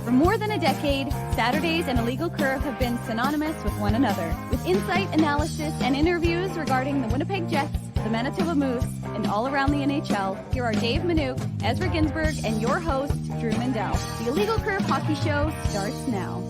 For more than a decade, Saturdays and Illegal Curve have been synonymous with one another. With insight, analysis, and interviews regarding the Winnipeg Jets, the Manitoba Moose, and all around the NHL, here are Dave Manouk, Ezra Ginsburg, and your host, Drew Mandel. The Illegal Curve Hockey Show starts now.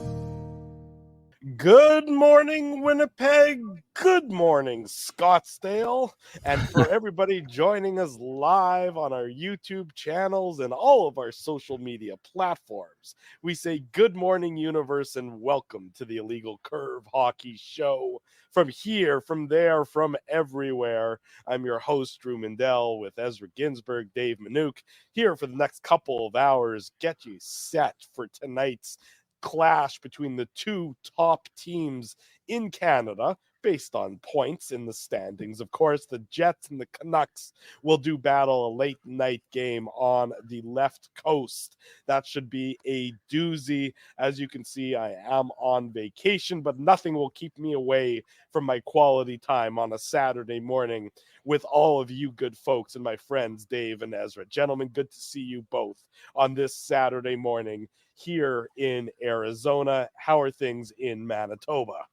Good morning, Winnipeg. Good morning, Scottsdale. And for everybody joining us live on our YouTube channels and all of our social media platforms, we say good morning, universe, and welcome to the Illegal Curve Hockey Show. From here, from there, from everywhere, I'm your host, Drew Mandel, with Ezra Ginsburg, Dave Manouk, here for the next couple of hours. Get you set for tonight's clash between the two top teams in Canada based on points in the standings. Of course, the Jets and the Canucks will do battle, a late night game on the left coast. That should be a doozy. As you can see, I am on vacation, but nothing will keep me away from my quality time on a Saturday morning with all of you good folks and my friends, Dave and Ezra. Gentlemen, good to see you both on this Saturday morning here in Arizona. How are things in Manitoba?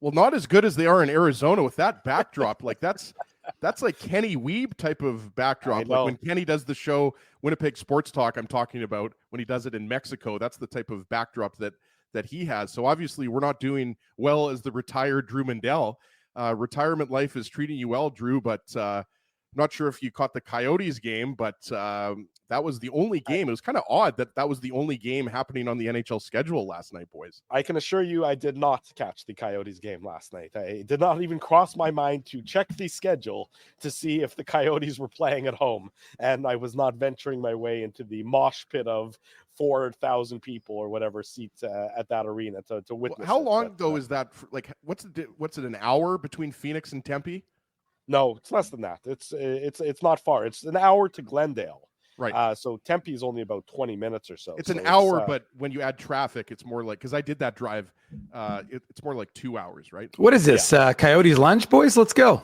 Well, not as good as they are in Arizona with that backdrop. Like that's like Kenny Weeb type of backdrop. Like when Kenny does the show Winnipeg Sports Talk, I'm talking about when he does it in Mexico. That's the type of backdrop that he has. So obviously we're not doing well as the retired Drew Mandel. Retirement life is treating you well, Drew, but not sure if you caught the Coyotes game, but that was the only game. It was kind of odd that was the only game happening on the NHL schedule last night, boys. I can assure you I did not catch the Coyotes game last night. I did not even cross my mind to check the schedule to see if the Coyotes were playing at home. And I was not venturing my way into the mosh pit of 4,000 people or whatever seats at that arena to witness. How long, though, is that? What's it, an hour between Phoenix and Tempe? No, it's less than that. It's not far. It's an hour to Glendale. Right. So Tempe is only about 20 minutes or so. It's an hour, but when you add traffic, it's more like, because I did that drive, it's more like 2 hours, right? What is this? Yeah. Coyotes lunch, boys? Let's go.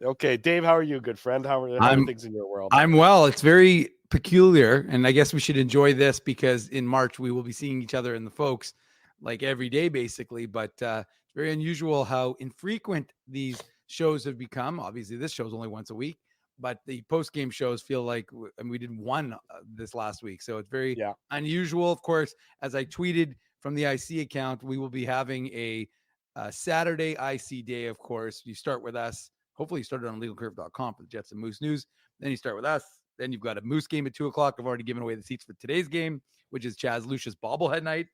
Okay, Dave, how are you, good friend? How are things in your world? I'm well. It's very peculiar, and I guess we should enjoy this because in March we will be seeing each other and the folks like every day, basically. But it's very unusual how infrequent these shows have become. Obviously, this show's only once a week. But the post-game shows feel like we did one this last week. So it's very unusual. Of course, as I tweeted from the IC account, we will be having a Saturday IC day, of course. You start with us. Hopefully you started on legalcurve.com for the Jets and Moose news. Then you start with us. Then you've got a Moose game at 2 o'clock. I've already given away the seats for today's game, which is Chaz Lucia's bobblehead night.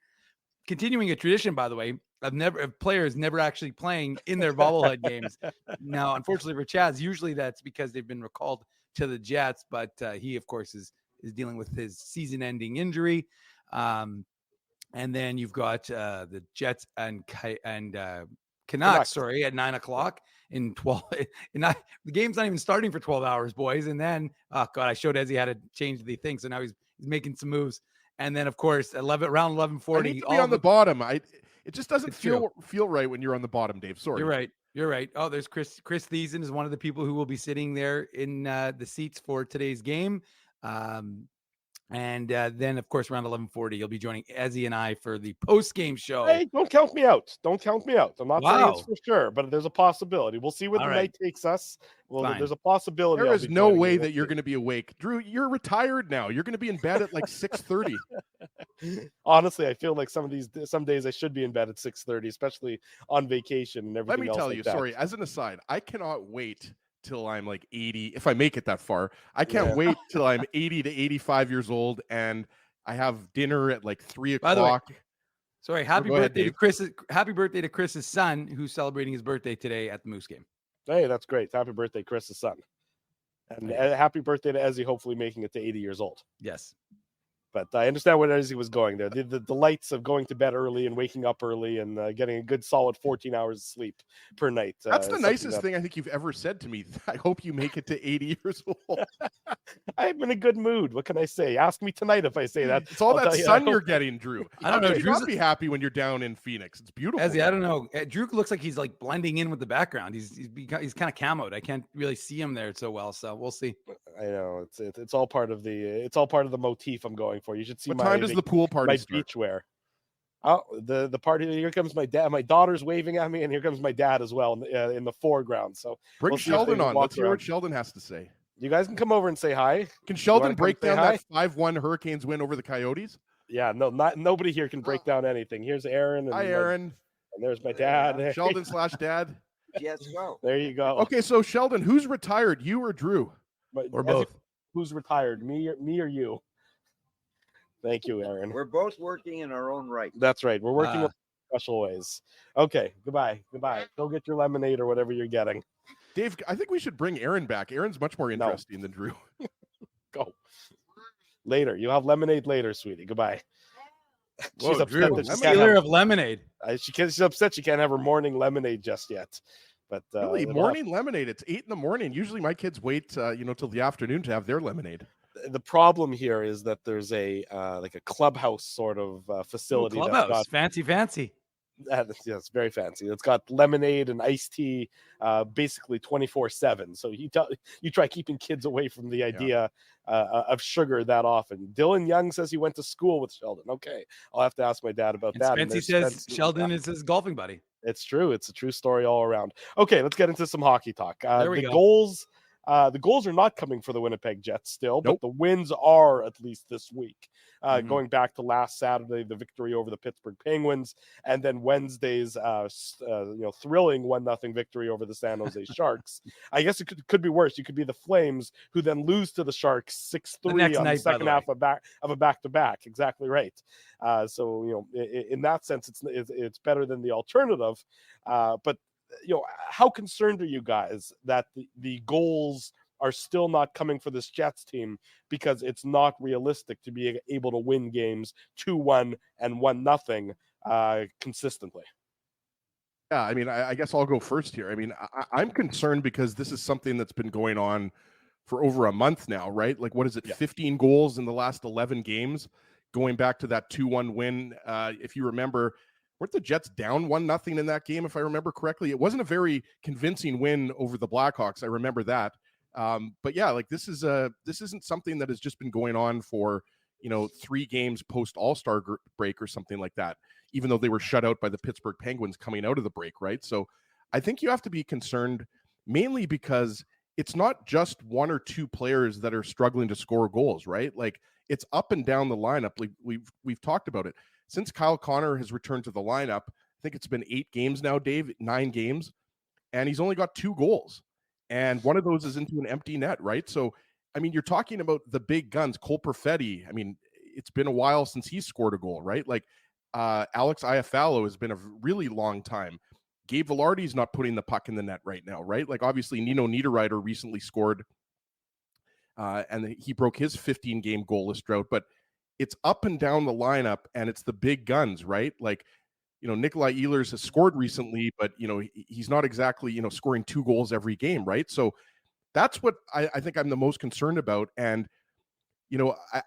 Continuing a tradition, by the way, of players never actually playing in their bobblehead games. Now, unfortunately for Chaz, usually that's because they've been recalled to the Jets, but he, of course, is dealing with his season-ending injury. And then you've got the Jets and Canucks, at 9 o'clock in 12. The game's not even starting for 12 hours, boys. And then, I showed Ezzy how to change the thing, so now he's making some moves. And then, of course, around 11:40. I need to be on the bottom. It just doesn't feel right when you're on the bottom, Dave. Sorry. You're right. Oh, there's Chris Thiessen is one of the people who will be sitting there in the seats for today's game. And then, of course, around 11:40, you'll be joining Ezzy and I for the post-game show. Hey, don't count me out. Don't count me out. I'm not saying it's for sure, but there's a possibility. We'll see where the night takes us. Well, there's a possibility. There is no way that you're going to be awake. Drew, you're retired now. You're going to be in bed at like 6:30. Honestly, I feel like some days I should be in bed at 6:30, especially on vacation and everything. Let me tell you, sorry, as an aside, I cannot wait till I'm like 80. If I make it that far, I can't wait till I'm 80 to 85 years old and I have dinner at like 3 o'clock. By the way, sorry, happy birthday to Chris. Happy birthday to Chris's son, who's celebrating his birthday today at the Moose game. Hey, that's great. Happy birthday, Chris's son. And happy birthday to Ezzy, hopefully making it to 80 years old. Yes. But I understand where Ezzy was going there. The delights of going to bed early and waking up early and getting a good solid 14 hours of sleep per night. That's the nicest thing I think you've ever said to me. I hope you make it to 80 years old. I'm in a good mood. What can I say? Ask me tonight if I say that. It's all that sun you're getting, Drew. I don't know. You'd not be happy when you're down in Phoenix. It's beautiful. Ezzy, I don't know. Drew looks like he's like blending in with the background. He's kind of camoed. I can't really see him there so well. So we'll see. I know it's all part of the motif I'm going for. You should see what time does the pool party my start? beachwear. Oh, the party! Here comes my dad. My daughter's waving at me, and here comes my dad as well in the foreground. So bring Sheldon on. Let's hear around. what Sheldon has to say. You guys can come over and say hi. Can Sheldon break down that 5-1 Hurricanes win over the Coyotes? Yeah, nobody here can break down anything. Here's Aaron. Hi, Aaron. And there's my dad. Sheldon/dad. Yes, go. There you go. Okay, so Sheldon, who's retired, you or Drew? Or both? Who's retired, me or you? Thank you, Aaron. We're both working in our own right. That's right. We're working in special ways. Okay, goodbye. Go get your lemonade or whatever you're getting. Dave, I think we should bring Aaron back. Aaron's much more interesting than Drew. Go. Later. You'll have lemonade later, sweetie. Goodbye. Whoa, She's upset that she can't stealer of lemonade. she's upset she can't have her morning lemonade just yet. But really, morning lemonade. It's 8 a.m. Usually my kids wait till the afternoon to have their lemonade. The problem here is that there's a like a clubhouse sort of facility. Clubhouse, fancy. It's very fancy. It's got lemonade and iced tea, basically 24/7. So you try keeping kids away from the idea of sugar that often. Dylan Young says he went to school with Sheldon. Okay, I'll have to ask my dad about that. Spency says Sheldon is his golfing buddy. It's true. It's a true story all around. Okay, let's get into some hockey talk. There we go. The goals are not coming for the Winnipeg Jets still, but the wins are, at least this week. Going back to last Saturday, the victory over the Pittsburgh Penguins, and then Wednesday's thrilling 1-0 victory over the San Jose Sharks. I guess it could be worse. You could be the Flames, who then lose to the Sharks 6-3 on the second half of a back-to-back. Exactly right. So in that sense, it's better than the alternative. But how concerned are you guys that the goals are still not coming for this Jets team, because it's not realistic to be able to win games 2-1 and 1-0 consistently? Yeah, I mean, I guess I'll go first here. I mean, I'm concerned because this is something that's been going on for over a month now, right? Like, what is it, 15 goals in the last 11 games, going back to that 2-1 win. If you remember, weren't the Jets down 1-0 in that game, if I remember correctly? It wasn't a very convincing win over the Blackhawks. I remember that. But yeah, like this isn't something that has just been going on for 3 games post All-Star break or something like that, even though they were shut out by the Pittsburgh Penguins coming out of the break, right? So I think you have to be concerned mainly because it's not just 1 or 2 players that are struggling to score goals, right? Like, it's up and down the lineup. Like we've talked about it. Since Kyle Connor has returned to the lineup, I think it's been 8 games now, Dave, 9 games, and he's only got 2 goals. And one of those is into an empty net, right? So, I mean, you're talking about the big guns, Cole Perfetti. I mean, it's been a while since he scored a goal, right? Like, Alex Iafallo has been a really long time. Gabe Vilardi's not putting the puck in the net right now, right? Like, obviously, Nino Niederreiter recently scored, and he broke his 15-game goalless drought, but it's up and down the lineup, and it's the big guns, right? Like, Nikolai Ehlers has scored recently, but, he's not exactly, scoring 2 goals every game, right? So that's what I think I'm the most concerned about. And,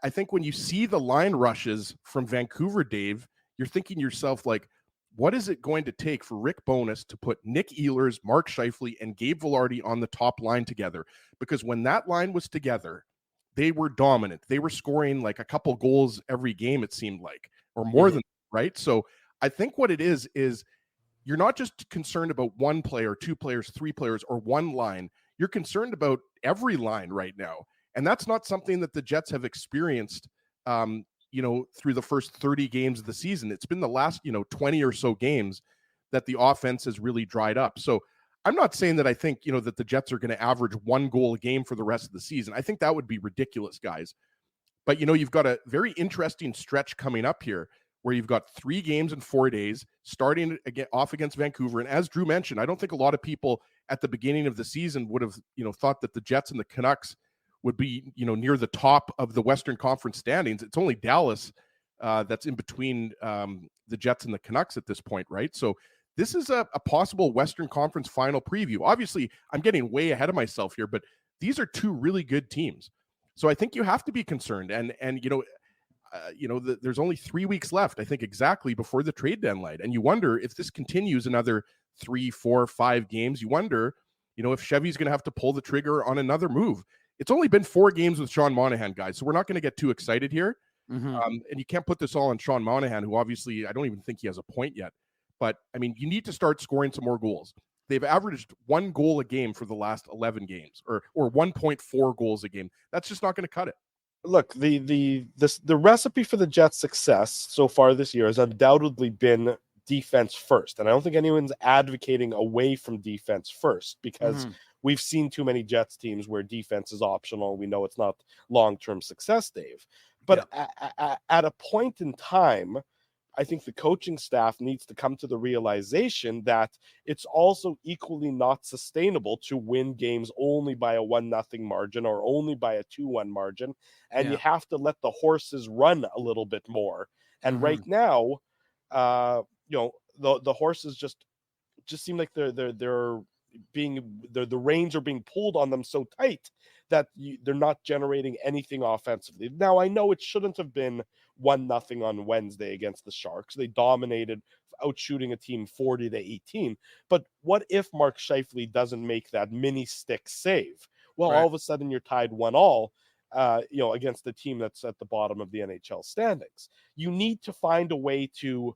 I think when you see the line rushes from Vancouver, Dave, you're thinking to yourself, like, what is it going to take for Rick Bowness to put Nick Ehlers, Mark Scheifele, and Gabe Vilardi on the top line together? Because when that line was together, they were dominant. They were scoring like a couple goals every game, it seemed like, or more than, right? So I think what it is you're not just concerned about 1 player, 2 players, 3 players, or 1 line. You're concerned about every line right now. And that's not something that the Jets have experienced, through the first 30 games of the season. It's been the last, 20 or so games that the offense has really dried up. So I'm not saying that I think, that the Jets are going to average 1 goal a game for the rest of the season. I think that would be ridiculous, guys. But, you've got a very interesting stretch coming up here where you've got 3 games in 4 days, starting off against Vancouver. And as Drew mentioned, I don't think a lot of people at the beginning of the season would have, thought that the Jets and the Canucks would be, near the top of the Western Conference standings. It's only Dallas that's in between the Jets and the Canucks at this point, right? So this is a possible Western Conference final preview. Obviously, I'm getting way ahead of myself here, but these are 2 really good teams. So I think you have to be concerned. And there's only 3 weeks left, I think, exactly before the trade deadline. And you wonder if this continues another 3, 4, 5 games. You wonder, if Chevy's going to have to pull the trigger on another move. It's only been 4 games with Sean Monahan, guys, so we're not going to get too excited here. Mm-hmm. And you can't put this all on Sean Monahan, who obviously I don't even think he has a point yet. But, I mean, you need to start scoring some more goals. They've averaged 1 goal a game for the last 11 games, or 1.4 goals a game. That's just not going to cut it. Look, the recipe for the Jets' success so far this year has undoubtedly been defense first. And I don't think anyone's advocating away from defense first, because we've seen too many Jets teams where defense is optional. We know it's not long-term success, Dave. But at a point in time, I think the coaching staff needs to come to the realization that it's also equally not sustainable to win games only by a 1-0 margin or only by a 2-1 margin. And you have to let the horses run a little bit more. And right now, the horses just seem like the reins are being pulled on them so tight that they're not generating anything offensively. Now, I know it shouldn't have been 1-0 on Wednesday against the Sharks. They dominated, outshooting a team 40-18. But what if Mark Scheifele doesn't make that mini stick save? Well, all of a sudden you're tied 1-1, against the team that's at the bottom of the NHL standings. You need to find a way to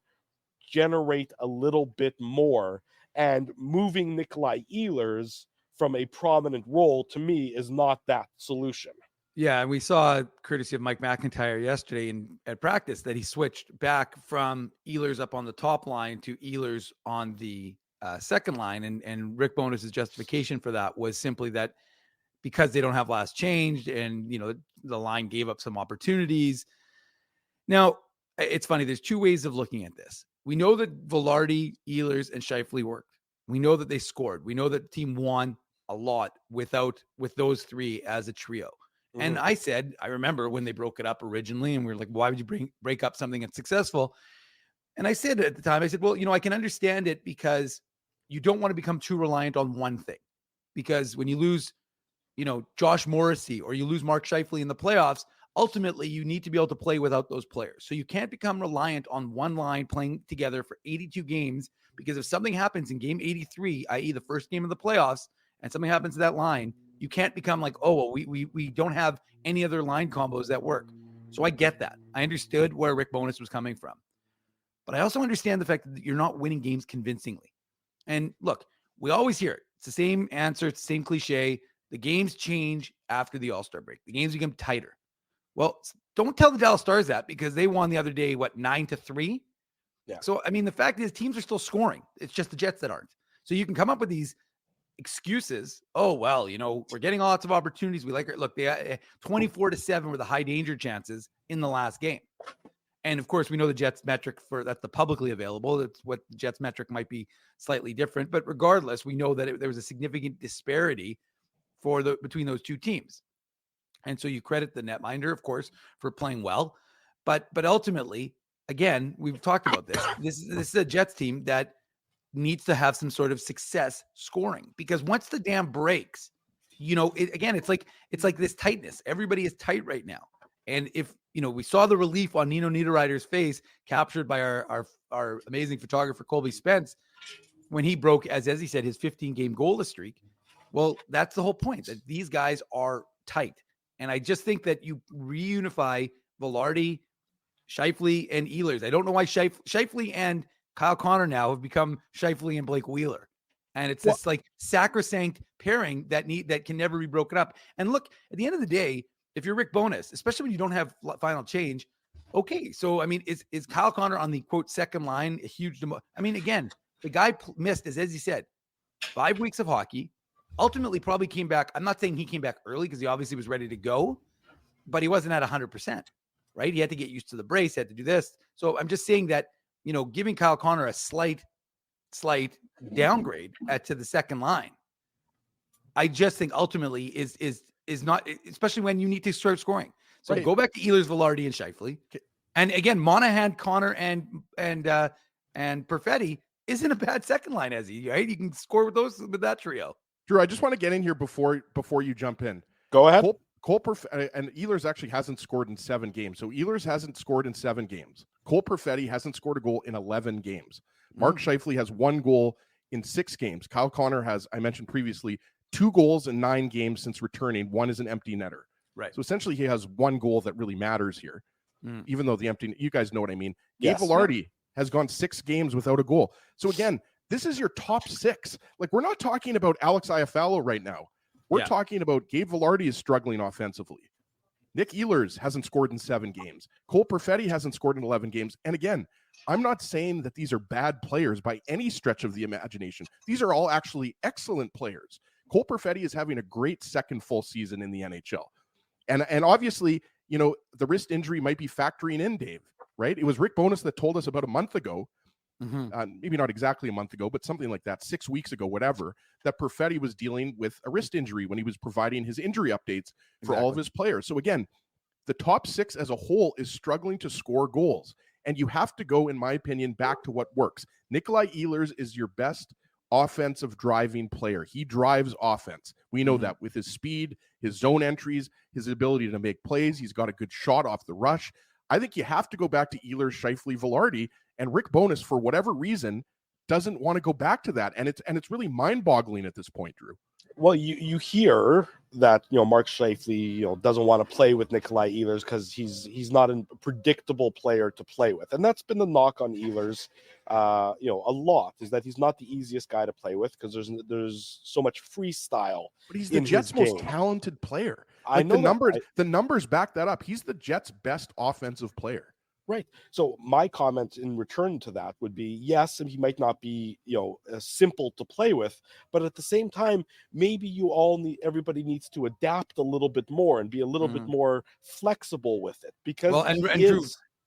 generate a little bit more, and moving Nikolai Ehlers from a prominent role, to me, is not that solution. Yeah, and we saw, courtesy of Mike McIntyre yesterday at practice, that he switched back from Ehlers up on the top line to Ehlers on the second line. And Rick Bowness's justification for that was simply that because they don't have last change, and the line gave up some opportunities. Now, it's funny. There's 2 ways of looking at this. We know that Velarde, Ehlers, and Scheifele worked. We know that they scored. We know that the team won a lot with those 3 as a trio. And I remember when they broke it up originally, and we were like, why would you break up something that's successful? And I said at the time, well, I can understand it, because you don't want to become too reliant on one thing. Because when you lose, Josh Morrissey, or you lose Mark Scheifele in the playoffs, ultimately you need to be able to play without those players. So you can't become reliant on one line playing together for 82 games, because if something happens in game 83, i.e. the first game of the playoffs, and something happens to that line, you can't become like, oh, well, we don't have any other line combos that work. So I get that. I understood where Rick Bowness was coming from. But I also understand the fact that you're not winning games convincingly. And look, we always hear it. It's the same answer. It's the same cliche. The games change after the All-Star break. The games become tighter. Well, don't tell the Dallas Stars that, because they won the other day, 9-3? Yeah. So, I mean, the fact is teams are still scoring. It's just the Jets that aren't. So you can come up with these excuses. Oh, well, we're getting lots of opportunities. We like it. Look, they 24-7 were the high danger chances in the last game. And of course, we know the Jets metric that's the publicly available. That's what the Jets metric might be slightly different. But regardless, we know that there was a significant disparity between those 2 teams. And so you credit the netminder, of course, for playing well. But ultimately, again, we've talked about this. This is a Jets team that needs to have some sort of success scoring, because once the dam breaks, it's like this tightness. Everybody is tight right now. And if, we saw the relief on Nino Niederreiter's face captured by our amazing photographer, Colby Spence, when he broke, as he said, his 15-game goalless streak. Well, that's the whole point, that these guys are tight. And I just think that you reunify Velarde, Scheifele, and Ehlers. I don't know why Scheifele and Kyle Connor now have become Scheifele and Blake Wheeler. And it's this like sacrosanct pairing that can never be broken up. And look, at the end of the day, if you're Rick Bowness, especially when you don't have final change, okay. So, I mean, is Kyle Connor on the quote second line a huge again, the guy missed, as he said, 5 weeks of hockey, ultimately probably came back. I'm not saying he came back early, because he obviously was ready to go, but he wasn't at 100%, right? He had to get used to the brace, had to do this. So I'm just saying that, giving Kyle Connor a slight downgrade to the second line, I just think ultimately is not, especially when you need to start scoring. So go back to Ehlers, Velarde, and Scheifele. And again, Monahan, Connor, and Perfetti isn't a bad second line, right? You can score with that trio. Drew, I just want to get in here before you jump in. Go ahead. And Ehlers actually hasn't scored in 7 games. So Ehlers hasn't scored in 7 games. Cole Perfetti hasn't scored a goal in 11 games. Mark Scheifele has 1 goal in 6 games. Kyle Connor has, I mentioned previously, 2 goals in 9 games since returning. 1 is an empty netter. Right. So essentially he has 1 goal that really matters here, even though the empty, you guys know what I mean. Gabe Yes. Vilardi has gone 6 games without a goal. So again, this is your top 6. Like, we're not talking about Alex Iafallo right now. We're talking about Gabe Vilardi is struggling offensively. Nick Ehlers hasn't scored in 7 games. Cole Perfetti hasn't scored in 11 games. And again, I'm not saying that these are bad players by any stretch of the imagination. These are all actually excellent players. Cole Perfetti is having a great second full season in the NHL. And obviously, you know, the wrist injury might be factoring in, Dave, right? It was Rick Bowness that told us about a month ago, maybe not exactly a month ago, but something like that, 6 weeks ago, whatever, that Perfetti was dealing with a wrist injury when he was providing his injury updates for all of his players. So again, the top 6 as a whole is struggling to score goals. And you have to go, in my opinion, back to what works. Nikolai Ehlers is your best offensive driving player. He drives offense. We know that with his speed, his zone entries, his ability to make plays. He's got a good shot off the rush. I think you have to go back to Ehlers, Scheifele, Vilardi, and Rick Bowness, for whatever reason, doesn't want to go back to that. And it's really mind-boggling at this point, Drew. Well, you hear that, you know, Mark Scheifele, you know, doesn't want to play with Nikolai Ehlers because he's not a predictable player to play with, and that's been the knock on Ehlers, you know, a lot, is that he's not the easiest guy to play with because there's so much freestyle. But he's the Jets' most talented player. Like, I know the numbers back that up. He's the Jets' best offensive player. Right. So my comment in return to that would be, yes, he might not be, you know, simple to play with, but at the same time, maybe everybody needs to adapt a little bit more and be a little bit more flexible with it, because Drew,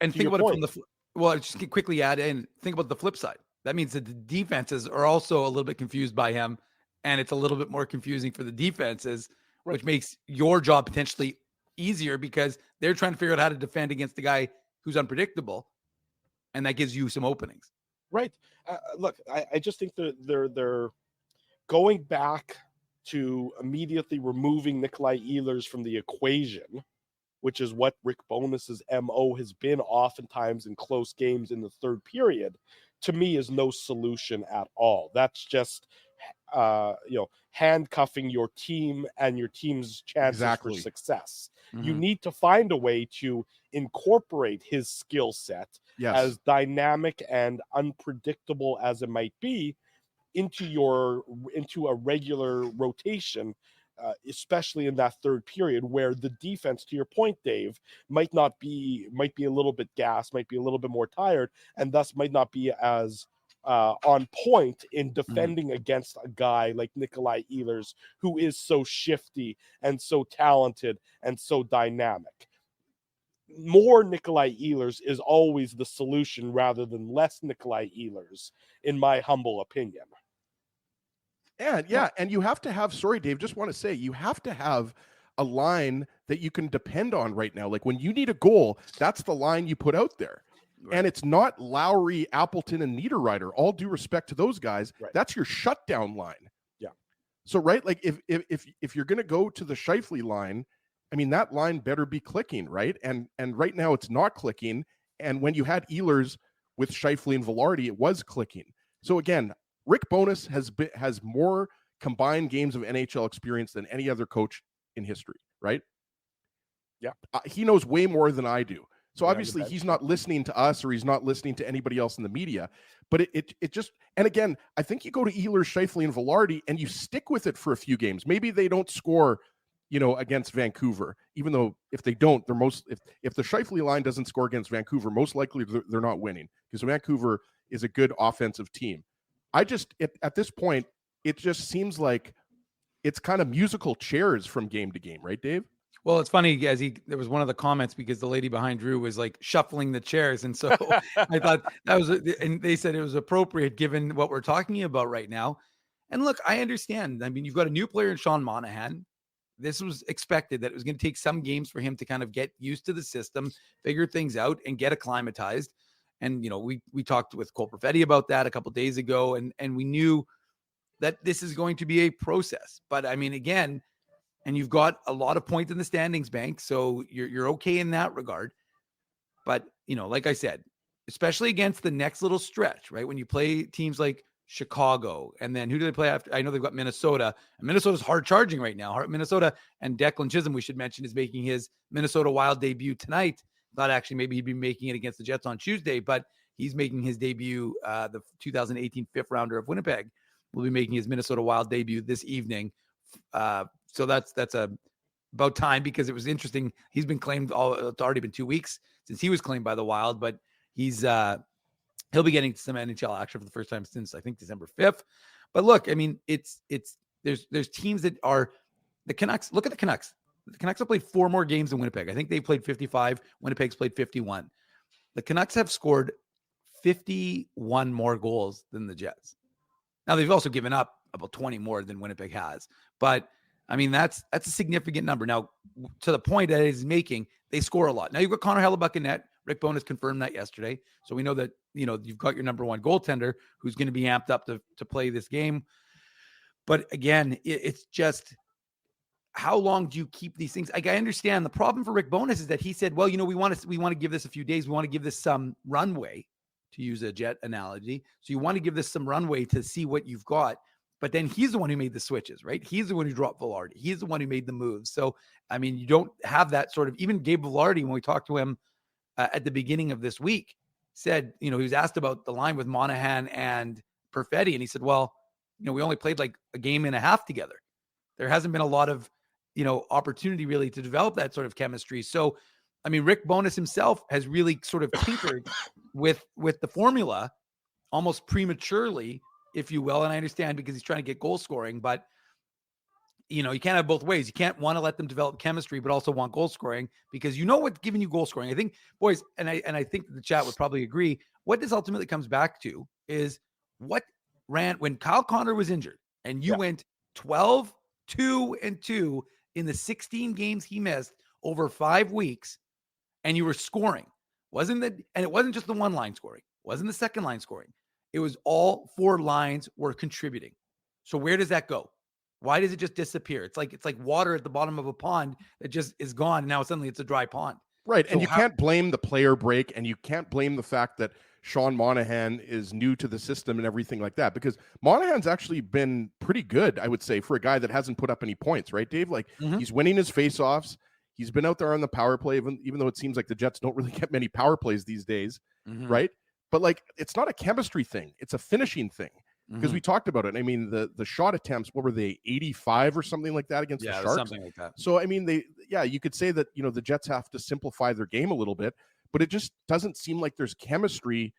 think about it from just quickly add in, think about the flip side. That means that the defenses are also a little bit confused by him, and it's a little bit more confusing for the defenses, which makes your job potentially easier because they're trying to figure out how to defend against the guy who's unpredictable, and that gives you some openings. Right. Look, I just think they're going back to immediately removing Nikolai Ehlers from the equation, which is what Rick Bowness's MO has been oftentimes in close games in the third period, to me is no solution at all. That's just handcuffing your team and your team's chances for success. You need to find a way to incorporate his skill set, as dynamic and unpredictable as it might be, into a regular rotation, especially in that third period where the defense, to your point, Dave, might be a little bit gassed, might be a little bit more tired, and thus might not be as on point in defending against a guy like Nikolai Ehlers, who is so shifty and so talented and so dynamic. More Nikolai Ehlers is always the solution rather than less Nikolai Ehlers, in my humble opinion. And and you have to have, sorry, Dave, just want to say, you have to have a line that you can depend on right now. Like, when you need a goal, that's the line you put out there. Right. And it's not Lowry, Appleton, and Niederreiter. All due respect to those guys, that's your shutdown line. Yeah. So, right, like if you're going to go to the Scheifele line, I mean, that line better be clicking, right? And right now it's not clicking. And when you had Ehlers with Scheifele and Vilardi, it was clicking. So again, Rick Bowness has more combined games of NHL experience than any other coach in history, right? Yeah. He knows way more than I do. So obviously he's not listening to us, or he's not listening to anybody else in the media. But it just, and again, I think you go to Ehlers, Scheifele, and Vilardi, and you stick with it for a few games. Maybe they don't score, you know, against Vancouver, even though if they don't, if the Scheifele line doesn't score against Vancouver, most likely they're not winning, because Vancouver is a good offensive team. At this point, it just seems like it's kind of musical chairs from game to game, right, Dave? Well, it's funny, there was one of the comments, because the lady behind Drew was like shuffling the chairs. And so I thought and they said it was appropriate given what we're talking about right now. And look, I understand. I mean, you've got a new player in Sean Monahan. This was expected that it was going to take some games for him to kind of get used to the system, figure things out, and get acclimatized. And, you know, we talked with Cole Perfetti about that a couple of days ago, and we knew that this is going to be a process. But I mean, again, and you've got a lot of points in the standings bank, so you're okay in that regard. But, you know, like I said, especially against the next little stretch, right? When you play teams like Chicago, and then who do they play after? I know they've got Minnesota, and Minnesota's hard charging right now. Minnesota, and Declan Chisholm, we should mention, is making his Minnesota Wild debut tonight. Thought actually maybe he'd be making it against the Jets on Tuesday, but he's making his debut. The 2018 fifth rounder of Winnipeg will be making his Minnesota Wild debut this evening. So that's about time, because it was interesting. He's been claimed it's already been 2 weeks since he was claimed by the Wild, but he'll be getting some NHL action for the first time since, I think, December 5th. But look, I mean, there's teams that are the Canucks. Look at the Canucks. The Canucks have played 4 more games than Winnipeg. I think they played 55. Winnipeg's played 51. The Canucks have scored 51 more goals than the Jets. Now, they've also given up about 20 more than Winnipeg has. But, I mean, that's a significant number. Now, to the point that he's making, they score a lot. Now, you've got Connor Hellebuck in net. Rick Bowness confirmed that yesterday. So we know that, you've got your number one goaltender who's going to be amped up to play this game. But again, it's just, how long do you keep these things? Like, I understand the problem for Rick Bowness is that he said, well, we want to give this a few days. We want to give this some runway, to use a Jet analogy. So you want to give this some runway to see what you've got. But then he's the one who made the switches, right? He's the one who dropped Velarde. He's the one who made the moves. So, I mean, you don't have that sort of, even Gabe Velarde, when we talked to him at the beginning of this week, said, he was asked about the line with Monahan and Perfetti. And he said, well, we only played like a game and a half together. There hasn't been a lot of, opportunity really to develop that sort of chemistry. So, I mean, Rick Bowness himself has really sort of tinkered with the formula almost prematurely, if you will. And I understand, because he's trying to get goal scoring, but you can't have both ways. You can't want to let them develop chemistry, but also want goal scoring, because what's giving you goal scoring. I think, boys, and I think the chat would probably agree, what this ultimately comes back to is when Kyle Connor was injured and you went 12-2-2 in the 16 games he missed over 5 weeks, and you were scoring. And it wasn't just the one line scoring, wasn't the second line scoring. It was all 4 lines were contributing. So where does that go? Why does it just disappear? It's like water at the bottom of a pond that just is gone. And now suddenly it's a dry pond. Right. So and you can't blame the player break, and you can't blame the fact that Sean Monahan is new to the system and everything like that, because Monahan's actually been pretty good, I would say, for a guy that hasn't put up any points, right, Dave? Like, he's winning his faceoffs. He's been out there on the power play, even though it seems like the Jets don't really get many power plays these days, right? But like, it's not a chemistry thing. It's a finishing thing, because we talked about it. I mean, the shot attempts, what were they, 85 or something like that against the Sharks? Something like that. So, I mean, you could say that, the Jets have to simplify their game a little bit, but it just doesn't seem like there's chemistry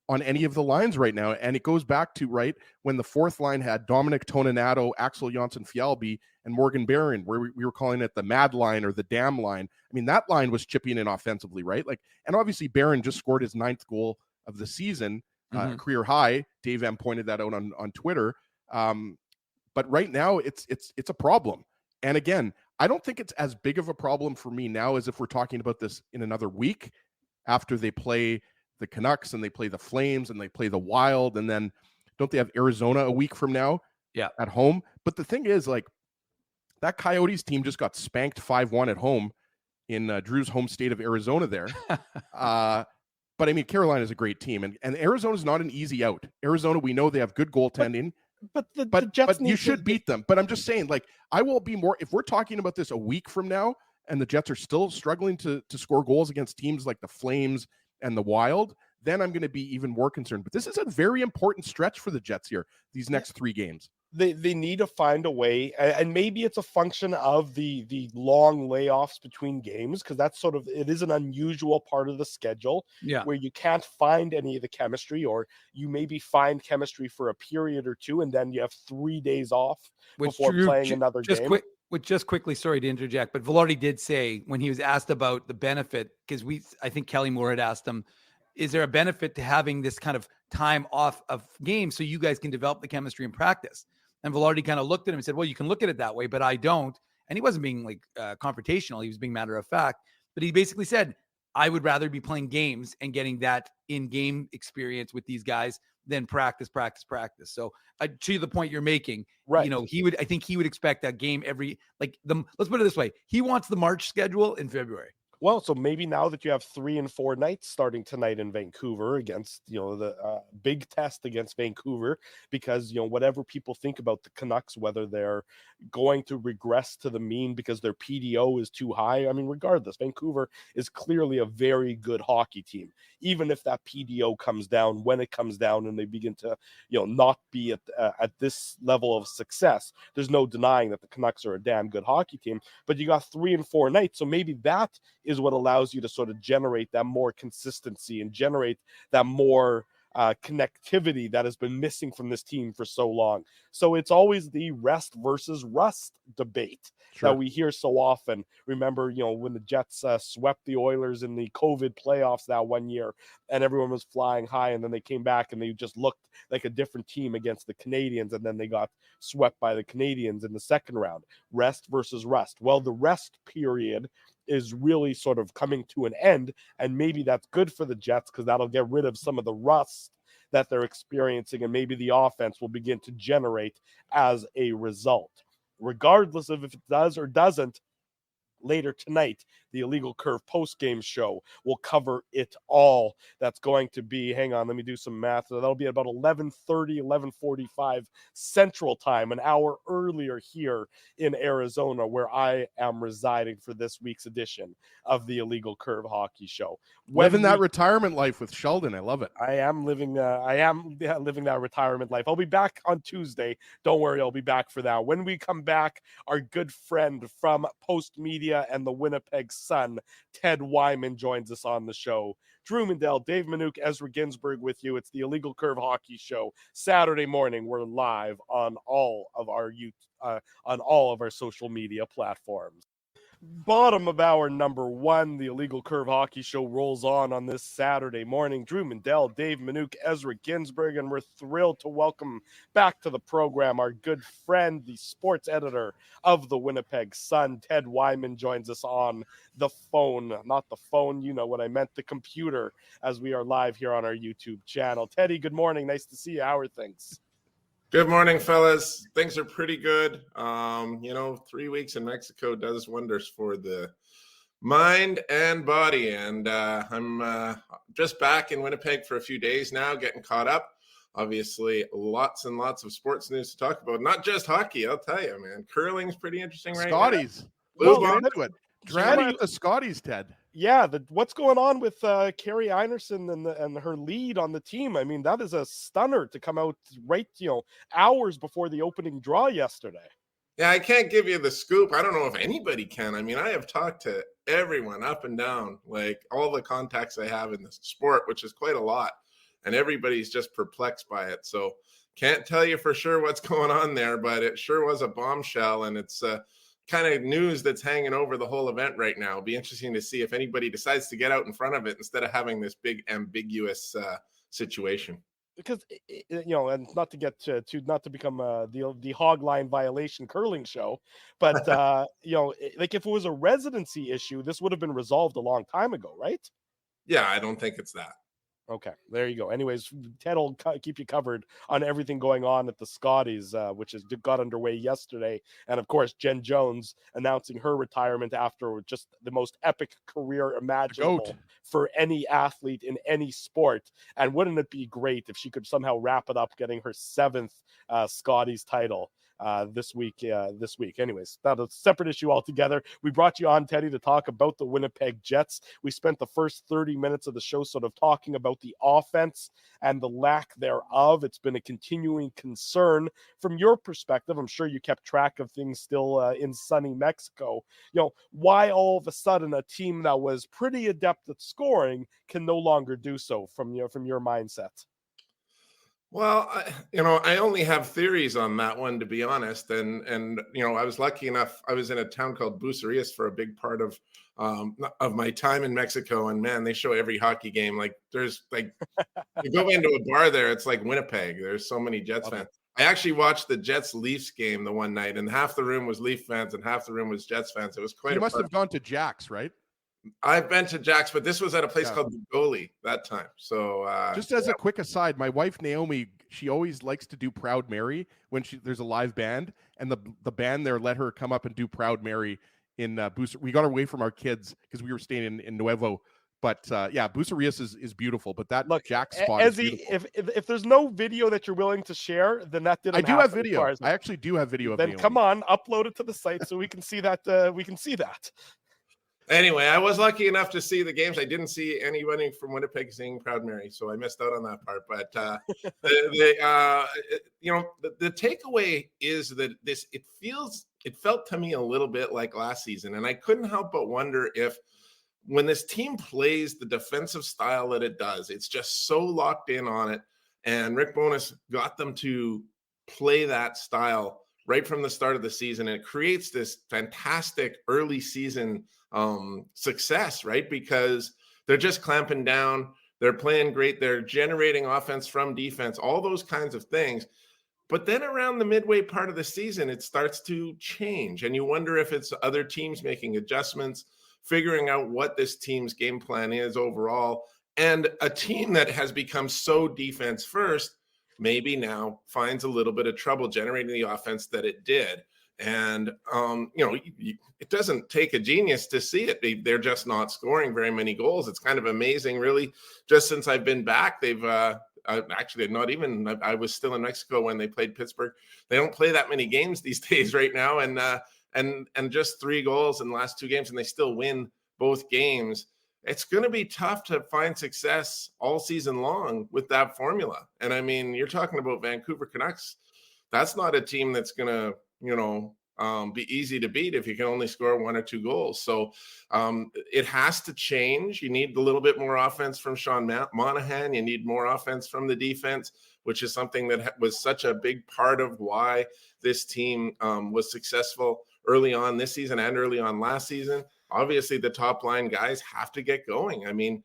on any of the lines right now. And it goes back to, right, when the fourth line had Dominic Toninato, Axel Jonsson-Fjällby, and Morgan Barron, where we were calling it the mad line or the damn line. I mean, that line was chipping in offensively, right? Like, and obviously Barron just scored his 9th goal of the season, career high. Dave M pointed that out on Twitter. But right now it's a problem. And again, I don't think it's as big of a problem for me now as if we're talking about this in another week after they play the Canucks and they play the Flames and they play the Wild. And then don't they have Arizona a week from now at home? But the thing is, like, that Coyotes team just got spanked 5-1 at home in Drew's home state of Arizona there. But I mean, Carolina is a great team, and Arizona is not an easy out. Arizona, we know they have good goaltending, but the Jets you should beat them. But I'm just saying, like, I will be more, if we're talking about this a week from now and the Jets are still struggling to score goals against teams like the Flames and the Wild, then I'm going to be even more concerned. But this is a very important stretch for the Jets here, these next 3 games. They need to find a way, and maybe it's a function of the long layoffs between games, because that's it is an unusual part of the schedule where you can't find any of the chemistry, or you maybe find chemistry for a period or 2, and then you have 3 days off before playing another game. Just quickly, sorry to interject, but Velarde did say, when he was asked about the benefit, because I think Kelly Moore had asked him, is there a benefit to having this kind of time off of games so you guys can develop the chemistry in practice? And Velarde kind of looked at him and said, well, you can look at it that way, but I don't. And he wasn't being like confrontational. He was being matter of fact. But he basically said, I would rather be playing games and getting that in-game experience with these guys than practice. So to the point you're making, right? I think he would expect that game let's put it this way. He wants the March schedule in February. Well, so maybe now that you have 3 and 4 nights starting tonight in Vancouver against, the big test against Vancouver, because, whatever people think about the Canucks, whether they're going to regress to the mean because their PDO is too high. I mean, regardless, Vancouver is clearly a very good hockey team. Even if that PDO comes down, when it comes down and they begin to, not be at this level of success, there's no denying that the Canucks are a damn good hockey team. But you got 3 and 4 nights, so maybe that is what allows you to sort of generate that more consistency and generate that more connectivity that has been missing from this team for so long. So it's always the rest versus rust debate that we hear so often. Remember, when the Jets swept the Oilers in the COVID playoffs that one year, and everyone was flying high, and then they came back and they just looked like a different team against the Canadians, and then they got swept by the Canadians in the second round. Rest versus rust. Well, the rest period is really sort of coming to an end, and maybe that's good for the Jets because that'll get rid of some of the rust that they're experiencing, and maybe the offense will begin to generate as a result. Regardless of if it does or doesn't, later tonight, the Illegal Curve post-game show will cover it all. That's going to be, hang on, let me do some math. So that'll be about 11:30, 11:45 Central Time, an hour earlier here in Arizona, where I am residing for this week's edition of the Illegal Curve Hockey Show. Living that retirement life with Sheldon. I love it. I am living living that retirement life. I'll be back on Tuesday. Don't worry, I'll be back for that. When we come back, our good friend from Post Media and the Winnipeg Sun, Ted Wyman, joins us on the show. Drew Mindell, Dave Minuk, Ezra Ginsburg with you. It's the Illegal Curve Hockey Show. Saturday morning, we're live on all of our social media platforms. Bottom of hour number 1, the Illegal Curve Hockey Show rolls on this Saturday morning. Drew Mindell, Dave Minuk, Ezra Ginsburg, and we're thrilled to welcome back to the program our good friend, the sports editor of the Winnipeg Sun, Ted Wyman, joins us on the phone. Not the phone, you know what I meant, the computer, as we are live here on our YouTube channel. Teddy, good morning. Nice to see you. How are things? Good morning, fellas. Things are pretty good. 3 weeks in Mexico does wonders for the mind and body. And I'm just back in Winnipeg for a few days now, getting caught up. Obviously, lots and lots of sports news to talk about. Not just hockey, I'll tell you, man. Curling's pretty interesting right Scotties. now. We'll get into it. Drama at the Scotties, Ted. Yeah, what's going on with Carrie Einerson and her lead on the team? I mean, that is a stunner to come out right, hours before the opening draw yesterday. Yeah, I can't give you the scoop. I don't know if anybody can. I mean, I have talked to everyone up and down, like all the contacts I have in the sport, which is quite a lot, and everybody's just perplexed by it. So can't tell you for sure what's going on there, but it sure was a bombshell, and it's kind of news that's hanging over the whole event right now. It'll be interesting to see if anybody decides to get out in front of it instead of having this big ambiguous situation. Because and not to get not to become the hog line violation curling show, but like if it was a residency issue, this would have been resolved a long time ago, right? Yeah, I don't think it's that. Okay, there you go. Anyways, Ted will keep you covered on everything going on at the Scotties, which got underway yesterday. And of course, Jen Jones announcing her retirement after just the most epic career imaginable for any athlete in any sport. And wouldn't it be great if she could somehow wrap it up getting her 7th Scotties title this week. Anyways, that's a separate issue altogether. We brought you on, Teddy, to talk about the Winnipeg Jets. We spent the first 30 minutes of the show sort of talking about the offense and the lack thereof. It's been a continuing concern from your perspective. I'm sure you kept track of things still in sunny Mexico. Why all of a sudden a team that was pretty adept at scoring can no longer do so from your mindset? Well, I only have theories on that one, to be honest. And I was lucky enough. I was in a town called Bucerias for a big part of my time in Mexico. And man, they show every hockey game. Like there's like, you go into a bar there, it's like Winnipeg. There's so many Jets fans. I actually watched the Jets Leafs game the one night, and half the room was Leaf fans and half the room was Jets fans. It was quite. You must have gone to Jack's, right? I've been to Jack's, but this was at a place called the Goalie that time. So just as a quick aside, my wife Naomi, she always likes to do Proud Mary when there's a live band, and the band there let her come up and do Proud Mary in we got away from our kids because we were staying in Nuevo. But Bucerias is beautiful. But that Jack spot is beautiful. If there's no video that you're willing to share, then that didn't. I do have video. I actually do have video. Then come on, upload it to the site so we can see that. We can see that. Anyway, I was lucky enough to see the games. I didn't see anybody from Winnipeg singing Proud Mary, so I missed out on that part. But the takeaway is that it felt to me a little bit like last season, and I couldn't help but wonder if when this team plays the defensive style that it does, it's just so locked in on it, and Rick Bowness got them to play that style right from the start of the season, and it creates this fantastic early season success, right? Because they're just clamping down, they're playing great, they're generating offense from defense, all those kinds of things. But then around the midway part of the season, it starts to change, and you wonder if it's other teams making adjustments, figuring out what this team's game plan is overall, and a team that has become so defense first maybe now finds a little bit of trouble generating the offense that it did. And, it doesn't take a genius to see it. They're just not scoring very many goals. It's kind of amazing, really. Just since I've been back, they've actually not even, I was still in Mexico when they played Pittsburgh. They don't play that many games these days right now. And just 3 goals in the last 2 games, and they still win both games. It's going to be tough to find success all season long with that formula. And I mean, you're talking about Vancouver Canucks. That's not a team that's going to, be easy to beat if you can only score 1 or 2 goals. So it has to change. You need a little bit more offense from Sean Monahan. You need more offense from the defense, which is something that was such a big part of why this team was successful early on this season and early on last season. Obviously, the top line guys have to get going. I mean,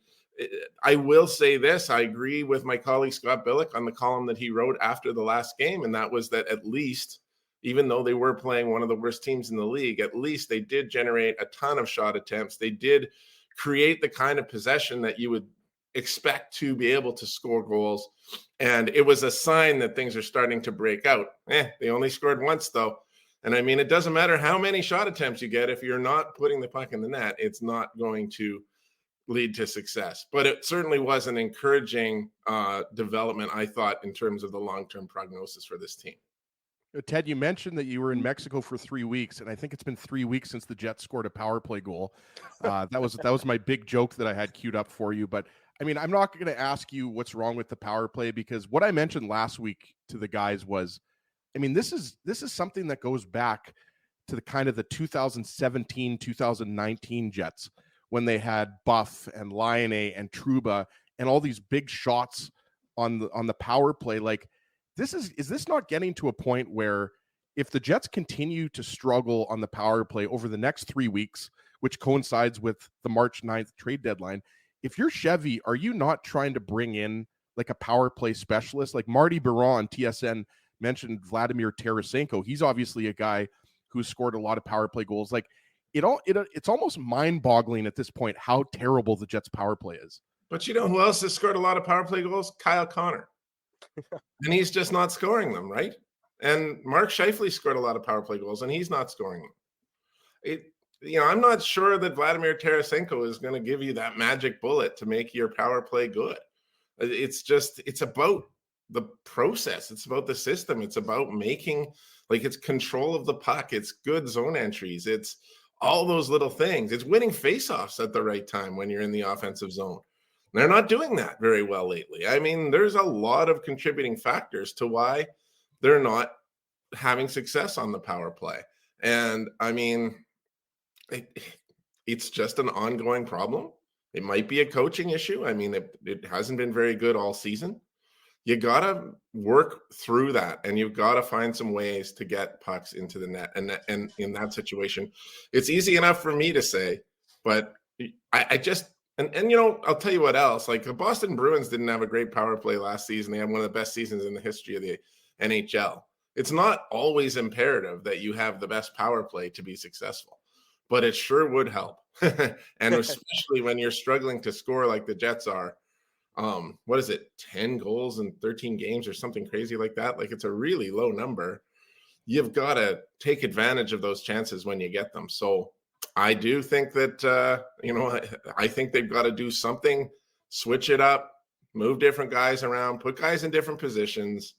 I will say this. I agree with my colleague Scott Billick on the column that he wrote after the last game, and that was that at least, even though they were playing one of the worst teams in the league, at least they did generate a ton of shot attempts. They did create the kind of possession that you would expect to be able to score goals. And it was a sign that things are starting to break out. They only scored once, though. And I mean, it doesn't matter how many shot attempts you get. If you're not putting the puck in the net, it's not going to lead to success. But it certainly was an encouraging development, I thought, in terms of the long-term prognosis for this team. Ted, you mentioned that you were in Mexico for 3 weeks, and I think it's been 3 weeks since the Jets scored a power play goal. That was my big joke that I had queued up for you. But I mean, I'm not going to ask you what's wrong with the power play, because what I mentioned last week to the guys was, I mean, this is something that goes back to the kind of the 2017, 2019 Jets, when they had Buff and Laine and Trouba and all these big shots on the power play. Like, is this not getting to a point where if the Jets continue to struggle on the power play over the next 3 weeks, which coincides with the March 9th trade deadline, if you're Chevy, are you not trying to bring in like a power play specialist? Like Marty Biron, TSN, mentioned Vladimir Tarasenko. He's obviously a guy who's scored a lot of power play goals. Like it's almost mind-boggling at this point how terrible the Jets power play is. But you know who else has scored a lot of power play goals? Kyle Connor. And he's just not scoring them, right? And Mark Scheifele scored a lot of power play goals, and he's not scoring them. I'm not sure that Vladimir Tarasenko is going to give you that magic bullet to make your power play good. It's about the process. It's about the system. It's about making, it's control of the puck. It's good zone entries. It's all those little things. It's winning faceoffs at the right time when you're in the offensive zone. They're not doing that very well lately. I mean, there's a lot of contributing factors to why they're not having success on the power play. And I mean, it's just an ongoing problem. It might be a coaching issue. I mean, it hasn't been very good all season. You got to work through that, and you've got to find some ways to get pucks into the net. And in that situation, it's easy enough for me to say, but I just, and I'll tell you what else. Like, the Boston Bruins didn't have a great power play last season. They had one of the best seasons in the history of the NHL. It's not always imperative that you have the best power play to be successful, but it sure would help. And especially when you're struggling to score like the Jets are. What is it, 10 goals in 13 games or something crazy like that? Like, it's a really low number. You've got to take advantage of those chances when you get them. So I do think that, I think they've got to do something, switch it up, move different guys around, put guys in different positions,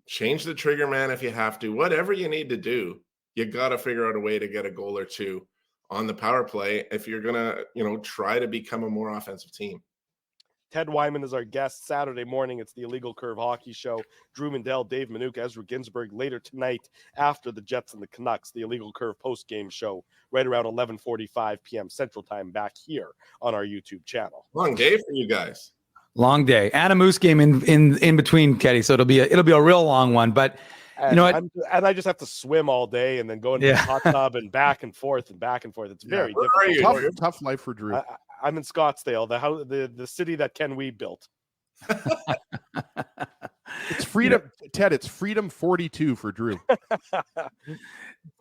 change the trigger man if you have to, whatever you need to do. You got to figure out a way to get a goal or two on the power play if you're going to, try to become a more offensive team. Ted Wyman is our guest Saturday morning. It's the Illegal Curve Hockey Show. Drew Mandel, Dave Minuk, Ezra Ginsburg later tonight after the Jets and the Canucks, the Illegal Curve post-game show right around 11:45 p.m. Central Time back here on our YouTube channel. Long day for you guys. Long day. And a Moose game in between, Teddy. So it'll be a real long one. But you know what? I just have to swim all day and then go into the hot tub and back and forth and back and forth. It's very difficult. Tough life for Drew. I'm in Scottsdale, the city that Ken Weeb built. It's freedom, Ted. It's freedom 42 for Drew.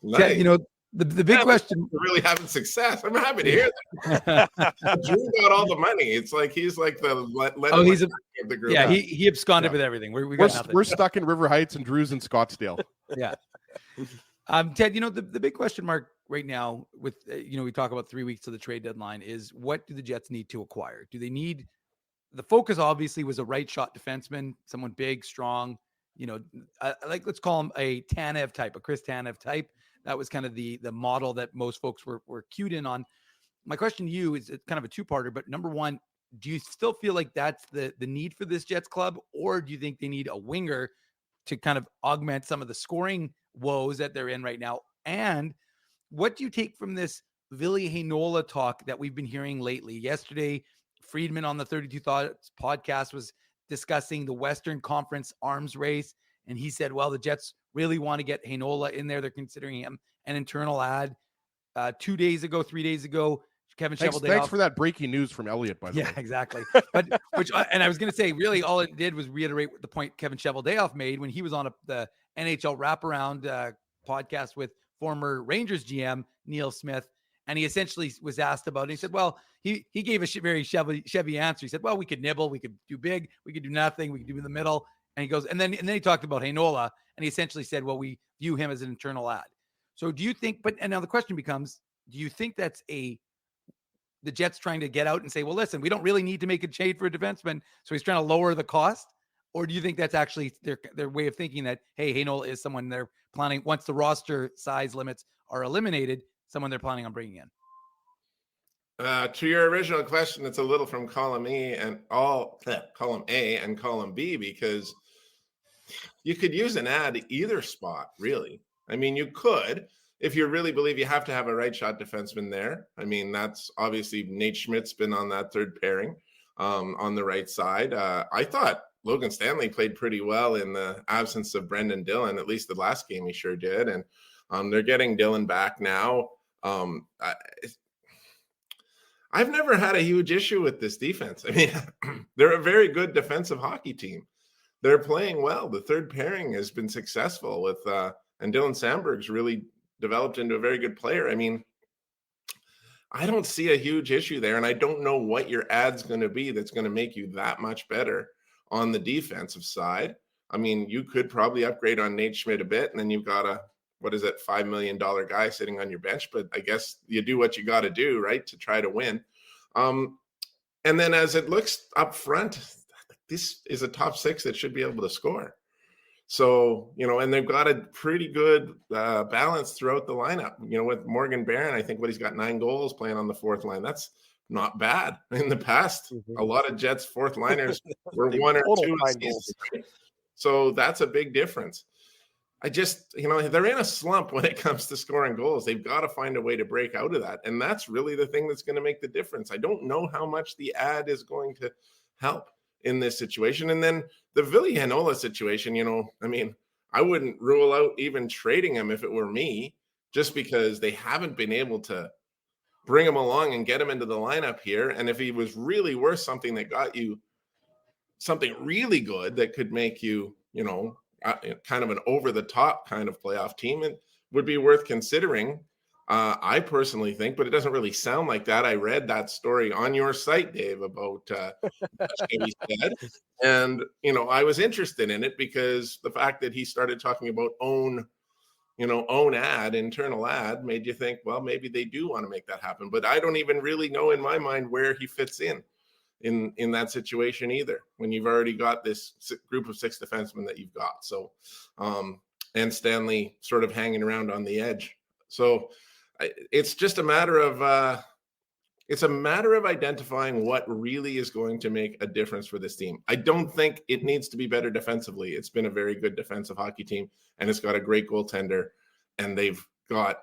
Nice. Ted, the big question. Really having success. I'm happy to hear that. Drew got all the money. It's like he's like the of the group. Yeah, he absconded with everything. We're stuck in River Heights and Drew's in Scottsdale. Yeah. Ted, the big question mark right now with, we talk about 3 weeks to the trade deadline is what do the Jets need to acquire? Do they need, the focus obviously was a right shot defenseman, someone big, strong, let's call him a Tanev type, a Chris Tanev type. That was kind of the model that most folks were cued in on. My question to you is kind of a two-parter, but number one, do you still feel like that's the need for this Jets club, or do you think they need a winger to kind of augment some of the scoring woes that they're in right now? And what do you take from this Ville Heinola talk that we've been hearing lately? Yesterday, Friedman on the 32 Thoughts podcast was discussing the Western Conference arms race, and he said, well, the Jets really want to get Heinola in there. They're considering him an internal ad. 3 days ago, Kevin Shovel. Thanks for that breaking news from Elliot, by the way. Yeah, exactly. But and I was going to say, really, all it did was reiterate the point Kevin Shovel made when he was on the NHL wraparound podcast with former Rangers GM Neil Smith, and he essentially was asked about it. He said, "Well, he gave a very Chevy answer. He said, well, we could nibble, we could do big, we could do nothing, we could do in the middle." And he goes, and then he talked about Heinola, and he essentially said, "Well, we view him as an internal ad." So, do you think? And now the question becomes, do you think that's the Jets trying to get out and say, well, listen, we don't really need to make a trade for a defenseman, so he's trying to lower the cost? Or do you think that's actually their way of thinking that, hey, Heinola is someone they're planning, once the roster size limits are eliminated, someone they're planning on bringing in? To your original question, it's a little from column A and column B, because you could use an ad either spot, really. I mean, you could, if you really believe you have to have a right shot defenseman there. I mean, that's obviously Nate Schmidt's been on that third pairing on the right side. I thought Logan Stanley played pretty well in the absence of Brendan Dillon. At least the last game he sure did. And they're getting Dillon back now. I've never had a huge issue with this defense. I mean, they're a very good defensive hockey team. They're playing well. The third pairing has been successful with, and Dylan Sandberg's really developed into a very good player. I mean, I don't see a huge issue there, and I don't know what your ad's going to be that's going to make you that much better on the defensive side. I mean, you could probably upgrade on Nate Schmidt a bit, and then you've got a, $5 million guy sitting on your bench, but I guess you do what you got to do, right, to try to win. And then as it looks up front, this is a top six that should be able to score. So, and they've got a pretty good balance throughout the lineup, with Morgan Barron. I think he's got 9 goals playing on the fourth line. That's not bad. In the past, a lot of Jets fourth liners were 1 or 2 goals. So that's a big difference. I just, they're in a slump when it comes to scoring goals. They've got to find a way to break out of that. And that's really the thing that's going to make the difference. I don't know how much the ad is going to help in this situation. And then the Ville Heinola situation, I mean, I wouldn't rule out even trading him if it were me, just because they haven't been able to bring him along and get him into the lineup here. And if he was really worth something that got you something really good that could make you, kind of an over-the-top kind of playoff team, it would be worth considering. I personally think, but it doesn't really sound like that. I read that story on your site, Dave, about what he said. And, I was interested in it because the fact that he started talking about own internal ad made you think, well, maybe they do want to make that happen. But I don't even really know in my mind where he fits in that situation either, when you've already got this group of 6 defensemen that you've got. So, and Stanley sort of hanging around on the edge. So it's just a matter of identifying what really is going to make a difference for this team. I don't think it needs to be better defensively. It's been a very good defensive hockey team, and it's got a great goaltender, and they've got,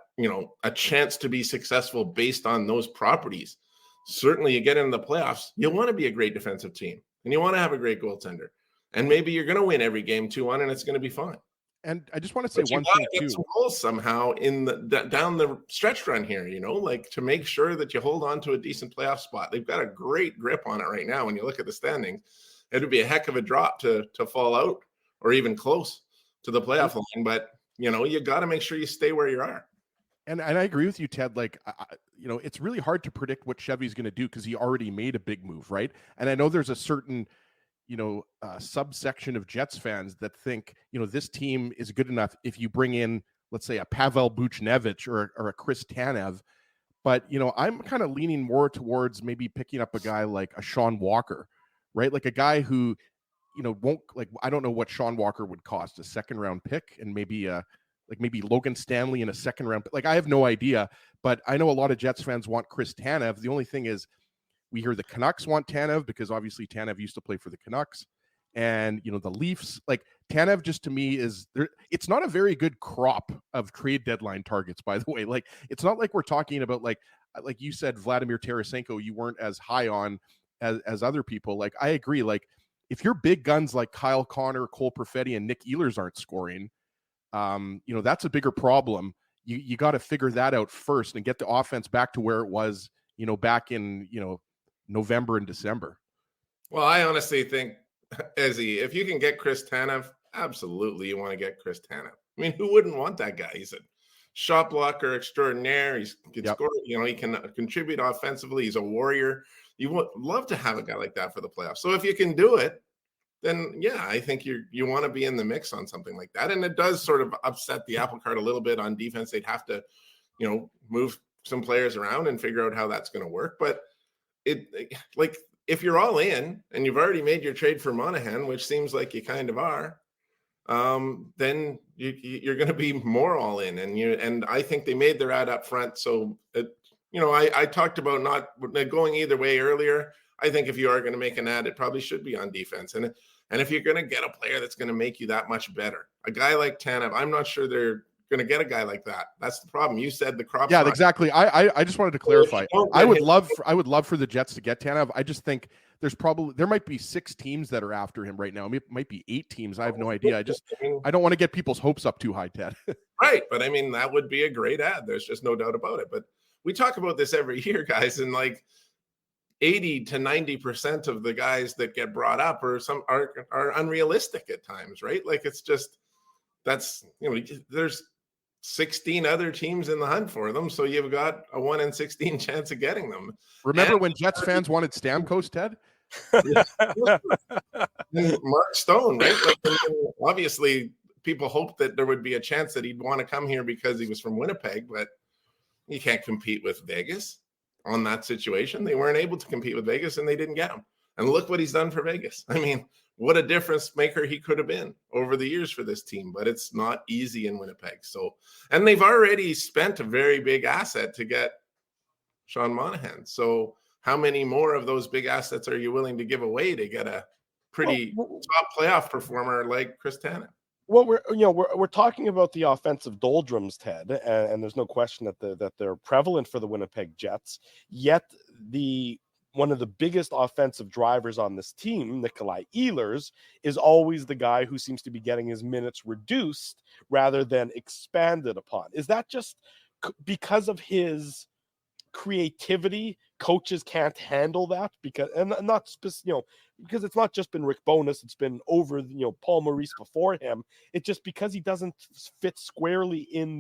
a chance to be successful based on those properties. Certainly you get into the playoffs, you want to be a great defensive team, and you want to have a great goaltender. And maybe you're going to win every game 2-1, and it's going to be fine. And I just want to say one thing too. Some goals somehow in down the stretch run here, to make sure that you hold on to a decent playoff spot. They've got a great grip on it right now. When you look at the standings, it would be a heck of a drop to fall out or even close to the playoff line. But you got to make sure you stay where you are. And I agree with you, Ted. Like, it's really hard to predict what Chevy's going to do because he already made a big move, right? And I know there's a certain subsection of Jets fans that think, this team is good enough if you bring in, let's say, a Pavel Buchnevich or a Chris Tanev. But, I'm kind of leaning more towards maybe picking up a guy like a Sean Walker, right? Like a guy who, won't, like, I don't know what Sean Walker would cost, a 2nd-round pick, and maybe Logan Stanley in a 2nd-round. Like, I have no idea, but I know a lot of Jets fans want Chris Tanev. The only thing is, we hear the Canucks want Tanev because obviously Tanev used to play for the Canucks, and the Leafs. Like, Tanev, just to me, is there. It's not a very good crop of trade deadline targets, by the way. Like, it's not like we're talking about like you said, Vladimir Tarasenko. You weren't as high on as other people. Like, I agree. Like, if your big guns like Kyle Connor, Cole Perfetti, and Nick Ehlers aren't scoring, that's a bigger problem. You got to figure that out first and get the offense back to where it was, back in November and December. Well, I honestly think, Ezzy, if you can get Chris Tanev, absolutely you want to get Chris Tanev. I mean, who wouldn't want that guy? He's a shot blocker extraordinaire. He can score, he can contribute offensively. He's a warrior. You would love to have a guy like that for the playoffs. So if you can do it, then yeah, I think you want to be in the mix on something like that. And it does sort of upset the apple cart a little bit on defense. They'd have to, move some players around and figure out how that's going to work. But like, if you're all in and you've already made your trade for Monahan, which seems like you kind of are, then you're going to be more all in. And I think they made their ad up front. So, I talked about not going either way earlier. I think if you are going to make an ad, it probably should be on defense. And if you're going to get a player that's going to make you that much better, a guy like Tanev, I'm not sure they're going to get a guy like that. That's the problem. You said the crop. Yeah, exactly. I just wanted to clarify. I would love for the Jets to get Tanev. I just think there might be 6 teams that are after him right now. It might be 8 teams. I have no idea. I don't want to get people's hopes up too high, Ted. Right. But I mean, that would be a great ad. There's just no doubt about it. But we talk about this every year, guys, and like 80 to 90% of the guys that get brought up are unrealistic at times, right? Like, it's just, there's 16 other teams in the hunt for them, so you've got a 1 in 16 chance of getting them. Remember when Jets fans wanted Stamkos, Ted? Mark Stone, right? Like, obviously, people hoped that there would be a chance that he'd want to come here because he was from Winnipeg, but you can't compete with Vegas on that situation. They weren't able to compete with Vegas, and they didn't get him. And look what he's done for Vegas. I mean, what a difference maker he could have been over the years for this team, but it's not easy in Winnipeg. So, and they've already spent a very big asset to get Sean Monahan. So how many more of those big assets are you willing to give away to get a pretty top playoff performer like Chris Tanev? Well, we're talking about the offensive doldrums, Ted, and there's no question that they're prevalent for the Winnipeg Jets. Yet one of the biggest offensive drivers on this team, Nikolai Ehlers, is always the guy who seems to be getting his minutes reduced rather than expanded upon. Is that just because of his creativity? Coaches can't handle that because it's not just been Rick Bowness, it's been over Paul Maurice before him. It's just because he doesn't fit squarely in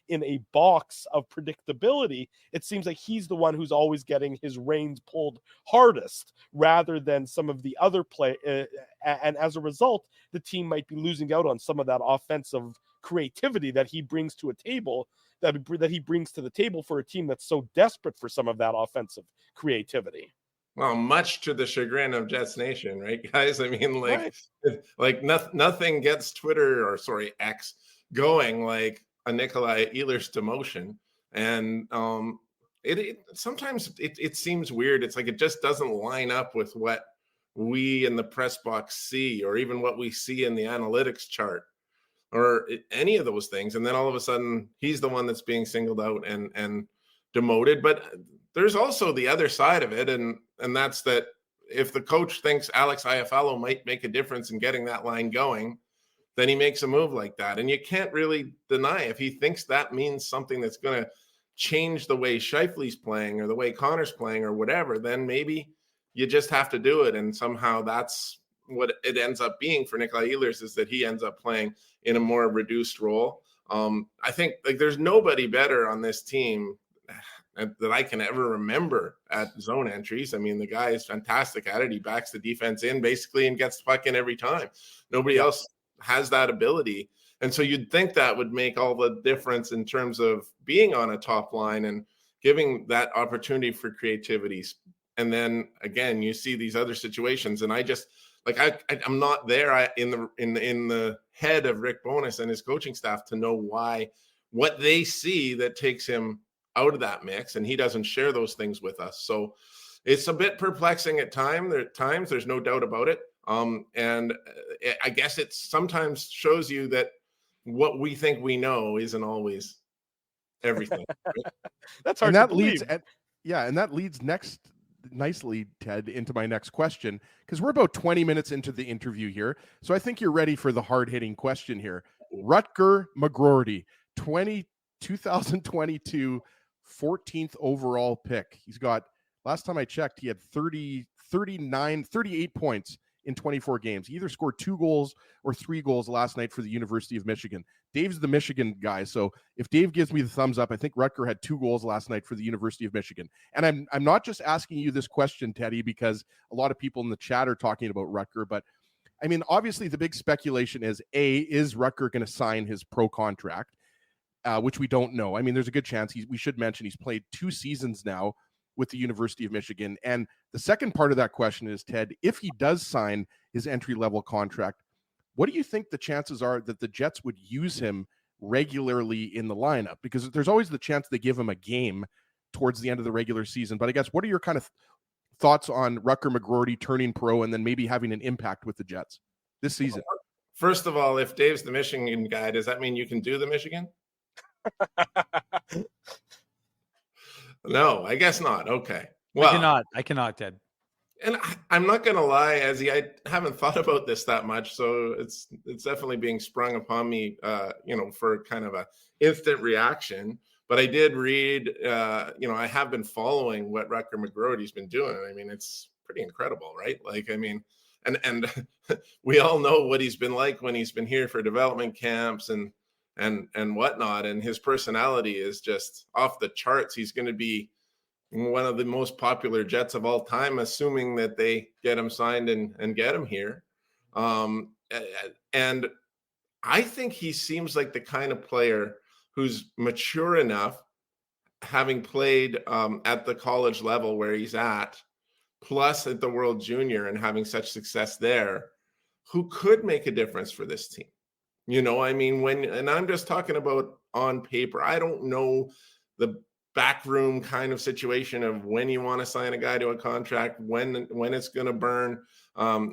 a box of predictability. It seems like he's the one who's always getting his reins pulled hardest rather than some of the other play, and as a result the team might be losing out on some of that offensive creativity that he brings to a table, that he brings to the table for a team that's so desperate for some of that offensive creativity. Well, much to the chagrin of Jets Nation, right, guys? I mean, nothing gets Twitter, or sorry, X, going like a Nikolai Ehlers demotion. And sometimes it seems weird. It's like it just doesn't line up with what we in the press box see, or even what we see in the analytics chart, or any of those things. And then all of a sudden, he's the one that's being singled out and demoted. But there's also the other side of it, and that's that if the coach thinks Alex Iafallo might make a difference in getting that line going, then he makes a move like that. And you can't really deny, if he thinks that means something that's going to change the way Scheifele's playing or the way Connor's playing or whatever, then maybe you just have to do it. And somehow that's what it ends up being for Nikolai Ehlers, is that he ends up playing in a more reduced role. I think like there's nobody better on this team that I can ever remember at zone entries. I mean, the guy is fantastic at it. He backs the defense in basically and gets the puck in every time. Nobody else has that ability. And so you'd think that would make all the difference in terms of being on a top line and giving that opportunity for creativity. And then again, you see these other situations, and I just like I'm not there in the head of Rick Bowness and his coaching staff to know what they see that takes him out of that mix, and he doesn't share those things with us. So it's a bit perplexing at times. There's no doubt about it. And I guess it sometimes shows you that what we think we know isn't always everything. That's hard and that to believe. And that leads nicely, Ted, into my next question, because we're about 20 minutes into the interview here. So I think you're ready for the hard-hitting question here. Rutger McGroarty, 2022 14th overall pick. He's got, last time I checked, he had 38 points in 24 games. He either scored 2 goals or 3 goals last night for the University of Michigan. Dave's the Michigan guy, so if Dave gives me the thumbs up, I think Rutger had 2 goals last night for the University of Michigan. And I'm not just asking you this question, Teddy, because a lot of people in the chat are talking about Rutger, but I mean, obviously the big speculation is, is Rutger going to sign his pro contract, which we don't know. I mean, there's a good chance. We should mention he's played 2 seasons now with the University of Michigan. And the second part of that question is, Ted, if he does sign his entry-level contract, what do you think the chances are that the Jets would use him regularly in the lineup? Because there's always the chance they give him a game towards the end of the regular season. But I guess, what are your kind of thoughts on Rutger McGroarty turning pro and then maybe having an impact with the Jets this season? First of all, if Dave's the Michigan guy, does that mean you can do the Michigan? No, I guess not. Okay. Well, I cannot, Ted. And I'm not going to lie, Ezzy, I haven't thought about this that much. So it's definitely being sprung upon me, for kind of a instant reaction. But I did read, I have been following what Rutger McGroarty's been doing. I mean, it's pretty incredible, right? Like, I mean, and we all know what he's been like when he's been here for development camps and whatnot. And his personality is just off the charts. He's going to be one of the most popular Jets of all time, assuming that they get him signed and get him here. And I think he seems like the kind of player who's mature enough, having played at the college level where he's at, plus at the World Junior and having such success there, who could make a difference for this team. I mean, and I'm just talking about on paper. I don't know the backroom kind of situation of when you want to sign a guy to a contract, when it's going to burn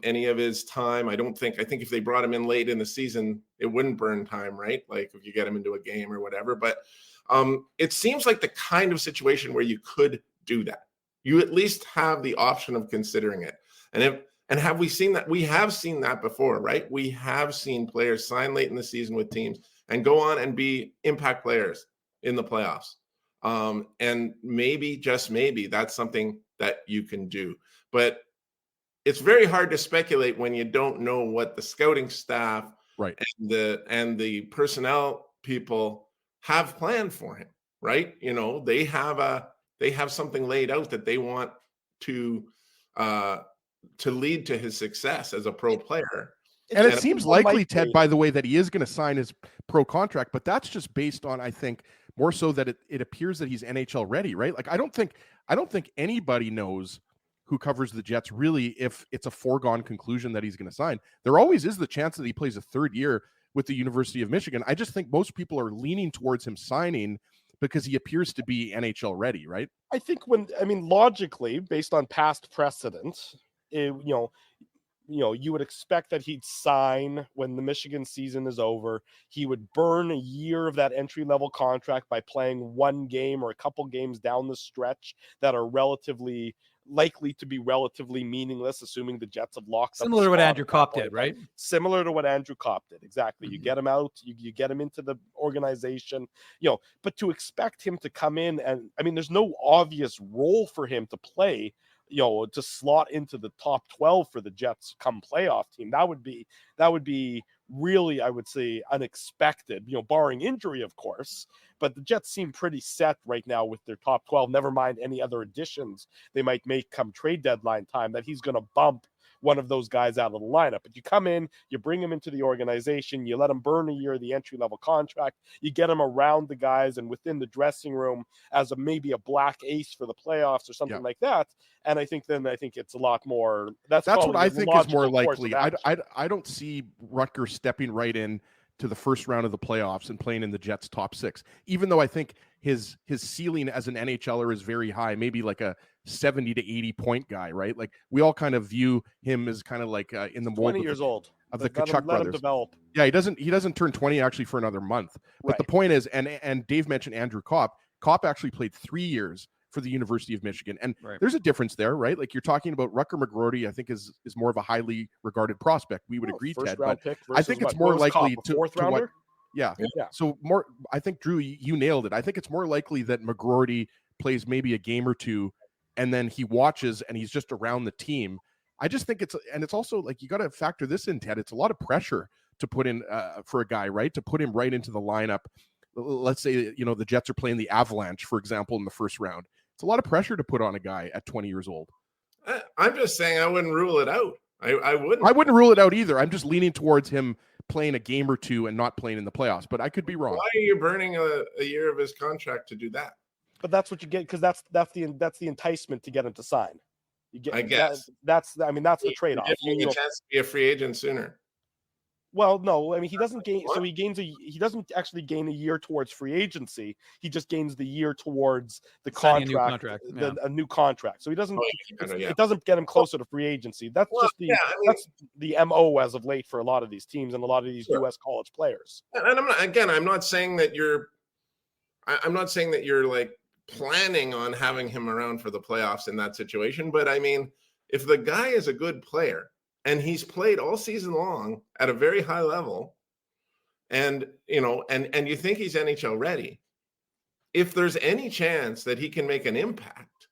any of his time. I think if they brought him in late in the season, it wouldn't burn time, right? Like if you get him into a game or whatever. But it seems like the kind of situation where you could do that. You at least have the option of considering it. And have we seen that? We have seen that before, right? We have seen players sign late in the season with teams and go on and be impact players in the playoffs. And maybe, just maybe, that's something that you can do. But it's very hard to speculate when you don't know what the scouting staff, right, and the personnel people have planned for him, right? They have something laid out that they want to lead to his success as a pro player. And it just seems one likely, might Ted, be. by the way, that he is going to sign his pro contract, but that's just based on, I think, more so that it appears that he's NHL ready, right? Like I don't think anybody knows who covers the Jets really if it's a foregone conclusion that he's going to sign. There always is the chance that he plays a third year with the University of Michigan. I just think most people are leaning towards him signing because he appears to be NHL ready, right? I think logically, based on past precedent, you would expect that he'd sign when the Michigan season is over. He would burn a year of that entry-level contract by playing one game or a couple games down the stretch that are relatively likely to be relatively meaningless, assuming the Jets have locked up. Similar to what Andrew Kopp did, right? Similar to what Andrew Kopp did, exactly. Mm-hmm. You get him out, you get him into the organization, but to expect him to come in and, there's no obvious role for him to play, to slot into the top 12 for the Jets come playoff team. That would be really, I would say, unexpected, barring injury, of course. But the Jets seem pretty set right now with their top 12, never mind any other additions they might make come trade deadline time, that he's going to bump one of those guys out of the lineup. But you come in, you bring him into the organization, you let him burn a year of the entry-level contract, you get him around the guys and within the dressing room as maybe a black ace for the playoffs or something like that. And I think it's a lot more. That's what I think is more likely. I don't see Rutgers stepping right in to the first round of the playoffs and playing in the Jets top 6, even though I think his ceiling as an NHLer is very high, maybe like a 70 to 80 point guy, right? Like we all kind of view him as kind of like in the mold 20 years old of the Kachuk brothers. Him develop. Yeah, he doesn't turn 20 actually for another month. But the point is, and Dave mentioned Andrew Kopp. Kopp actually played 3 years for the University of Michigan. And there's a difference there, right? Like you're talking about Rutger McGroarty, I think is more of a highly regarded prospect. We would agree, Ted, but I think it's more likely to what. Yeah. So more, I think, Drew, you nailed it. I think it's more likely that McGroarty plays maybe a game or two and then he watches and he's just around the team. I just think it's also like, you got to factor this in, Ted. It's a lot of pressure to put in for a guy, right? To put him right into the lineup. Let's say, the Jets are playing the Avalanche, for example, in the first round. It's a lot of pressure to put on a guy at 20 years old. I'm just saying I wouldn't rule it out. I wouldn't. I wouldn't rule it out either. I'm just leaning towards him playing a game or two and not playing in the playoffs, but I could be wrong. Why are you burning a year of his contract to do that? But that's what you get, because that's the enticement to get him to sign. You get, I guess that's the trade-off. You get a chance to be a free agent sooner. Well, no, he doesn't gain. So he doesn't actually gain a year towards free agency. He just gains the year towards the contract, a new contract. So he doesn't. It doesn't get him closer to free agency. That's that's the MO as of late for a lot of these teams and a lot of these U.S. college players. And I'm not saying that you're. I'm not saying that you're like planning on having him around for the playoffs in that situation. But I mean, if the guy is a good player, and he's played all season long at a very high level, and you think he's NHL ready, if there's any chance that he can make an impact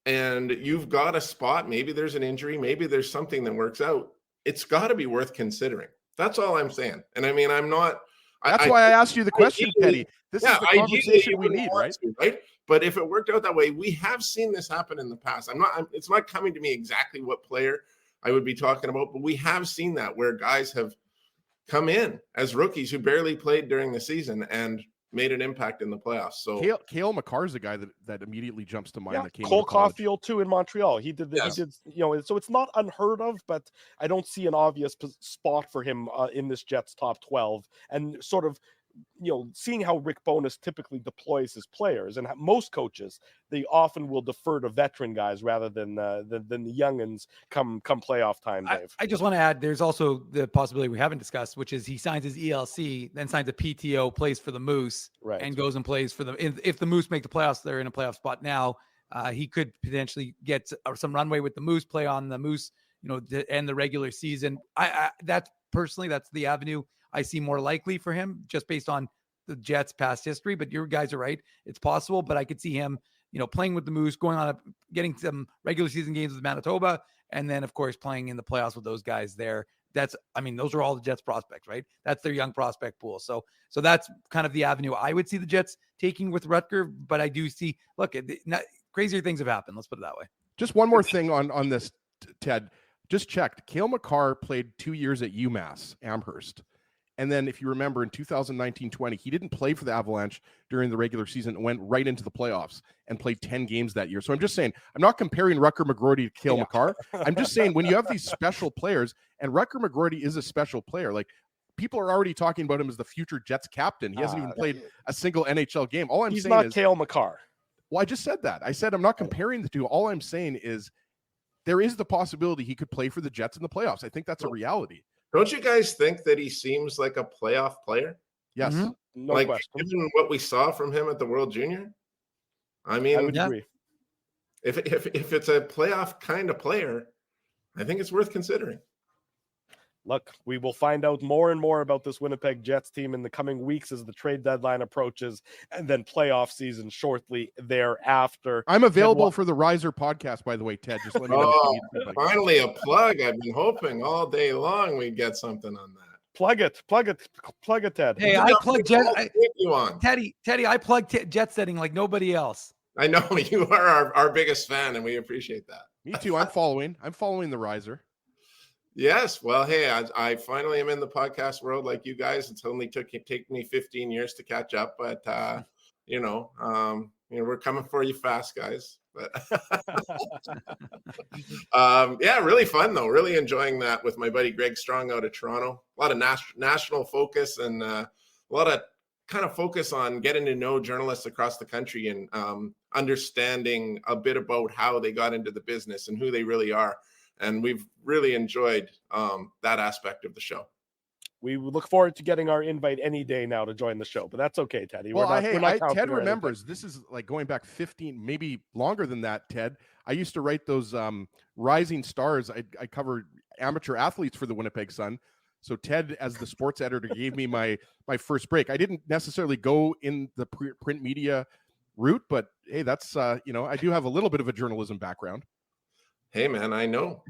and you've got a spot, maybe there's an injury, maybe there's something that works out, it's got to be worth considering. That's all I'm saying. And I mean, I'm not. That's why I asked you the question, Petty. This is the conversation we need, right? Right. But if it worked out that way, we have seen this happen in the past. It's not coming to me exactly what player I would be talking about, but we have seen that where guys have come in as rookies who barely played during the season and made an impact in the playoffs. So Cale Makar is a guy that immediately jumps to mind. That came Cole Caulfield too in Montreal. He did. He did. So it's not unheard of, but I don't see an obvious spot for him in this Jets top 12. And sort of, seeing how Rick Bowness typically deploys his players, and most coaches, they often will defer to veteran guys rather than the youngins come playoff time. Dave, I just want to add, there's also the possibility we haven't discussed, which is he signs his ELC, then signs a PTO, plays for the Moose, and goes and plays for them. If the Moose make the playoffs, they're in a playoff spot now. He could potentially get some runway with the Moose, play on the Moose, to end the regular season. That's the avenue I see more likely for him, just based on the Jets' past history. But your guys are right; it's possible. But I could see him, playing with the Moose, getting some regular season games with Manitoba, and then of course playing in the playoffs with those guys there. Those are all the Jets prospects, right? That's their young prospect pool. So that's kind of the avenue I would see the Jets taking with Rutger. But I do see, crazier things have happened. Let's put it that way. Just one more thing on this, Ted. just checked. Cale Makar played 2 years at UMass Amherst. And then if you remember in 2019-20, he didn't play for the Avalanche during the regular season and went right into the playoffs and played 10 games that year. So I'm just saying, I'm not comparing Rutger McGroarty to Cale Makar. I'm just saying when you have these special players, and Rutger McGroarty is a special player, like people are already talking about him as the future Jets captain. He hasn't even played a single NHL game. All I'm He's saying not is Cale Makar. Well, I just said that. I said I'm not comparing the two. All I'm saying is there is the possibility he could play for the Jets in the playoffs. I think that's a reality. Don't you guys think that he seems like a playoff player? Yes. No like, question. given what we saw from him at the World Junior? I mean, I would agree. If it's a playoff kind of player, I think it's worth considering. Look, we will find out more and more about this Winnipeg Jets team in the coming weeks as the trade deadline approaches, and then playoff season shortly thereafter. I'm available for the Riser podcast, by the way, Ted. Just let me know. Oh, finally a plug. I've been hoping all day long we'd get something on that. Plug it, Ted. Hey, I plug Jet. You on Teddy, I plug jet setting like nobody else. I know you are our biggest fan, and we appreciate that. Me too. I'm following the Riser. Yes. Well, hey, I finally am in the podcast world like you guys. It's only take me 15 years to catch up, but we're coming for you fast, guys. But yeah, really fun though. Really enjoying that with my buddy Greg Strong out of Toronto. A lot of national focus and a lot of kind of focus on getting to know journalists across the country and understanding a bit about how they got into the business and who they really are. And we've really enjoyed that aspect of the show. We look forward to getting our invite any day now to join the show, but that's okay, Teddy. Well, Ted remembers this is like going back 15, maybe longer than that, Ted. I used to write those rising stars. I covered amateur athletes for the Winnipeg Sun. So Ted, as the sports editor, gave me my first break. I didn't necessarily go in the print media route, but hey, that's, I do have a little bit of a journalism background. Hey, man, I know.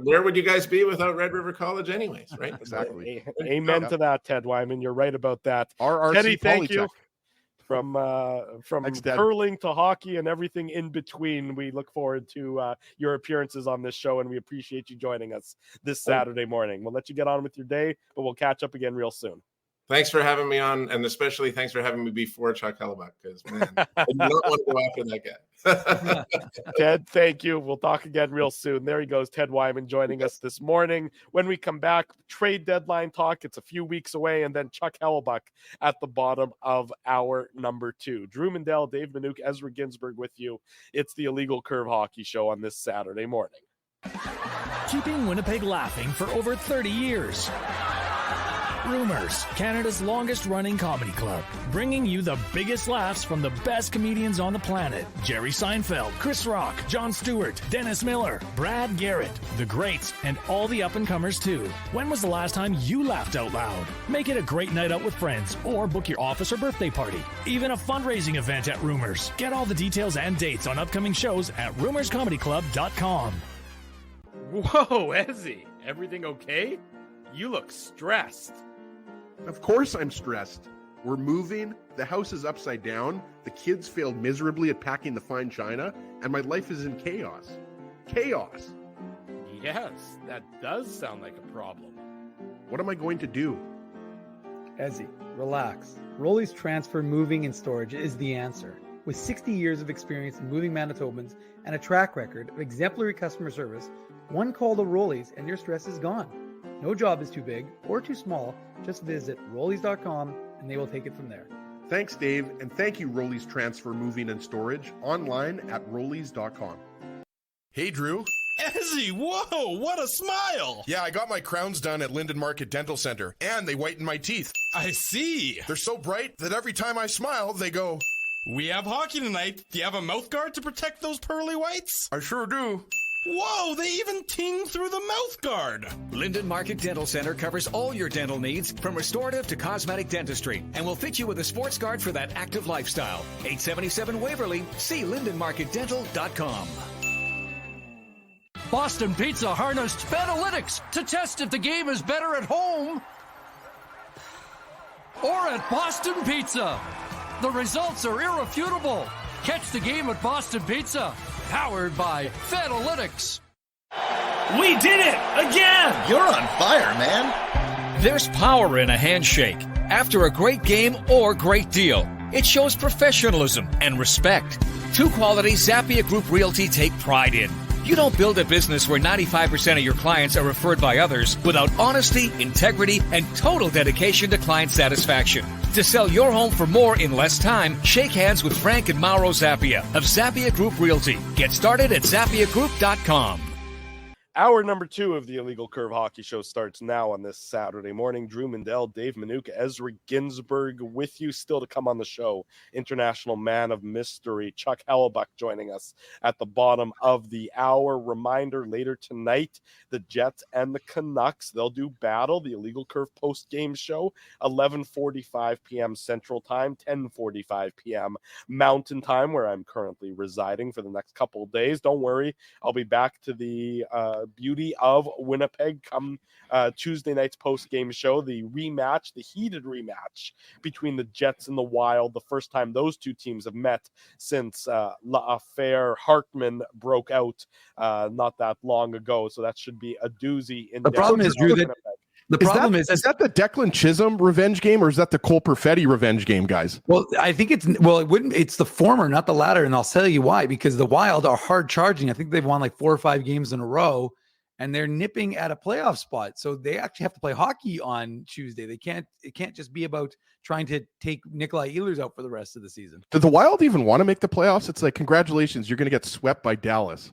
Where would you guys be without Red River College anyways, right? Exactly. Amen to that, Ted Wyman. You're right about that. RRC Teddy, thank Polytech. you. From curling to hockey and everything in between, we look forward to your appearances on this show, and we appreciate you joining us this Saturday morning. We'll let you get on with your day, but we'll catch up again real soon. Thanks for having me on, and especially thanks for having me before Chuck Hellebuck, because, man, I do not want to go after that guy. Ted, thank you. We'll talk again real soon. There he goes, Ted Wyman joining us this morning. When we come back, trade deadline talk. It's a few weeks away, and then Chuck Hellebuck at the bottom of hour number 2. Drew Mandel, Dave Minuk, Ezra Ginsburg with you. It's the Illegal Curve Hockey Show on this Saturday morning. Keeping Winnipeg laughing for over 30 years. Rumors, Canada's longest-running comedy club, bringing you the biggest laughs from the best comedians on the planet. Jerry Seinfeld, Chris Rock, Jon Stewart, Dennis Miller, Brad Garrett, the greats, and all the up-and-comers too. When was the last time you laughed out loud? Make it a great night out with friends, or book your office or birthday party. Even a fundraising event at Rumors. Get all the details and dates on upcoming shows at rumorscomedyclub.com. Whoa, Ezzy, everything okay? You look stressed. Of course I'm stressed. We're moving, the house is upside down, the kids failed miserably at packing the fine china, and my life is in chaos. Chaos! Yes, that does sound like a problem. What am I going to do? Ezzy, relax. Rolly's Transfer Moving and Storage is the answer. With 60 years of experience in moving Manitobans and a track record of exemplary customer service, one call to Rolly's and your stress is gone. No job is too big or too small. Just visit Rollies.com and they will take it from there. Thanks, Dave, and thank you, Rollies Transfer Moving and Storage, online at Rollies.com. Hey, Drew. Ezzy, whoa, what a smile! Yeah, I got my crowns done at Linden Market Dental Center, and they whitened my teeth. I see. They're so bright that every time I smile, they go... We have hockey tonight. Do you have a mouth guard to protect those pearly whites? I sure do. Whoa, they even ting through the mouth guard. Linden Market Dental Center covers all your dental needs, from restorative to cosmetic dentistry, and will fit you with a sports guard for that active lifestyle. 877 Waverly. See lindenmarketdental.com. Boston Pizza harnessed Fanalytics to test if the game is better at home or at Boston Pizza. The results are irrefutable. Catch the game at Boston Pizza, powered by Fanalytics. We did it again. You're on fire, man. There's power in a handshake after a great game or great deal. It shows professionalism and respect. Two qualities Zappia Group Realty take pride in. You don't build a business where 95% of your clients are referred by others without honesty, integrity, and total dedication to client satisfaction. To sell your home for more in less time, shake hands with Frank and Mauro Zappia of Zappia Group Realty. Get started at ZappiaGroup.com. Hour number 2 of the Illegal Curve Hockey Show starts now on this Saturday morning. Drew Mindell, Dave Manuka, Ezra Ginsburg with you still to come on the show. International Man of Mystery, Chuck Hellebuck joining us at the bottom of the hour. Reminder, later tonight, the Jets and the Canucks, they'll do battle. The Illegal Curve post-game show, 11:45 p.m. Central Time, 10:45 p.m. Mountain Time, where I'm currently residing for the next couple of days. Don't worry, I'll be back to the beauty of Winnipeg come Tuesday night's post-game show, the rematch, the heated rematch between the Jets and the Wild, the first time those two teams have met since L'Affaire Hartman broke out not that long ago. So that should be a doozy. The problem is, Drew, that the problem is that the Declan Chisholm revenge game, or is that the Cole Perfetti revenge game, guys? Well, I think it's the former, not the latter, and I'll tell you why. Because the Wild are hard charging. I think they've won like 4 or 5 games in a row, and they're nipping at a playoff spot. So they actually have to play hockey on Tuesday. It can't just be about trying to take Nikolai Ehlers out for the rest of the season. Did the Wild even want to make the playoffs? It's like, congratulations, you're going to get swept by Dallas.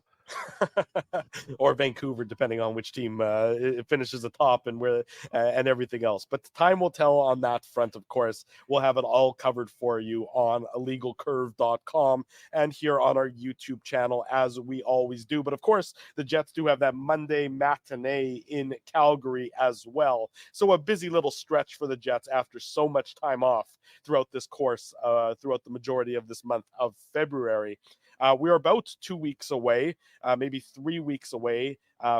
Or Vancouver, depending on which team it finishes atop and where and everything else. But time will tell on that front. Of course, we'll have it all covered for you on illegalcurve.com and here on our YouTube channel, as we always do. But of course, the Jets do have that Monday matinee in Calgary as well. So a busy little stretch for the Jets after so much time off throughout this course, throughout the majority of this month of February. We're about 2 weeks away, maybe 3 weeks away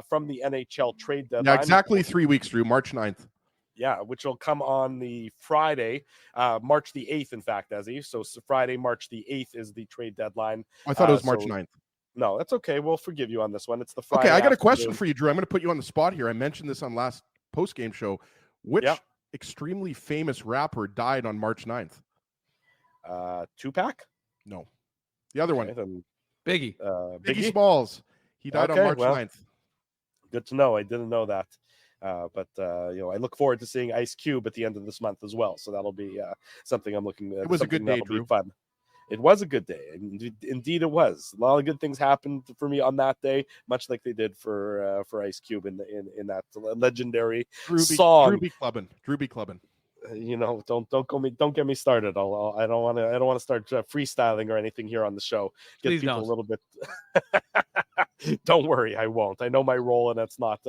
from the NHL trade deadline. Yeah, exactly 3 weeks, Drew, March 9th. Yeah, which will come on the Friday, March the 8th, in fact, Ezzy. So Friday, March the 8th is the trade deadline. I thought it was March 9th. No, that's okay. We'll forgive you on this one. It's the Friday. Okay, I got a question for you, Drew. I'm going to put you on the spot here. I mentioned this on last post-game show. Which extremely famous rapper died on March 9th? Tupac? No. The other one. Biggie. Biggie Smalls. He died on March 9th. Good to know. I didn't know that. But I look forward to seeing Ice Cube at the end of this month as well. So that'll be something I'm looking at. It was a good day, Drew. Fun. It was a good day. Indeed, it was. A lot of good things happened for me on that day, much like they did for Ice Cube in that legendary song. Drew be clubbing. Don't get me started. I don't want to start freestyling or anything here on the show. Get people a little bit. Don't worry, I won't. I know my role, and that's not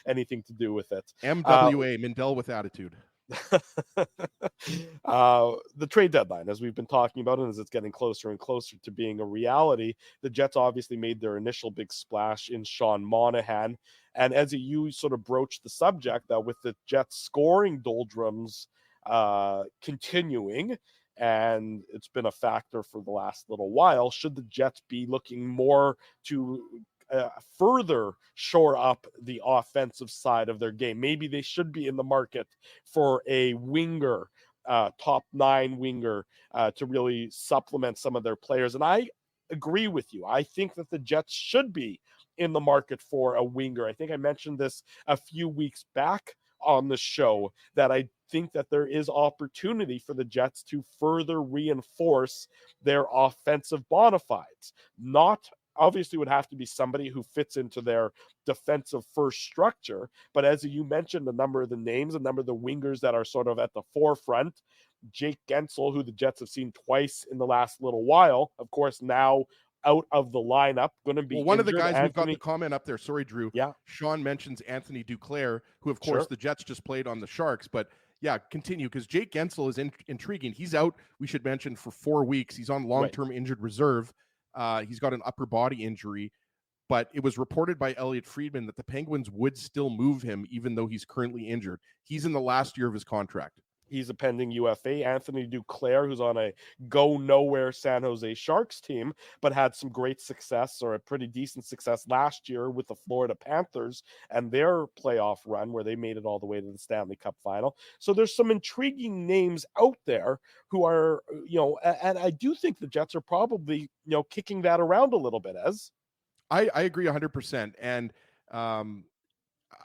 anything to do with it. MWA, Mindell with attitude. The trade deadline, as we've been talking about, and as it's getting closer and closer to being a reality, the Jets obviously made their initial big splash in Sean Monahan. And as you sort of broached the subject, that with the Jets scoring doldrums continuing, and it's been a factor for the last little while, should the Jets be looking more to further shore up the offensive side of their game? Maybe they should be in the market for a winger, top 9 winger, to really supplement some of their players. And I agree with you. I think that the Jets should be in the market for a winger. I think I mentioned this a few weeks back on the show, that I think that there is opportunity for the Jets to further reinforce their offensive bona fides. Not obviously would have to be somebody who fits into their defensive first structure, but as you mentioned, a number of the names, a number of the wingers that are sort of at the forefront, Jake Gensel, who the Jets have seen twice in the last little while, of course, now out of the lineup, going to be one of the guys. We've got the comment up there. Sorry, Drew. Yeah. Sean mentions Anthony Duclair, who, of course, the Jets just played on the Sharks. But yeah, continue, because Jake Gensel is intriguing. He's out, we should mention, for 4 weeks. He's on long-term injured reserve. He's got an upper body injury, but it was reported by Elliot Friedman that the Penguins would still move him even though he's currently injured. He's in the last year of his contract. He's a pending UFA. Anthony Duclair, who's on a go-nowhere San Jose Sharks team, but had some great success, or a pretty decent success last year with the Florida Panthers and their playoff run where they made it all the way to the Stanley Cup final. So there's some intriguing names out there who are, and I do think the Jets are probably, kicking that around a little bit, as I agree 100%. And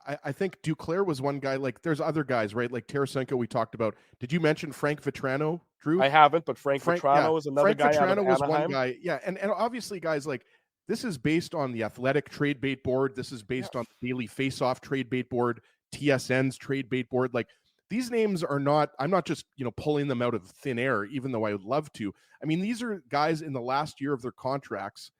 I think Duclair was one guy. Like, there's other guys, right? Like Tarasenko, we talked about. Did you mention Frank Vetrano, Drew? I haven't, but Frank Vetrano is another guy out of Vetrano was Anaheim. one guy. Yeah, and obviously, guys, like, this is based on the Athletic trade bait board. This is based on the Daily Faceoff trade bait board, TSN's trade bait board. Like, these names are not, I'm not just, pulling them out of thin air, even though I would love to. I mean, these are guys in the last year of their contracts,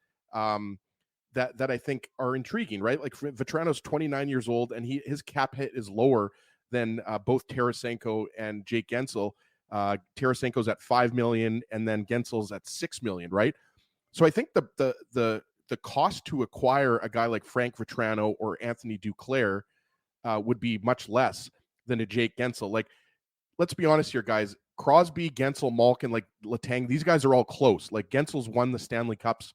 that I think are intriguing, right? Like, Vetrano's 29 years old, and his cap hit is lower than both Tarasenko and Jake Gensel. Tarasenko's at $5 million, and then Gensel's at $6 million, right? So I think the cost to acquire a guy like Frank Vetrano or Anthony Duclair would be much less than a Jake Gensel. Like, let's be honest here, guys. Crosby, Gensel, Malkin, like Letang, these guys are all close. Like, Gensel's won the Stanley Cups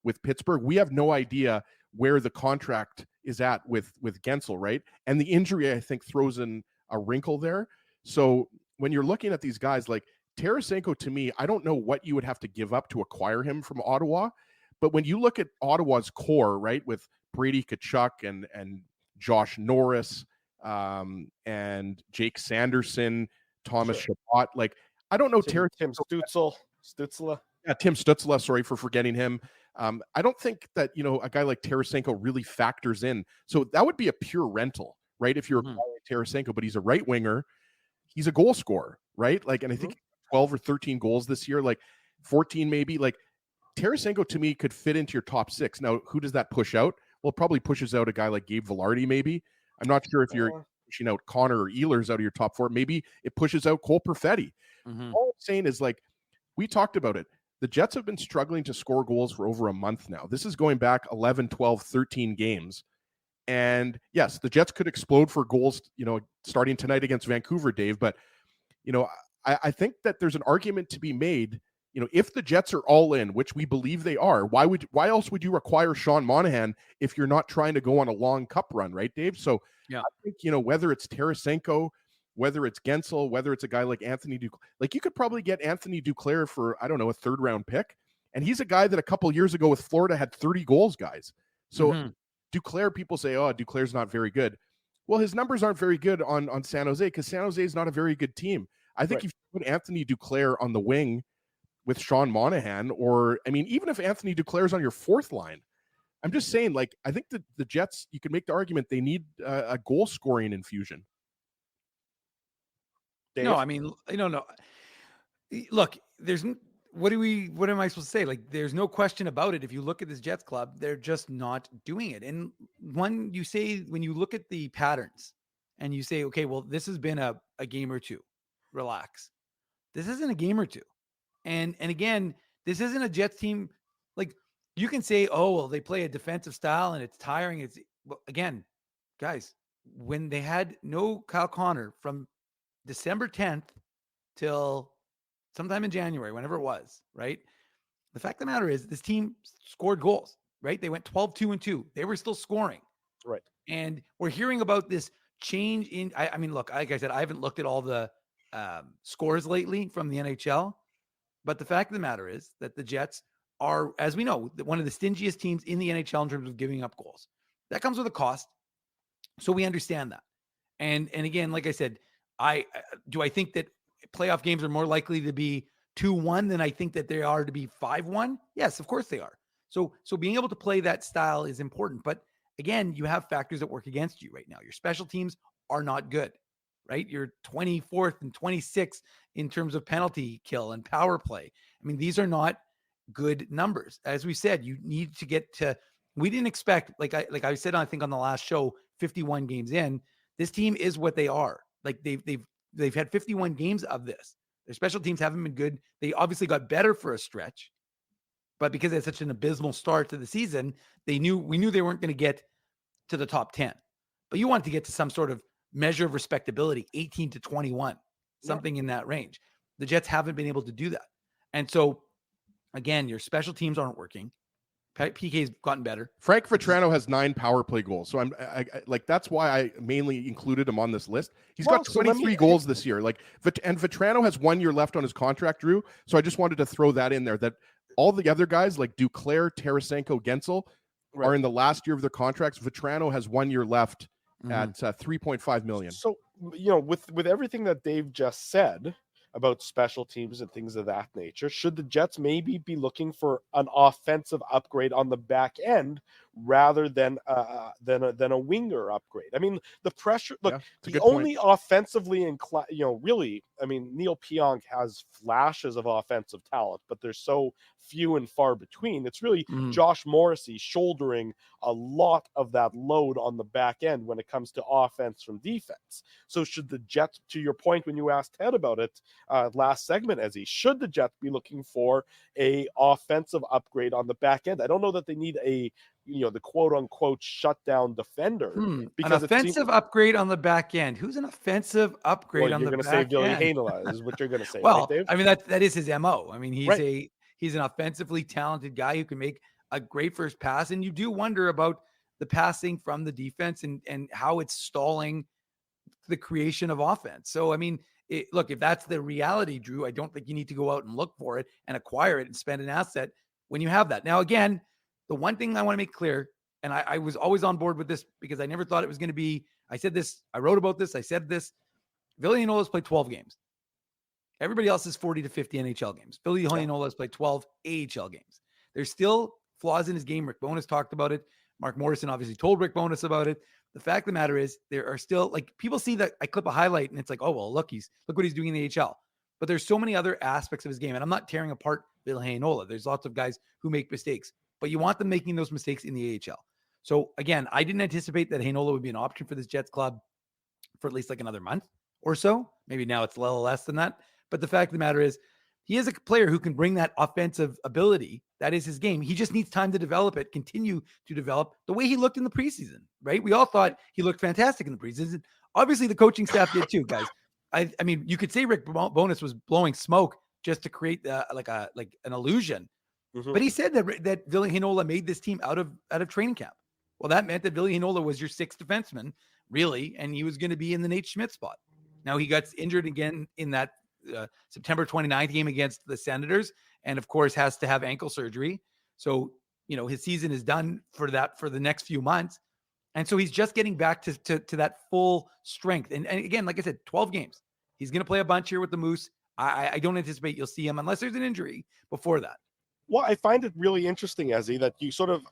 with Pittsburgh. We have no idea where the contract is at with Gensel, right? And the injury, I think, throws in a wrinkle there. So when you're looking at these guys, like Tarasenko, to me, I don't know what you would have to give up to acquire him from Ottawa. But when you look at Ottawa's core, right, with Brady Tkachuk and Josh Norris and Jake Sanderson, Thomas Chabot, like, I don't know. Tim Stützle. Yeah, Tim Stützle, sorry for forgetting him. I don't think that, a guy like Tarasenko really factors in. So that would be a pure rental, right? If you're acquiring Tarasenko, but he's a right winger, he's a goal scorer, right? Like, and I think 12 or 13 goals this year, like 14 maybe. Like, Tarasenko to me could fit into your top six. Now, who does that push out? Well, it probably pushes out a guy like Gabe Vilardi, maybe. I'm not sure if you're pushing out Connor or Ehlers out of your top four. Maybe it pushes out Cole Perfetti. All I'm saying is, like, we talked about it. The Jets have been struggling to score goals for over a month now. This is going back 11, 12, 13 games. And yes, the Jets could explode for goals, starting tonight against Vancouver, Dave. But, I think that there's an argument to be made. If the Jets are all in, which we believe they are, why else would you require Sean Monahan if you're not trying to go on a long cup run, right, Dave? So yeah, I think, whether it's Tarasenko, whether it's Gensel, whether it's a guy like Anthony Duclair, like, you could probably get Anthony Duclair for, I don't know, a third-round pick. And he's a guy that a couple years ago with Florida had 30 goals, guys. So Duclair, people say, oh, Duclair's not very good. Well, his numbers aren't very good on San Jose because San Jose is not a very good team. I think if you put Anthony Duclair on the wing with Sean Monahan, or, I mean, even if Anthony Duclair's on your fourth line, I'm just saying, like, I think that the Jets, you can make the argument they need a goal-scoring infusion. Dave? No, I mean, no. Look, what am I supposed to say? Like, there's no question about it. If you look at this Jets club, they're just not doing it. And when you look at the patterns and you say, okay, well, this has been a game or two, relax. This isn't a game or two. And again, this isn't a Jets team. Like, you can say, oh, well, they play a defensive style and it's tiring. Again, guys, when they had no Kyle Connor from December 10th till sometime in January, whenever it was, right? The fact of the matter is this team scored goals, right? They went 12-2-2. They were still scoring. Right. And we're hearing about this change in, I mean, look, like I said, I haven't looked at all the scores lately from the NHL, but the fact of the matter is that the Jets are, as we know, one of the stingiest teams in the NHL in terms of giving up goals. That comes with a cost. So we understand that. And again, like I said, I think that playoff games are more likely to be 2-1 than I think that they are to be 5-1. Yes, of course they are. So being able to play that style is important. But again, you have factors that work against you right now. Your special teams are not good, right? You're 24th and 26th in terms of penalty kill and power play. I mean, these are not good numbers. As we said, you need to get to, we didn't expect, like I said, I think on the last show, 51 games in, this team is what they are. Like they've had 51 games of this. Their special teams haven't been good. They obviously got better for a stretch, but because they had such an abysmal start to the season, we knew they weren't going to get to the top 10. But you wanted to get to some sort of measure of respectability, 18-21. something in that range. The Jets haven't been able to do that. And so, again, your special teams aren't working. PK's gotten better. Frank Vetrano has 9 power play goals. So I like, that's why I mainly included him on this list. He's got 23 goals this year. Like, and Vetrano has 1 year left on his contract, Drew. So I just wanted to throw that in there, that all the other guys like Duclair, Tarasenko, Gensel are in the last year of their contracts. Vetrano has 1 year left at $3.5 million. So, with everything that Dave just said about special teams and things of that nature, should the Jets maybe be looking for an offensive upgrade on the back end rather than a winger upgrade? I mean, the pressure. Look, the only offensively inclined, really, I mean, Neil Pionk has flashes of offensive talent, but they're so few and far between. It's really Josh Morrissey shouldering a lot of that load on the back end when it comes to offense from defense. So should the Jets, to your point when you asked Ted about it last segment, should the Jets be looking for a offensive upgrade on the back end? I don't know that they need the quote unquote shutdown defender. Because an offensive upgrade on the back end. Who's an offensive upgrade on the back end? You're going to say Ville Heinola is what you're going to say. Well, right, Dave? I mean, that is his MO. I mean, he's an offensively talented guy who can make a great first pass. And you do wonder about the passing from the defense and how it's stalling the creation of offense. So, I mean, look, if that's the reality, Drew, I don't think you need to go out and look for it and acquire it and spend an asset when you have that. Now, again, the one thing I want to make clear, and I was always on board with this because I never thought it was going to be, I said this, I wrote about this, I said this, Ville Heinola's played 12 games. Everybody else is 40 to 50 NHL games. Ville Heinola has played 12 AHL games. There's still flaws in his game. Rick Bowness talked about it. Mark Morrison obviously told Rick Bowness about it. The fact of the matter is there are still, like, people see that I clip a highlight and it's like, oh, well, look what he's doing in the AHL. But there's so many other aspects of his game. And I'm not tearing apart Ville Heinola. There's lots of guys who make mistakes, but you want them making those mistakes in the AHL. So again, I didn't anticipate that Heinola would be an option for this Jets club for at least like another month or so. Maybe now it's a little less than that. But the fact of the matter is, he is a player who can bring that offensive ability. That is his game. He just needs time to develop it, continue to develop the way he looked in the preseason, right? We all thought he looked fantastic in the preseason. Obviously, the coaching staff did too, guys. I mean, you could say Rick Bowness was blowing smoke just to create like an illusion. But he said that Ville Heinola made this team out of training camp. Well, that meant that Ville Heinola was your sixth defenseman, really, and he was going to be in the Nate Schmidt spot. Now, he got injured again in that September 29th game against the Senators, and of course has to have ankle surgery. So, his season is done for the next few months. And so he's just getting back to that full strength. And again, like I said, 12 games. He's going to play a bunch here with the Moose. I don't anticipate you'll see him unless there's an injury before that. Well, I find it really interesting, Ezzy, that you sort of,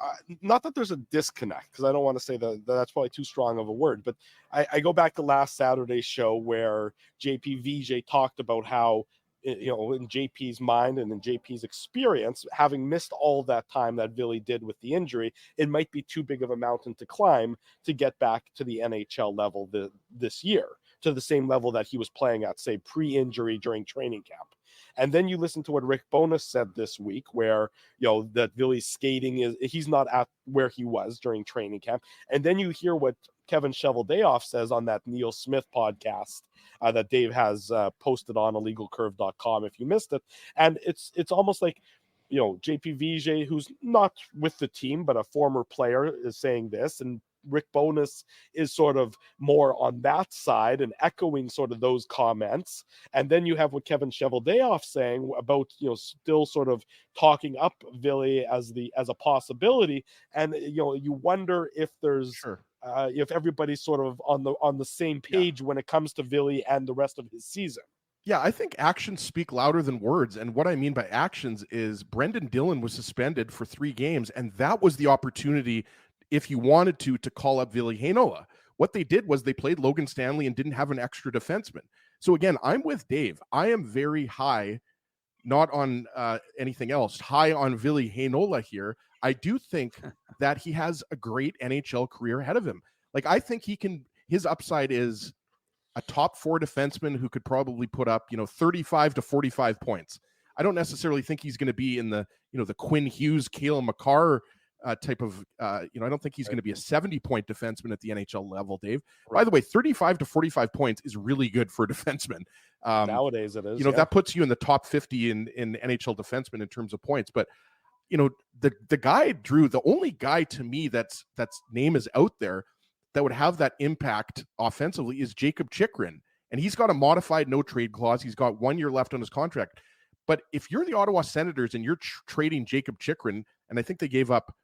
not that there's a disconnect, because I don't want to say that's probably too strong of a word, but I go back to last Saturday's show where JP VJ talked about how, in JP's mind and in JP's experience, having missed all that time that Ville did with the injury, it might be too big of a mountain to climb to get back to the NHL level this year, to the same level that he was playing at, say, pre-injury during training camp. And then you listen to what Rick Bowness said this week, where, that Ville's skating he's not at where he was during training camp. And then you hear what Kevin Cheveldayoff says on that Neil Smith podcast that Dave has posted on illegalcurve.com if you missed it. And it's almost like, JP VJ, who's not with the team, but a former player, is saying this, and Rick Bowness is sort of more on that side and echoing sort of those comments. And then you have what Kevin Cheveldayoff saying about, still sort of talking up Ville as a possibility. And, you wonder if there's, if everybody's sort of on the same page when it comes to Ville and the rest of his season. Yeah, I think actions speak louder than words. And what I mean by actions is Brendan Dillon was suspended for 3 games, and that was the opportunity, if you wanted to call up Ville Heinola. What they did was they played Logan Stanley and didn't have an extra defenseman. So again, I'm with Dave. I am very high, not on anything else, high on Ville Heinola here. I do think that he has a great NHL career ahead of him. Like, I think his upside is a top 4 defenseman who could probably put up, 35 to 45 points. I don't necessarily think he's going to be in the, the Quinn Hughes, Cale Makar type of, I don't think he's going to be a 70-point defenseman at the NHL level, Dave. By the way, 35 to 45 points is really good for a defenseman. Nowadays it is. That puts you in the top 50 in NHL defensemen in terms of points. But the guy, Drew, the only guy to me that's name is out there that would have that impact offensively is Jacob Chychrun. And he's got a modified no trade clause. He's got 1 year left on his contract. But if you're the Ottawa Senators and you're trading Jacob Chychrun, and I think they gave up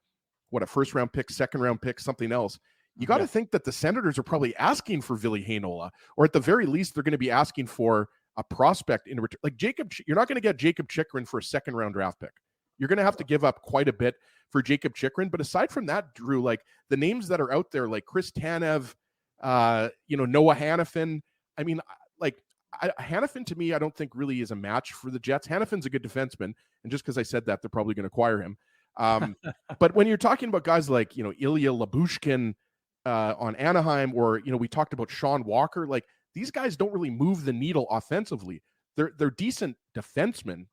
a first round pick, second round pick, something else, you got to think that the Senators are probably asking for Ville Heinola, or at the very least, they're going to be asking for a prospect in return. Like you're not going to get Jacob Chychrun for a second round draft pick. You're going to have to give up quite a bit for Jacob Chychrun. But aside from that, Drew, like the names that are out there, like Chris Tanev, Noah Hannafin. I mean, like Hannafin to me, I don't think really is a match for the Jets. Hannafin's a good defenseman, and just because I said that, they're probably going to acquire him. But when you're talking about guys like Ilya Labushkin on Anaheim, or we talked about Sean Walker, like these guys don't really move the needle offensively. They're decent defensemen,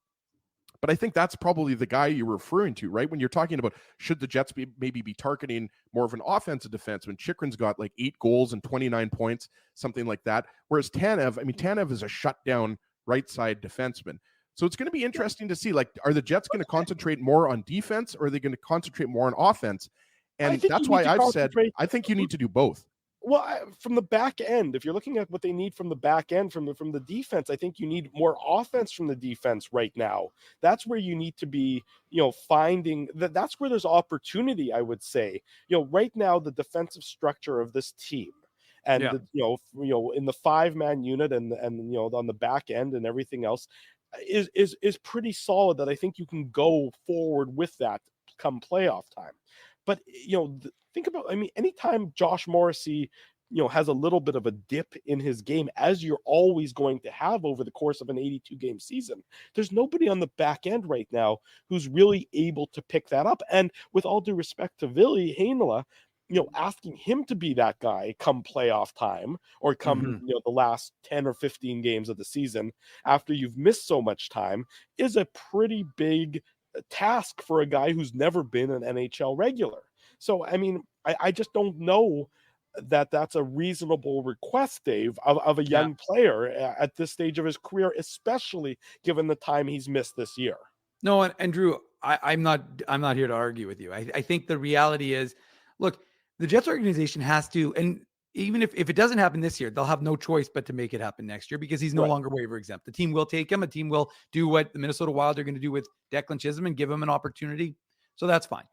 but I think that's probably the guy you're referring to, right? When you're talking about should the Jets maybe be targeting more of an offensive defenseman. Chychrun's got like 8 goals and 29 points, something like that. Whereas Tanev is a shutdown right side defenseman. So it's going to be interesting to see, like, are the Jets going to concentrate more on defense, or are they going to concentrate more on offense? And that's why I've said I think you need to do both. Well, from the back end, if you're looking at what they need from the back end, from the defense, I think you need more offense from the defense right now. That's where you need to be, finding that's where there's opportunity, I would say. Right now, the defensive structure of this team, and in the 5-man unit and on the back end and everything else is pretty solid. That I think you can go forward with that come playoff time. But think about, anytime Josh Morrissey, has a little bit of a dip in his game, as you're always going to have over the course of an 82-game season, there's nobody on the back end right now who's really able to pick that up. And with all due respect to Ville Heinola, asking him to be that guy come playoff time, or come, the last 10 or 15 games of the season after you've missed so much time, is a pretty big task for a guy who's never been an NHL regular. So, I just don't know that that's a reasonable request, Dave, of a young player at this stage of his career, especially given the time he's missed this year. No, and Drew, I'm not here to argue with you. I think the reality is, look, the Jets organization has to, and even if it doesn't happen this year, they'll have no choice but to make it happen next year, because he's no longer waiver exempt. The team will take him. A team will do what the Minnesota Wild are going to do with Declan Chisholm and give him an opportunity. So that's fine.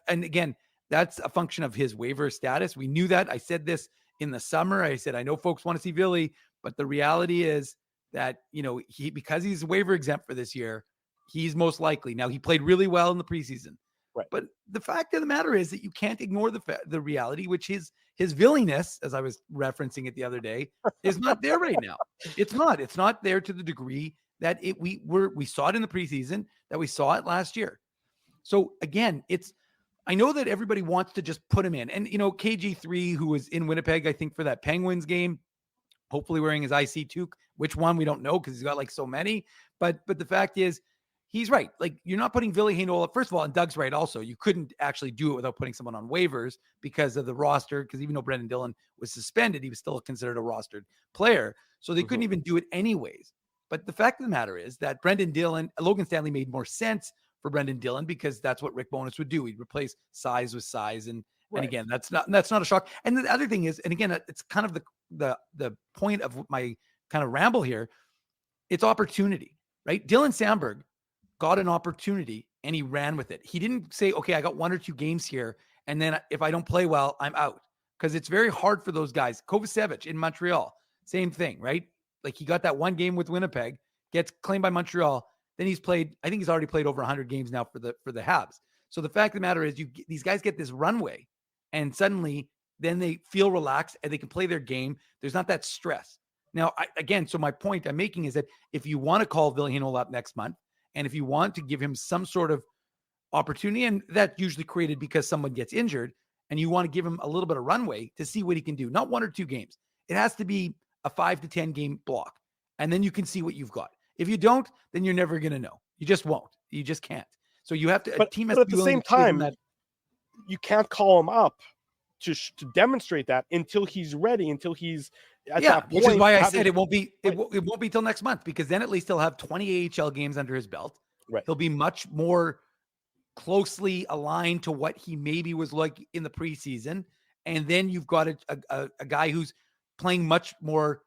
And again, that's a function of his waiver status. We knew that. I said this in the summer. I said, I know folks want to see Ville, but the reality is that, because he's waiver exempt for this year, he's most likely. Now, he played really well in the preseason. Right. But the fact of the matter is that you can't ignore the reality, which is his villainess, as I was referencing it the other day, is not there right now. It's not there to the degree that we saw it in the preseason, that we saw it last year. So again, I know that everybody wants to just put him in, and KG3, who was in Winnipeg, I think for that Penguins game, hopefully wearing his IC toque, which one we don't know because he's got like so many, but the fact is, he's right. Like, you're not putting Ville Heinola, first of all, and Doug's right also. You couldn't actually do it without putting someone on waivers because of the roster, because even though Brendan Dillon was suspended, he was still considered a rostered player. So they couldn't even do it anyways. But the fact of the matter is that Logan Stanley made more sense for Brendan Dillon, because that's what Rick Bowness would do. He'd replace size with size. And again, that's not a shock. And the other thing is, and again, it's kind of the point of my kind of ramble here. It's opportunity, right? Dylan Sandberg got an opportunity and he ran with it. He didn't say, okay, I got 1 or 2 games here, and then if I don't play well, I'm out. Because it's very hard for those guys. Kovacevic in Montreal, same thing, right? Like, he got that 1 game with Winnipeg, gets claimed by Montreal. Then he's already played over 100 games now for the Habs. So the fact of the matter is, these guys get this runway, and suddenly then they feel relaxed and they can play their game. There's not that stress. Now, so my point I'm making is that if you want to call Ville Heinola up next month, and if you want to give him some sort of opportunity, and that's usually created because someone gets injured, and you want to give him a little bit of runway to see what he can do, not 1 or 2 games. It has to be a 5 to 10 game block, and then you can see what you've got. If you don't, then you're never going to know. You just won't. You just can't. So you have to. But at the same time, you can't call him up to demonstrate that until he's ready, until he's Which is why I said it won't be it won't be till next month, because then at least he'll have 20 AHL games under his belt. Right. He'll be much more closely aligned to what he maybe was like in the preseason, and then you've got a guy who's playing much more,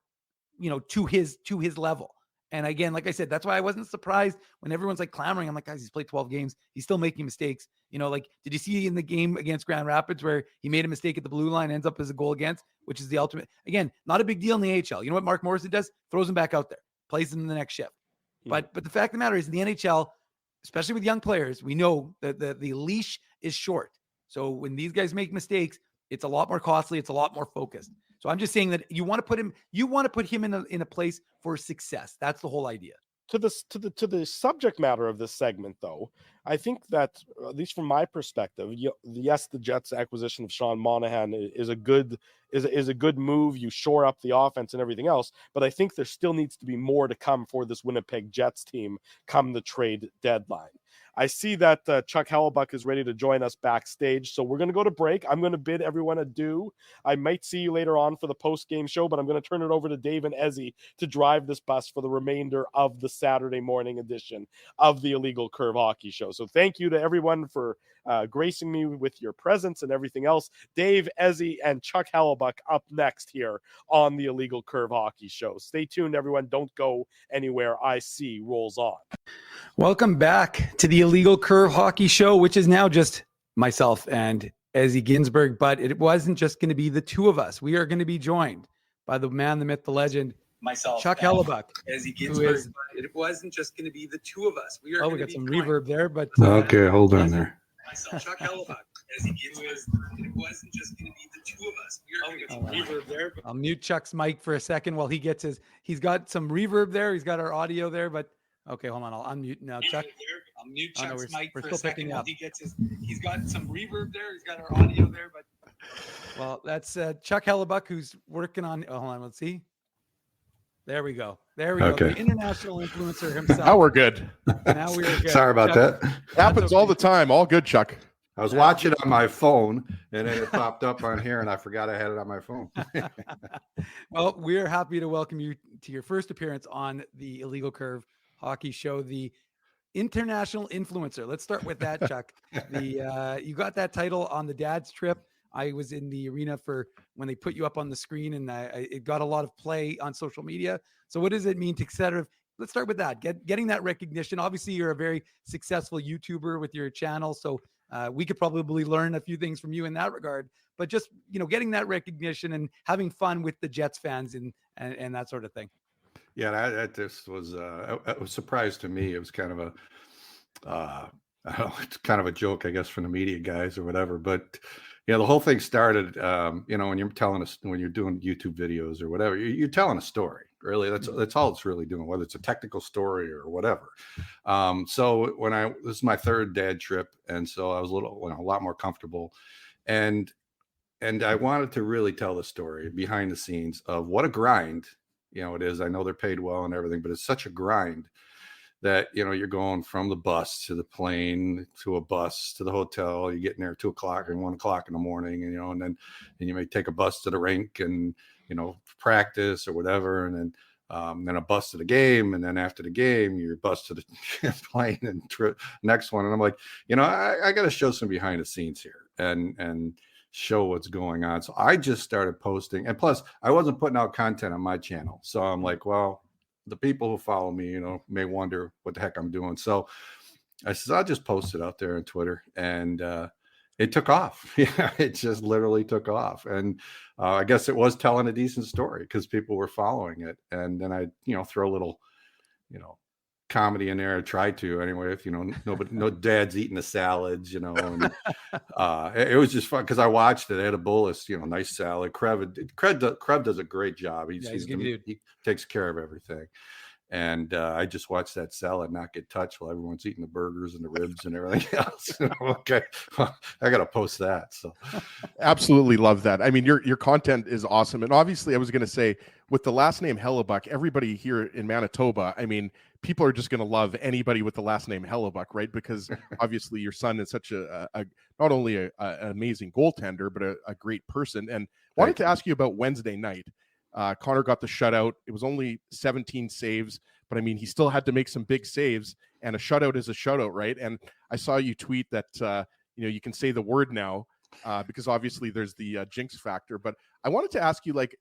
to his level. And again, like I said, that's why I wasn't surprised when everyone's like clamoring. I'm like, guys, he's played 12 games. He's still making mistakes. Like, did you see in the game against Grand Rapids where he made a mistake at the blue line, ends up as a goal against, which is the ultimate, again, not a big deal in the AHL. You know what Mark Morrison does? Throws him back out there, plays him in the next shift. But the fact of the matter is, in the NHL, especially with young players, we know that the leash is short. So when these guys make mistakes, it's a lot more costly. It's a lot more focused. So I'm just saying that you want to put him in a place for success. That's the whole idea. To the subject matter of this segment, though, I think that, at least from my perspective, yes, the Jets' acquisition of Sean Monahan is a good move. You shore up the offense and everything else, but I think there still needs to be more to come for this Winnipeg Jets team come the trade deadline. I see that Chuck Hellebuck is ready to join us backstage, so we're going to go to break. I'm going to bid everyone adieu. I might see you later on for the post-game show, but I'm going to turn it over to Dave and Ezzy to drive this bus for the remainder of the Saturday morning edition of the Illegal Curve Hockey Show. So thank you to everyone for gracing me with your presence and everything else. Dave, Ezzy, and Chuck Hellebuck up next here on the Illegal Curve Hockey Show. Stay tuned, everyone. Don't go anywhere. IC rolls on. Welcome back to the Illegal Curve Hockey Show, which is now just myself and Ezzy Ginsberg, but it wasn't just going to be the two of us. We are going to be joined by the man, the myth, the legend, Chuck Hellebuck. Ezzy Ginsberg. It wasn't just going to be the two of us. We got some reverb there, but okay, hold on there. Chuck Hellebuck. Ezzy Ginsberg. It wasn't just going to be the two of us. We got some reverb there. I'll mute Chuck's mic for a second while he gets he's got some reverb there. He's got our audio there, but okay, hold on. I'll unmute now, Chuck. I'll mute Chuck's mic we're for still a second picking while up. he's got some reverb there. He's got our audio there, but well, that's Chuck Hellebuck, who's working on. Oh, hold on, let's see. There we go. There we go. The international influencer himself. Now we're good. Now we are good. Sorry about Chuck, that. Happens all the time. All good, Chuck. I was watching on my phone, and then it popped up on here, and I forgot I had it on my phone. Well, we're happy to welcome you to your first appearance on the Illegal Curve Hockey Show, the international influencer. Let's start with that, Chuck. You got that title on the dad's trip. I was in the arena for when they put you up on the screen, and it got a lot of play on social media. So what does it mean to let's start with that, getting that recognition. Obviously, you're a very successful YouTuber with your channel, so we could probably learn a few things from you in that regard. But just getting that recognition and having fun with the Jets fans and that sort of thing. Yeah, that just was a surprise to me. It was kind of I don't know, it's kind of a joke, I guess, from the media guys or whatever. But the whole thing started, when you're when you're doing YouTube videos or whatever, you're telling a story. Really, that's all it's really doing, whether it's a technical story or whatever. So this is my third dad trip, and so I was a lot more comfortable, and I wanted to really tell the story behind the scenes of what a grind. It is. I know they're paid well and everything, but it's such a grind that, you're going from the bus to the plane to a bus to the hotel. You're getting there at 2 o'clock and 1 o'clock in the morning, and then you may take a bus to the rink and, practice or whatever. And then a bus to the game. And then after the game, you're bus to the plane and next one. And I'm like, I got to show some behind the scenes here and show what's going on. So I just started posting, and plus I wasn't putting out content on my channel. So I'm like, well, the people who follow me, may wonder what the heck I'm doing. So I said, I'll just post it out there on Twitter, and it took off. Yeah, it just literally took off. And I guess it was telling a decent story because people were following it. And then I, throw a little, comedy in there. I tried to anyway. If no dad's eating the salads, and it was just fun because I watched it. I had a bolus, nice salad. Krev does a great job. He takes care of everything. And I just watched that salad not get touched while everyone's eating the burgers and the ribs and everything else. Okay, well, I got to post that. So, absolutely love that. I mean, your content is awesome, and obviously, I was going to say with the last name Hellebuck, everybody here in Manitoba, I mean, people are just going to love anybody with the last name Hellebuck, right? Because obviously, your son is such a not only an amazing goaltender, but a great person. And wanted to ask you about Wednesday night. Connor got the shutout. It was only 17 saves, but I mean, he still had to make some big saves, and a shutout is a shutout, right? And I saw you tweet that, you can say the word now because obviously there's the jinx factor. But I wanted to ask you, like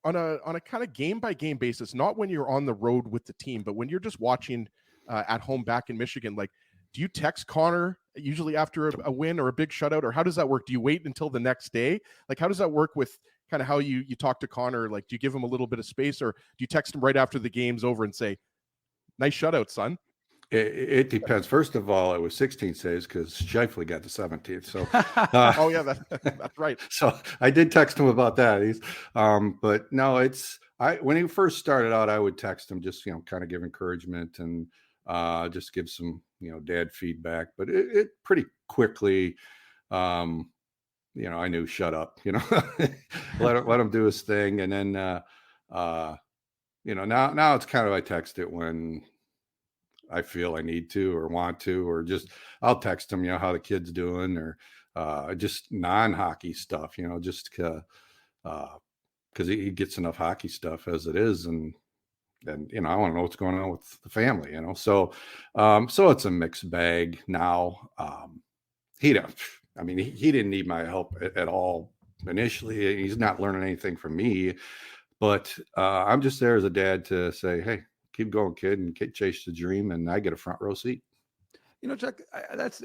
on a kind of game by game basis, not when you're on the road with the team, but when you're just watching at home back in Michigan, like, do you text Connor usually after a win or a big shutout, or how does that work? Do you wait until the next day? Like, how does that work with kind of how you talk to Connor? Like, do you give him a little bit of space, or do you text him right after the game's over and say, nice shutout, son? It depends. First of all, it was 16 saves because Scheifele got the 17th. So, oh yeah, that's right. So I did text him about that. But no, when he first started out, I would text him just kind of give encouragement and just give some dad feedback. But it pretty quickly, I knew shut up, let him do his thing, and then now it's kind of I text it when I feel I need to or want to, or just I'll text him, how the kid's doing, or just non-hockey stuff, just because he gets enough hockey stuff as it is, and I want to know what's going on with the family, So it's a mixed bag now. He didn't need my help at all initially. He's not learning anything from me, but I'm just there as a dad to say, hey, keep going, kid, and chase the dream, and I get a front row seat. Chuck,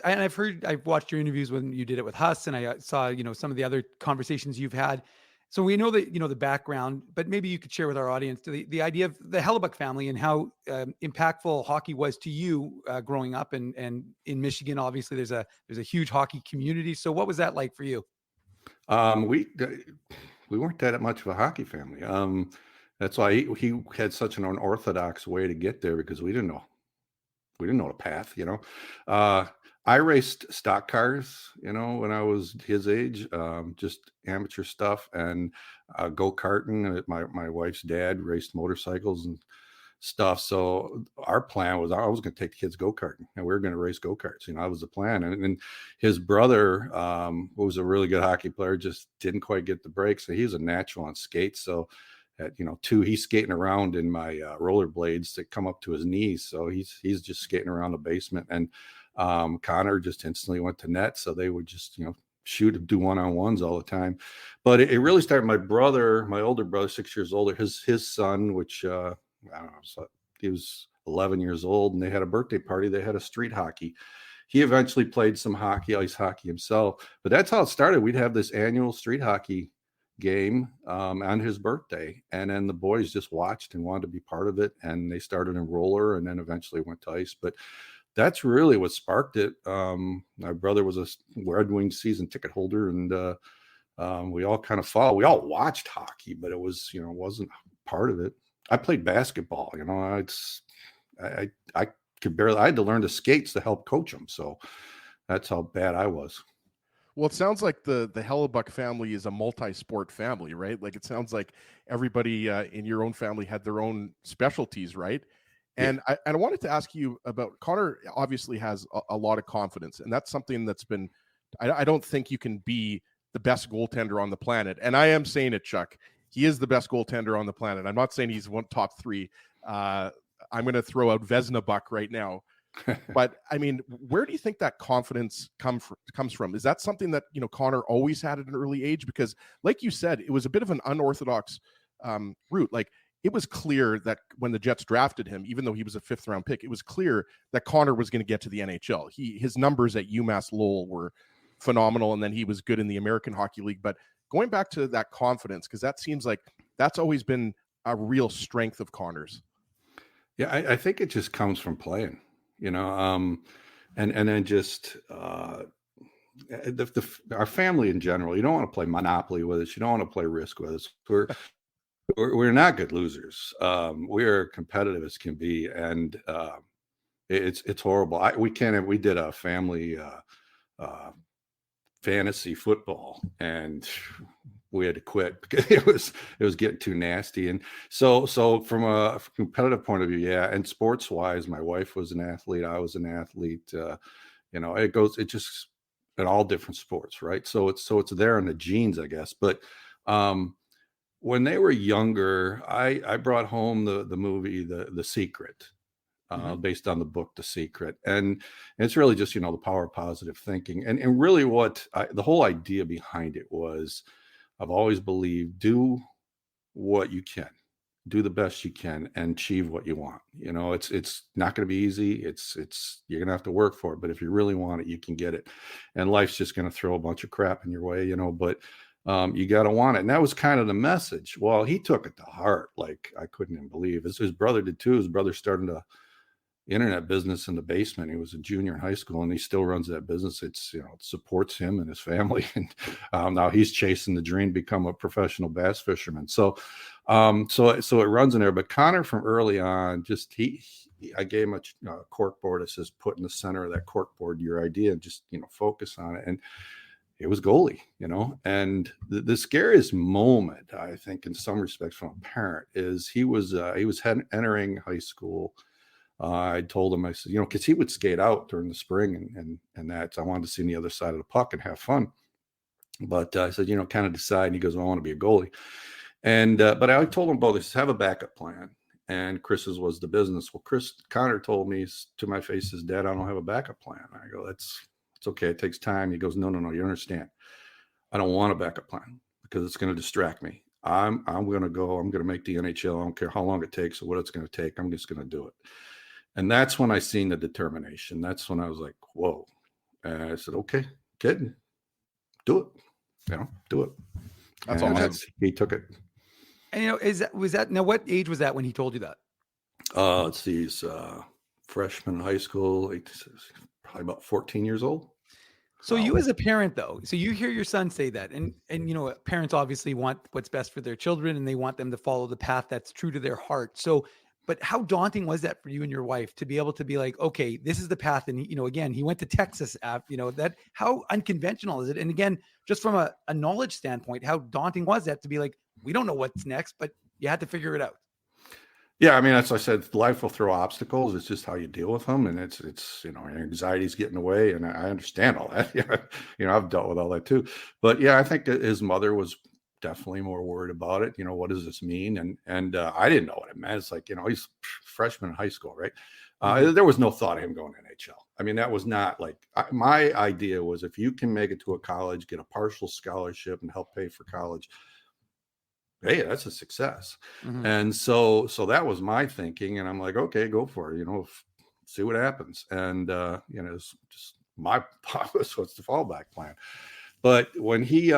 I've watched your interviews when you did it with Huss, and I saw, some of the other conversations you've had. So we know that, the background, but maybe you could share with our audience the idea of the Hellebuyck family and how impactful hockey was to you growing up, and in Michigan, obviously there's a huge hockey community. So what was that like for you? We weren't that much of a hockey family. That's why he had such an unorthodox way to get there, because we didn't know the path, I raced stock cars, when I was his age, just amateur stuff, and go-karting. My wife's dad raced motorcycles and stuff. So our plan was I was going to take the kids go-karting, and we were going to race go-karts. That was the plan. And his brother, who was a really good hockey player, just didn't quite get the break. So he was a natural on skates. So at 2, he's skating around in my rollerblades that come up to his knees. So he's just skating around the basement. And Connor just instantly went to net. So they would just, shoot and do one-on-ones all the time. But it really started. My older brother, 6 years older, his son, which I don't know, so he was 11 years old, and they had a birthday party. They had a street hockey. He eventually played some ice hockey himself. But that's how it started. We'd have this annual street hockey game on his birthday, and then the boys just watched and wanted to be part of it, and they started in roller and then eventually went to ice. But that's really what sparked it. My brother was a Red Wings season ticket holder, and we all kind of followed. We all watched hockey, but it was wasn't part of it. I played basketball. I could barely. I had to learn the skates to help coach them. So that's how bad I was. Well, it sounds like the Hellebuyck family is a multi-sport family, right? Like, it sounds like everybody in your own family had their own specialties, right? And yeah. I wanted to ask you about Connor. Obviously has a lot of confidence, and that's something that's been. I don't think you can be the best goaltender on the planet, and I am saying it, Chuck. He is the best goaltender on the planet. I'm not saying he's top 3. I'm going to throw out Vezina Buck right now. But I mean, where do you think that confidence comes from? Is that something that Connor always had at an early age? Because, like you said, it was a bit of an unorthodox route. Like, it was clear that when the Jets drafted him, even though he was a 5th round pick, it was clear that Connor was going to get to the NHL. His numbers at UMass Lowell were phenomenal, and then he was good in the American Hockey League. But going back to that confidence, because that seems like that's always been a real strength of Connor's. Yeah, I think it just comes from playing. And then just our family in general. You don't want to play Monopoly with us. You don't want to play Risk with us. We're not good losers. We're competitive as can be, and it's horrible. We did a family fantasy football, and we had to quit because it was getting too nasty. And so from a competitive point of view, yeah. And sports wise, my wife was an athlete. I was an athlete. It just in all different sports, right? So it's there in the genes, I guess. But when they were younger, I brought home the movie The Secret, based on the book The Secret, and it's really just the power of positive thinking, and really the whole idea behind it was, I've always believed, do what you can, do the best you can, and achieve what you want. It's not going to be easy. It's you're going to have to work for it, but if you really want it, you can get it. And life's just going to throw a bunch of crap in your way, but you got to want it. And that was kind of the message. Well, he took it to heart. Like, I couldn't even believe it. His brother did too. His brother started a internet business in the basement. He was a junior in high school, and he still runs that business. It's, it supports him and his family. And now he's chasing the dream, become a professional bass fisherman. So it runs in there. But Connor, from early on, just I gave him a cork board. It says, put in the center of that cork board your idea and just focus on it. And it was goalie, and the scariest moment, I think, in some respects, from a parent, is he was entering high school. I told him, I said, because he would skate out during the spring and that, I wanted to see on the other side of the puck and have fun. But I said, kind of decide. And he goes, well, I want to be a goalie. And but I told him both, have a backup plan. And Chris's was the business. Well, Connor told me to my face, says, Dad, I don't have a backup plan. I go, it's okay. It takes time. He goes, no, you understand. I don't want a backup plan because it's going to distract me. I'm going to go. I'm going to make the NHL. I don't care how long it takes or what it's going to take. I'm just going to do it. And that's when I seen the determination. That's when I was like, whoa. And I said, okay, kid, do it. Do it. That's awesome. He took it. And was that now, what age was that when he told you that? Let's see, he's freshman in high school, probably about 14 years old. So you as a parent, though, so you hear your son say that, and parents obviously want what's best for their children, and they want them to follow the path that's true to their heart. So, but how daunting was that for you and your wife to be able to be like, okay, this is the path, and again, he went to Texas, that how unconventional is it? And again, just from a knowledge standpoint, how daunting was that to be like, we don't know what's next, but you had to figure it out. Yeah, I mean, as I said, life will throw obstacles. It's just how you deal with them, and it's anxiety's getting away, and I understand all that. Yeah, I've dealt with all that too. But yeah, I think that his mother was definitely more worried about it. What does this mean? And I didn't know what it meant. It's like, he's freshman in high school, right? There was no thought of him going to NHL. I mean, that was not like my idea was, if you can make it to a college, get a partial scholarship, and help pay for college, hey, that's a success. And so that was my thinking. And I'm like, okay, go for it, see what happens. And, it's just my was what's the fallback plan. But when he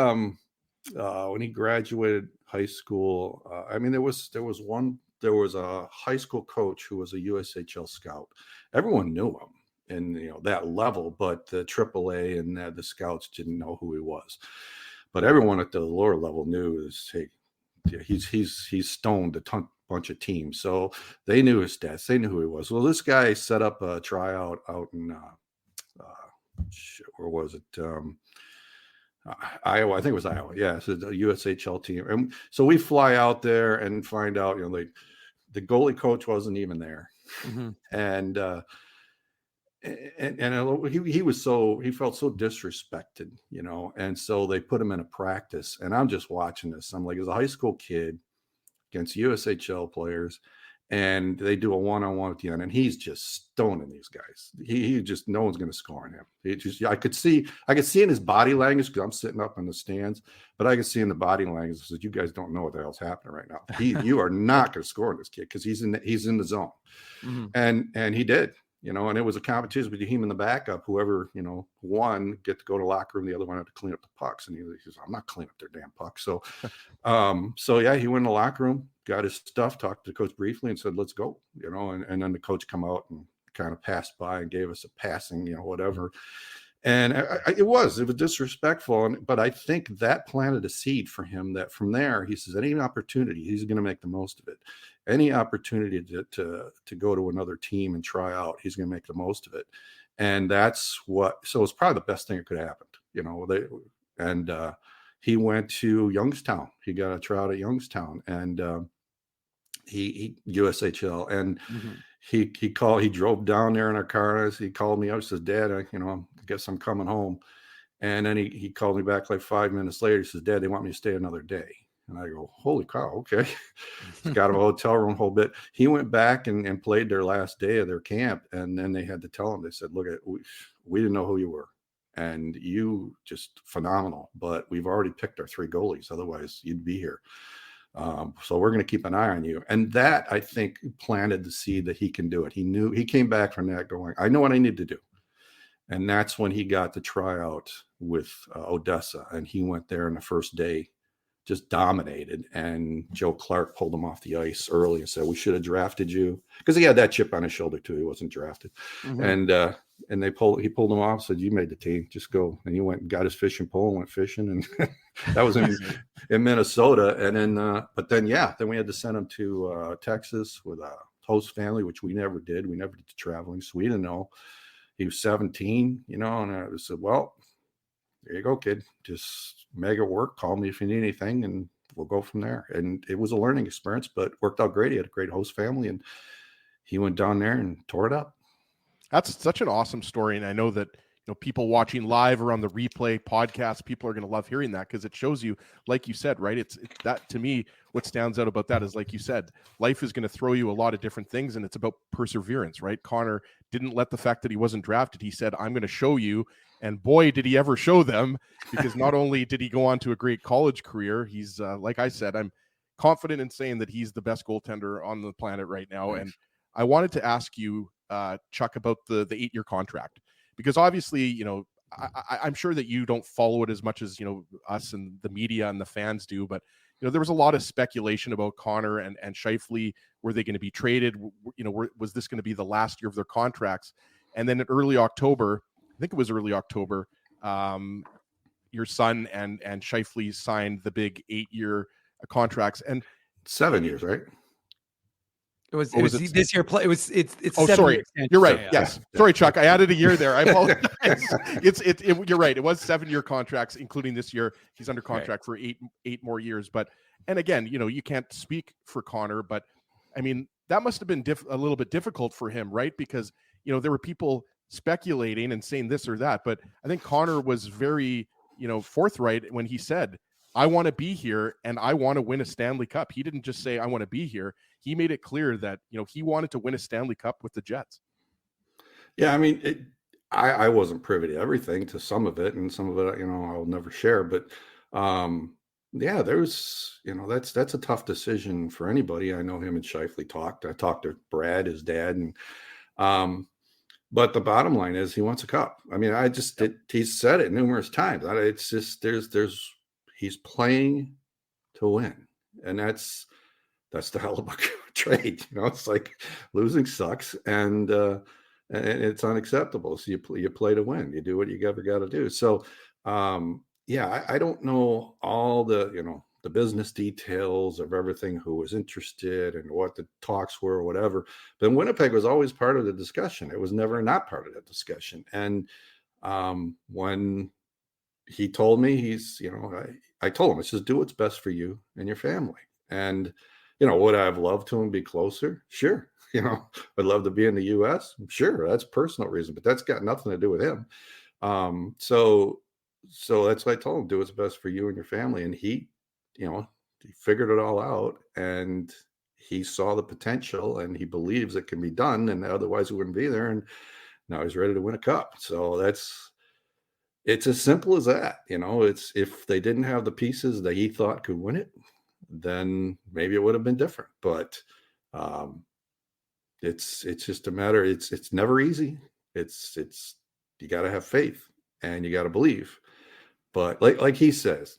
graduated high school, I mean, there was a high school coach who was a USHL scout. Everyone knew him in, that level, but the AAA and the scouts didn't know who he was. But everyone at the lower level knew is, hey, he's stoned a bunch of teams, so they knew his stats, they knew who he was. Well, this guy set up a tryout out in where was it? Iowa, I think it was Iowa. Yeah, so the USHL team, and so we fly out there and find out, the goalie coach wasn't even there, and he felt so disrespected, and so they put him in a practice, and I'm just watching this. I'm like, as a high school kid against USHL players, and they do a one-on-one at the end, and he's just stoning these guys. He just, no one's going to score on him. I could see in his body language, because I'm sitting up in the stands, but I could see in the body language that you guys don't know what the hell's happening right now. You are not going to score on this kid because he's in the zone, and he did. And it was a competition between him and the backup. Whoever, won get to go to the locker room. The other one had to clean up the pucks. And he says, I'm not cleaning up their damn pucks. So, yeah, he went in the locker room, got his stuff, talked to the coach briefly and said, let's go, and then the coach come out and kind of passed by and gave us a passing, whatever. And it was disrespectful. But I think that planted a seed for him that from there, he says, any opportunity, he's going to make the most of it. Any opportunity to go to another team and try out, he's going to make the most of it. And so it's probably the best thing that could have happened, he went to Youngstown. He got a tryout at Youngstown, and he USHL, and he drove down there in our car, and he called me up, says, Dad, I guess I'm coming home. And then he called me back like 5 minutes later. He says, Dad, they want me to stay another day. And I go, holy cow, okay. He's got a hotel room, whole bit. He went back and played their last day of their camp. And then they had to tell him, they said, look, we didn't know who you were. And you just phenomenal. But we've already picked our 3 goalies. Otherwise, you'd be here. So we're going to keep an eye on you. And that, I think, planted the seed that he can do it. He came back from that going, I know what I need to do. And that's when he got the tryout with Odessa. And he went there in the first day, just dominated. And Joe Clark pulled him off the ice early and said, we should have drafted you. Because he had that chip on his shoulder, too. He wasn't drafted. Mm-hmm. And he pulled him off, said, you made the team. Just go. And he went and got his fishing pole and went fishing. And that was in Minnesota. And then, then we had to send him to Texas with a host family, which we never did. We never did the traveling. So we didn't know. He was 17, and I said, well, there you go, kid. Just make it work. Call me if you need anything, and we'll go from there. And it was a learning experience, but worked out great. He had a great host family, and he went down there and tore it up. That's such an awesome story. And I know that people watching live or on the replay podcast, people are going to love hearing that, because it shows you, like you said, right? It's that, to me, what stands out about that is, like you said, life is going to throw you a lot of different things, and it's about perseverance, right? Connor didn't let the fact that he wasn't drafted. He said, I'm going to show you. And boy, did he ever show them, because not only did he go on to a great college career, he's like I said, I'm confident in saying that he's the best goaltender on the planet right now. Nice. And I wanted to ask you, Chuck, about the 8-year contract. Because obviously, I'm sure that you don't follow it as much as, us and the media and the fans do. But, there was a lot of speculation about Connor and Scheifele. Were they going to be traded? Was this going to be the last year of their contracts? And then in early October, I think it was early October, your son and Scheifele signed the big 8-year contracts. And 7 years, right? It was this year. It's. Oh, sorry. You're right. Yes. Sorry, Chuck. I added a year there. I apologize. You're right. It was 7-year contracts, including this year. He's under contract for eight more years. But, and again, you can't speak for Connor, but I mean, that must have been a little bit difficult for him, right? Because, there were people speculating and saying this or that, but I think Connor was very, forthright when he said, I want to be here and I want to win a Stanley Cup. He didn't just say, I want to be here. He made it clear that, he wanted to win a Stanley Cup with the Jets. Yeah. I mean, I wasn't privy to everything, to some of it, and some of it, I'll never share, but yeah, there's, that's a tough decision for anybody. I know him and Scheifele talked. I talked to Brad, his dad, and, but the bottom line is he wants a cup. I mean, he's said it numerous times. It's just, he's playing to win. And that's the hell of a trade. It's like losing sucks, and it's unacceptable. So you play to win. You do what you ever got to do. So, I don't know all the business details of everything, who was interested and what the talks were or whatever. But Winnipeg was always part of the discussion. It was never not part of the discussion. And when he told me, I told him, I says, do what's best for you and your family. And, would I have loved to be closer? Sure. I'd love to be in the US. Sure. That's a personal reason, but that's got nothing to do with him. So that's why I told him, do what's best for you and your family. And he figured it all out, and he saw the potential, and he believes it can be done, and otherwise he wouldn't be there. And now he's ready to win a cup. So it's as simple as that. It's, if they didn't have the pieces that he thought could win it, then maybe it would have been different. But it's just a matter. It's never easy. It's you got to have faith and you got to believe. But like he says,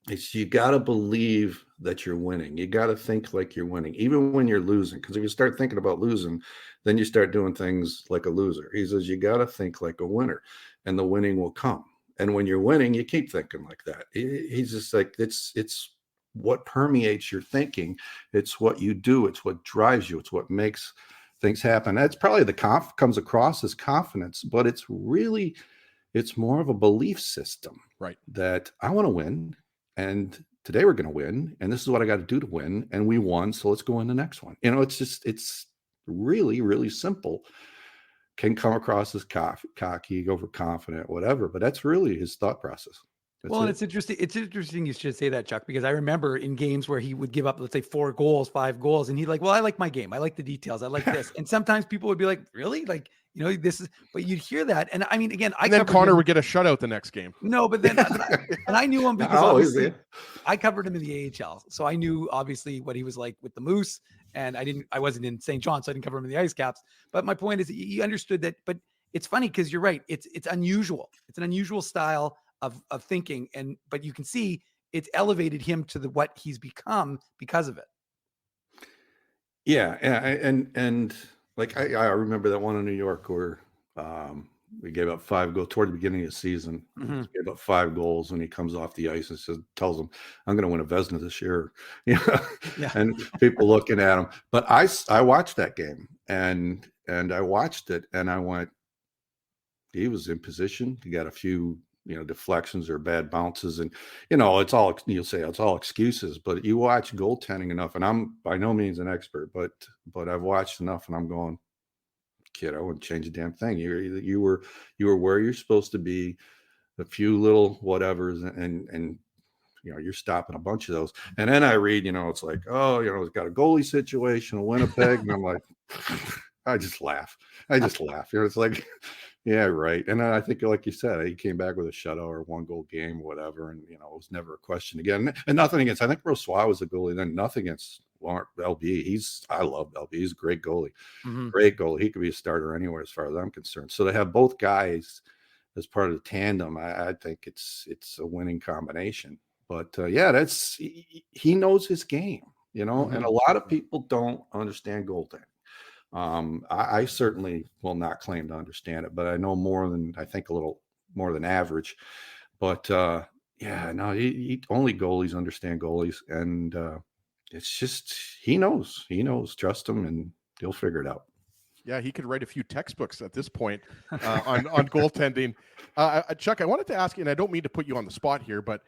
you got to believe that you're winning. You got to think like you're winning, even when you're losing. Because if you start thinking about losing, then you start doing things like a loser. He says you got to think like a winner, and the winning will come. And when you're winning, you keep thinking like that. He's just like, it's what permeates your thinking. It's what you do. It's what drives you. It's what makes things happen. That's probably comes across as confidence, but it's more of a belief system, right? That I want to win, and today we're going to win, and this is what I got to do to win, and we won, so let's go on the next one. It's really, really simple. Can come across as cocky, overconfident, whatever, but that's really his thought process. Well, and it's interesting. It's interesting you should say that, Chuck, because I remember in games where he would give up, let's say 4 goals, 5 goals, and he'd like, well, I like my game. I like the details. I like this. And sometimes people would be like, really? Like, this is, but you'd hear that. And I mean, again, and then Connor would get a shutout the next game. No, but then, and I knew him because obviously I covered him in the AHL. So I knew obviously what he was like with the Moose, and I wasn't in St. John, so I didn't cover him in the Ice Caps. But my point is he understood that, but it's funny because you're right. It's unusual. It's an unusual style of thinking, but you can see it's elevated him to what he's become because of it. Yeah, and like I remember that one in New York where we gave up 5 goals toward the beginning of the season. Mm-hmm. We gave up 5 goals, and he comes off the ice and tells them, "I'm going to win a Vezina this year." Yeah. And people looking at him. But I watched that game, and I watched it, and I went, he was in position. He got a few deflections or bad bounces, and you'll say it's all excuses, but you watch goaltending enough, and I'm by no means an expert, but I've watched enough, and I'm going, kid, I wouldn't change a damn thing. You were where you're supposed to be, a few little whatevers, and you're stopping a bunch of those. And then I read, it's like, it's got a goalie situation in Winnipeg, and I'm like, I just laugh. It's like, yeah, right. And I think, like you said, he came back with a shutout or 1-goal game, whatever. And, it was never a question again. And nothing against, I think Brossoit was a goalie then, nothing against LB. I love LB. He's a great goalie. Mm-hmm. Great goalie. He could be a starter anywhere as far as I'm concerned. So to have both guys as part of the tandem, I think it's a winning combination. But he knows his game, Mm-hmm. and a lot of people don't understand goaltending. I certainly will not claim to understand it, but I know a little more than average. But only goalies understand goalies, and it's just he knows. Trust him, and he'll figure it out. Yeah, he could write a few textbooks at this point on goaltending. Chuck, I wanted to ask you, and I don't mean to put you on the spot here, but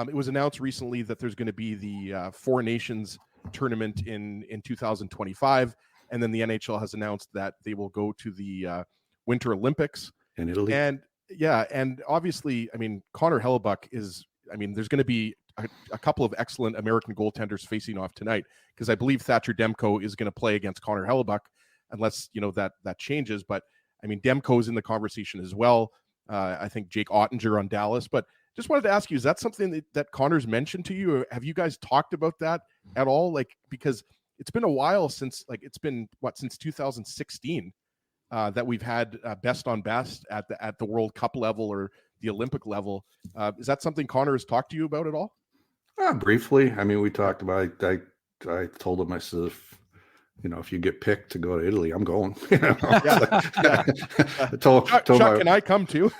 it was announced recently that there's going to be the 4 Nations tournament in 2025. And then the NHL has announced that they will go to the Winter Olympics in Italy. And obviously, Connor Hellebuyck there's going to be a couple of excellent American goaltenders facing off tonight, because I believe Thatcher Demko is going to play against Connor Hellebuyck, unless that changes. But Demko is in the conversation as well. I think Jake Ottinger on Dallas. But just wanted to ask you, is that something that Connor's mentioned to you? Or have you guys talked about that at all? Because it's been a while since, since 2016 that we've had best on best at the World Cup level or the Olympic level. Is that something Connor has talked to you about at all? Briefly. We talked about it. I told him, I said, if you get picked to go to Italy, I'm going. I told Chuck, can I come too?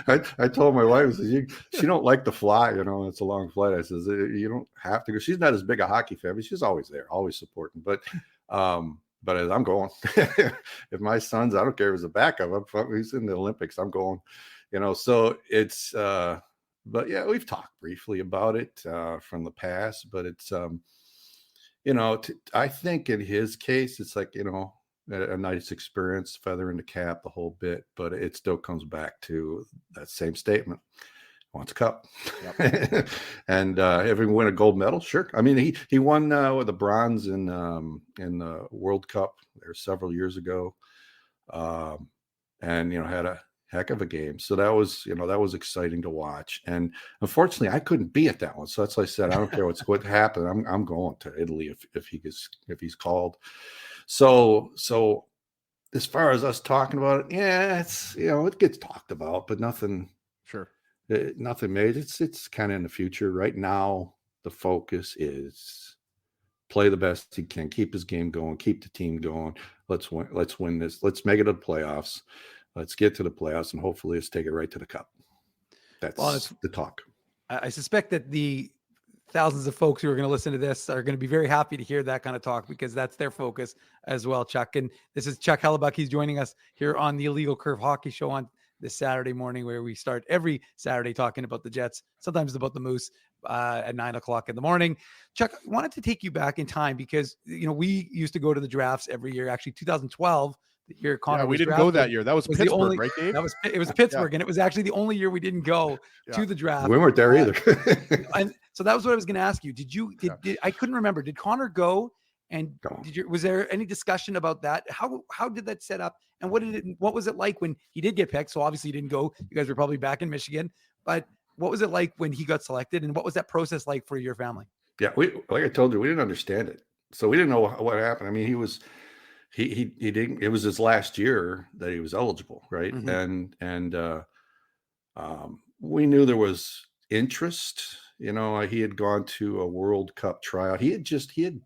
I told my wife, she don't like to fly, it's a long flight. I says, you don't have to go. She's not as big a hockey fan, but she's always there, always supporting. But as I'm going, if my son's, I don't care if he's a backup, he's in the Olympics, I'm going, so it's, but yeah, we've talked briefly about it from the past, but it's, I think in his case, it's like, a nice experience, feather in the cap, the whole bit, but it still comes back to that same statement. Wants a cup. Yep. And if he win a gold medal, sure. He won with the bronze in the World Cup there several years ago. And, had a heck of a game. So that was exciting to watch. And unfortunately, I couldn't be at that one. So that's why I said, I don't care what happened. I'm going to Italy if he's called. So as far as us talking about it, yeah, it's, it gets talked about, but nothing. Sure. Nothing made. It's kind of in the future. Right now, the focus is play the best he can, keep his game going, keep the team going. Let's win this. Let's make it to the playoffs. Let's get to the playoffs, and hopefully let's take it right to the cup. That's the talk. I suspect that the thousands of folks who are going to listen to this are going to be very happy to hear that kind of talk, because that's their focus as well, Chuck. And this is Chuck Hellebuyck. He's joining us here on the Illegal Curve Hockey Show on this Saturday morning, where we start every Saturday talking about the Jets, sometimes about the Moose at 9:00 in the morning. Chuck, I wanted to take you back in time because, we used to go to the drafts every year. Actually, 2012, The year Connor we was didn't drafted go that year. That was the Pittsburgh, only, right, Dave? it was Pittsburgh, and it was actually the only year we didn't go to the draft. We weren't there either. And so that was what I was going to ask you. Did I couldn't remember. Did Connor go? And was there any discussion about that? How did that set up? And what was it like when he did get picked? So obviously he didn't go. You guys were probably back in Michigan, but what was it like when he got selected? And what was that process like for your family? Yeah, like I told you, we didn't understand it. So we didn't know what happened. I mean, he didn't, it was his last year that he was eligible. Right. Mm-hmm. And we knew there was interest, he had gone to a World Cup tryout. He had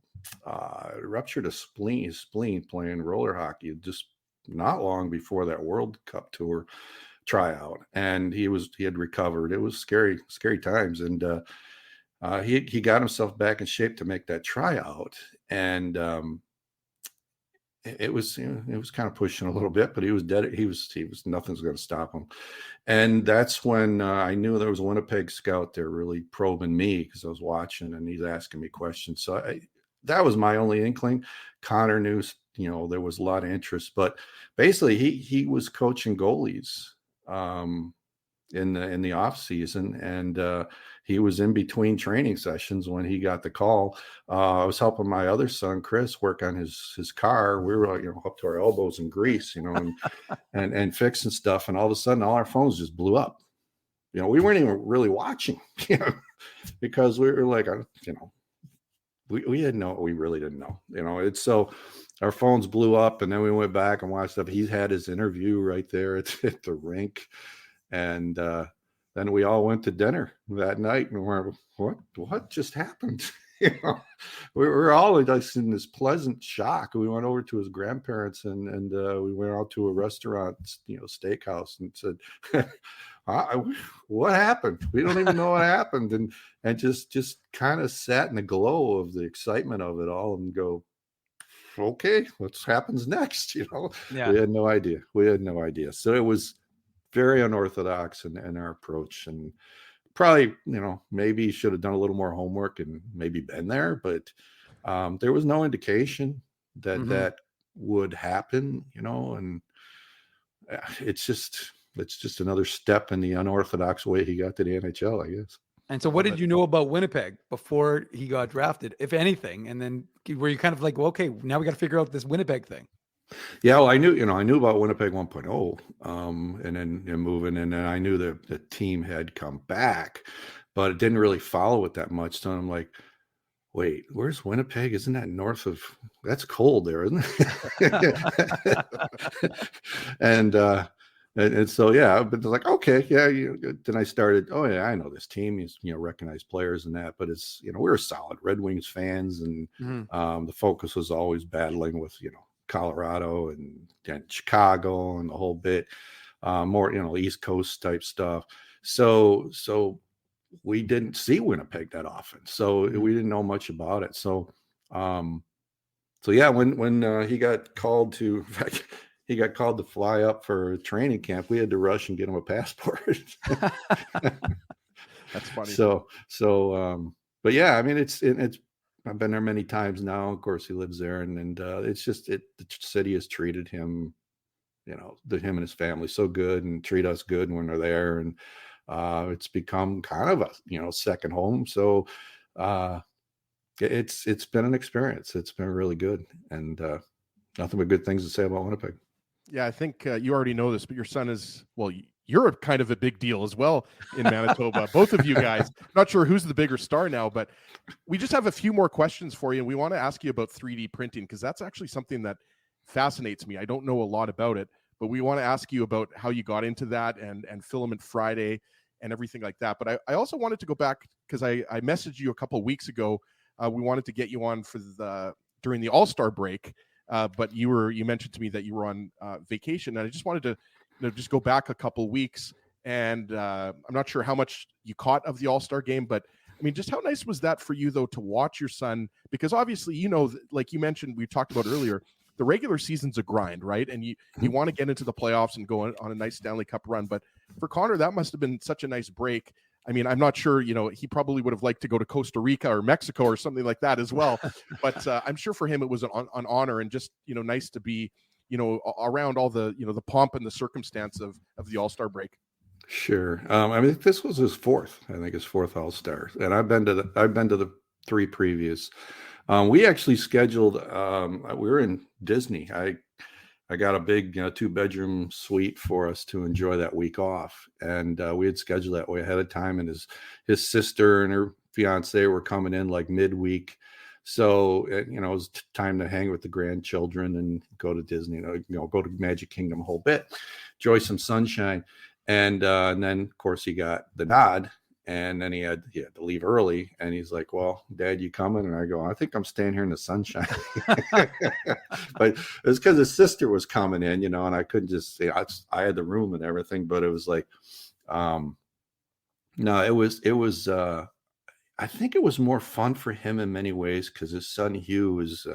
ruptured a spleen playing roller hockey just not long before that World Cup tour tryout. And he had recovered. It was scary times. And, he got himself back in shape to make that tryout. And, it was kind of pushing a little bit, but he was dead. He was nothing's going to stop him. And that's when I knew there was a Winnipeg scout there really probing me because I was watching and he's asking me questions. So that was my only inkling. Connor knew, there was a lot of interest, but basically he was coaching goalies in the off season, and he was in between training sessions when he got the call. I was helping my other son Chris work on his car. We were up to our elbows in grease, and fixing stuff, and all of a sudden all our phones just blew up. We weren't even really watching, because we were like, we didn't know what we really didn't know. It's so our phones blew up, and then we went back and watched stuff. He had his interview right there at the rink. And then we all went to dinner that night, and we're, what just happened? We were all just in this pleasant shock. We went over to his grandparents, and we went out to a restaurant, steakhouse, and said, what happened? We don't even know what happened. And just kind of sat in the glow of the excitement of it all and go, okay, what happens next? Yeah. We had no idea. So it was very unorthodox in our approach, and probably, maybe should have done a little more homework and maybe been there, but there was no indication that that would happen, and it's just another step in the unorthodox way he got to the NHL, I guess. And so what did you know about Winnipeg before he got drafted, if anything? And then were you kind of like, well, okay, now we got to figure out this Winnipeg thing? Yeah, well, I knew about Winnipeg 1.0, and then moving, and then I knew that the team had come back, but it didn't really follow it that much. So I'm like, wait, where's Winnipeg? Isn't that north of? That's cold there, isn't it? and so yeah, but they're like, okay, yeah. Then I started. Oh yeah, I know this team. Recognized players and that, but it's we were solid Red Wings fans, and the focus was always battling with Colorado and Chicago and the whole bit, more East Coast type stuff. So we didn't see Winnipeg that often, so we didn't know much about it. So yeah, when he got called to, in fact, he got called to fly up for training camp, we had to rush and get him a passport. That's funny. So but yeah, I mean it's I've been there many times now. Of course, he lives there, and it's just the city has treated him, him and his family so good, and treat us good when they're there, and it's become kind of a second home. So it's been an experience. It's been really good, and nothing but good things to say about Winnipeg. Yeah, I think you already know this, but your son is, well, you're a kind of a big deal as well in Manitoba. Both of you guys. Not sure who's the bigger star now, but we just have a few more questions for you. And we want to ask you about 3D printing, because that's actually something that fascinates me. I don't know a lot about it, but we want to ask you about how you got into that and Filament Friday and everything like that. But I also wanted to go back, because I messaged you a couple of weeks ago. We wanted to get you on for during the All-Star break, but you mentioned to me that you were on vacation, and I just wanted to just go back a couple weeks, and I'm not sure how much you caught of the All-Star game, but I mean, just how nice was that for you though to watch your son? Because obviously, like you mentioned, we talked about earlier, the regular season's a grind, right? And you want to get into the playoffs and go on a nice Stanley Cup run. But for Connor, that must have been such a nice break. I mean, I'm not sure, he probably would have liked to go to Costa Rica or Mexico or something like that as well. But I'm sure for him, it was an honor, and just, nice to be, around all the, the pomp and the circumstance of the All-Star break? Sure. I mean, this was his fourth All-Star, and I've been to the 3 previous. We actually scheduled. We were in Disney. I got a big 2-bedroom suite for us to enjoy that week off, and we had scheduled that way ahead of time. And his sister and her fiance were coming in like midweek, so it was time to hang with the grandchildren and go to Disney. Go to Magic Kingdom a whole bit, enjoy some sunshine. And then, of course, he got the nod, and then he had to leave early. And he's like, "Well, Dad, you coming?" And I go, "I think I'm staying here in the sunshine." But it was because his sister was coming in, and I couldn't just say I had the room and everything. But it was like, no, it was. I think it was more fun for him in many ways because his son Hugh is,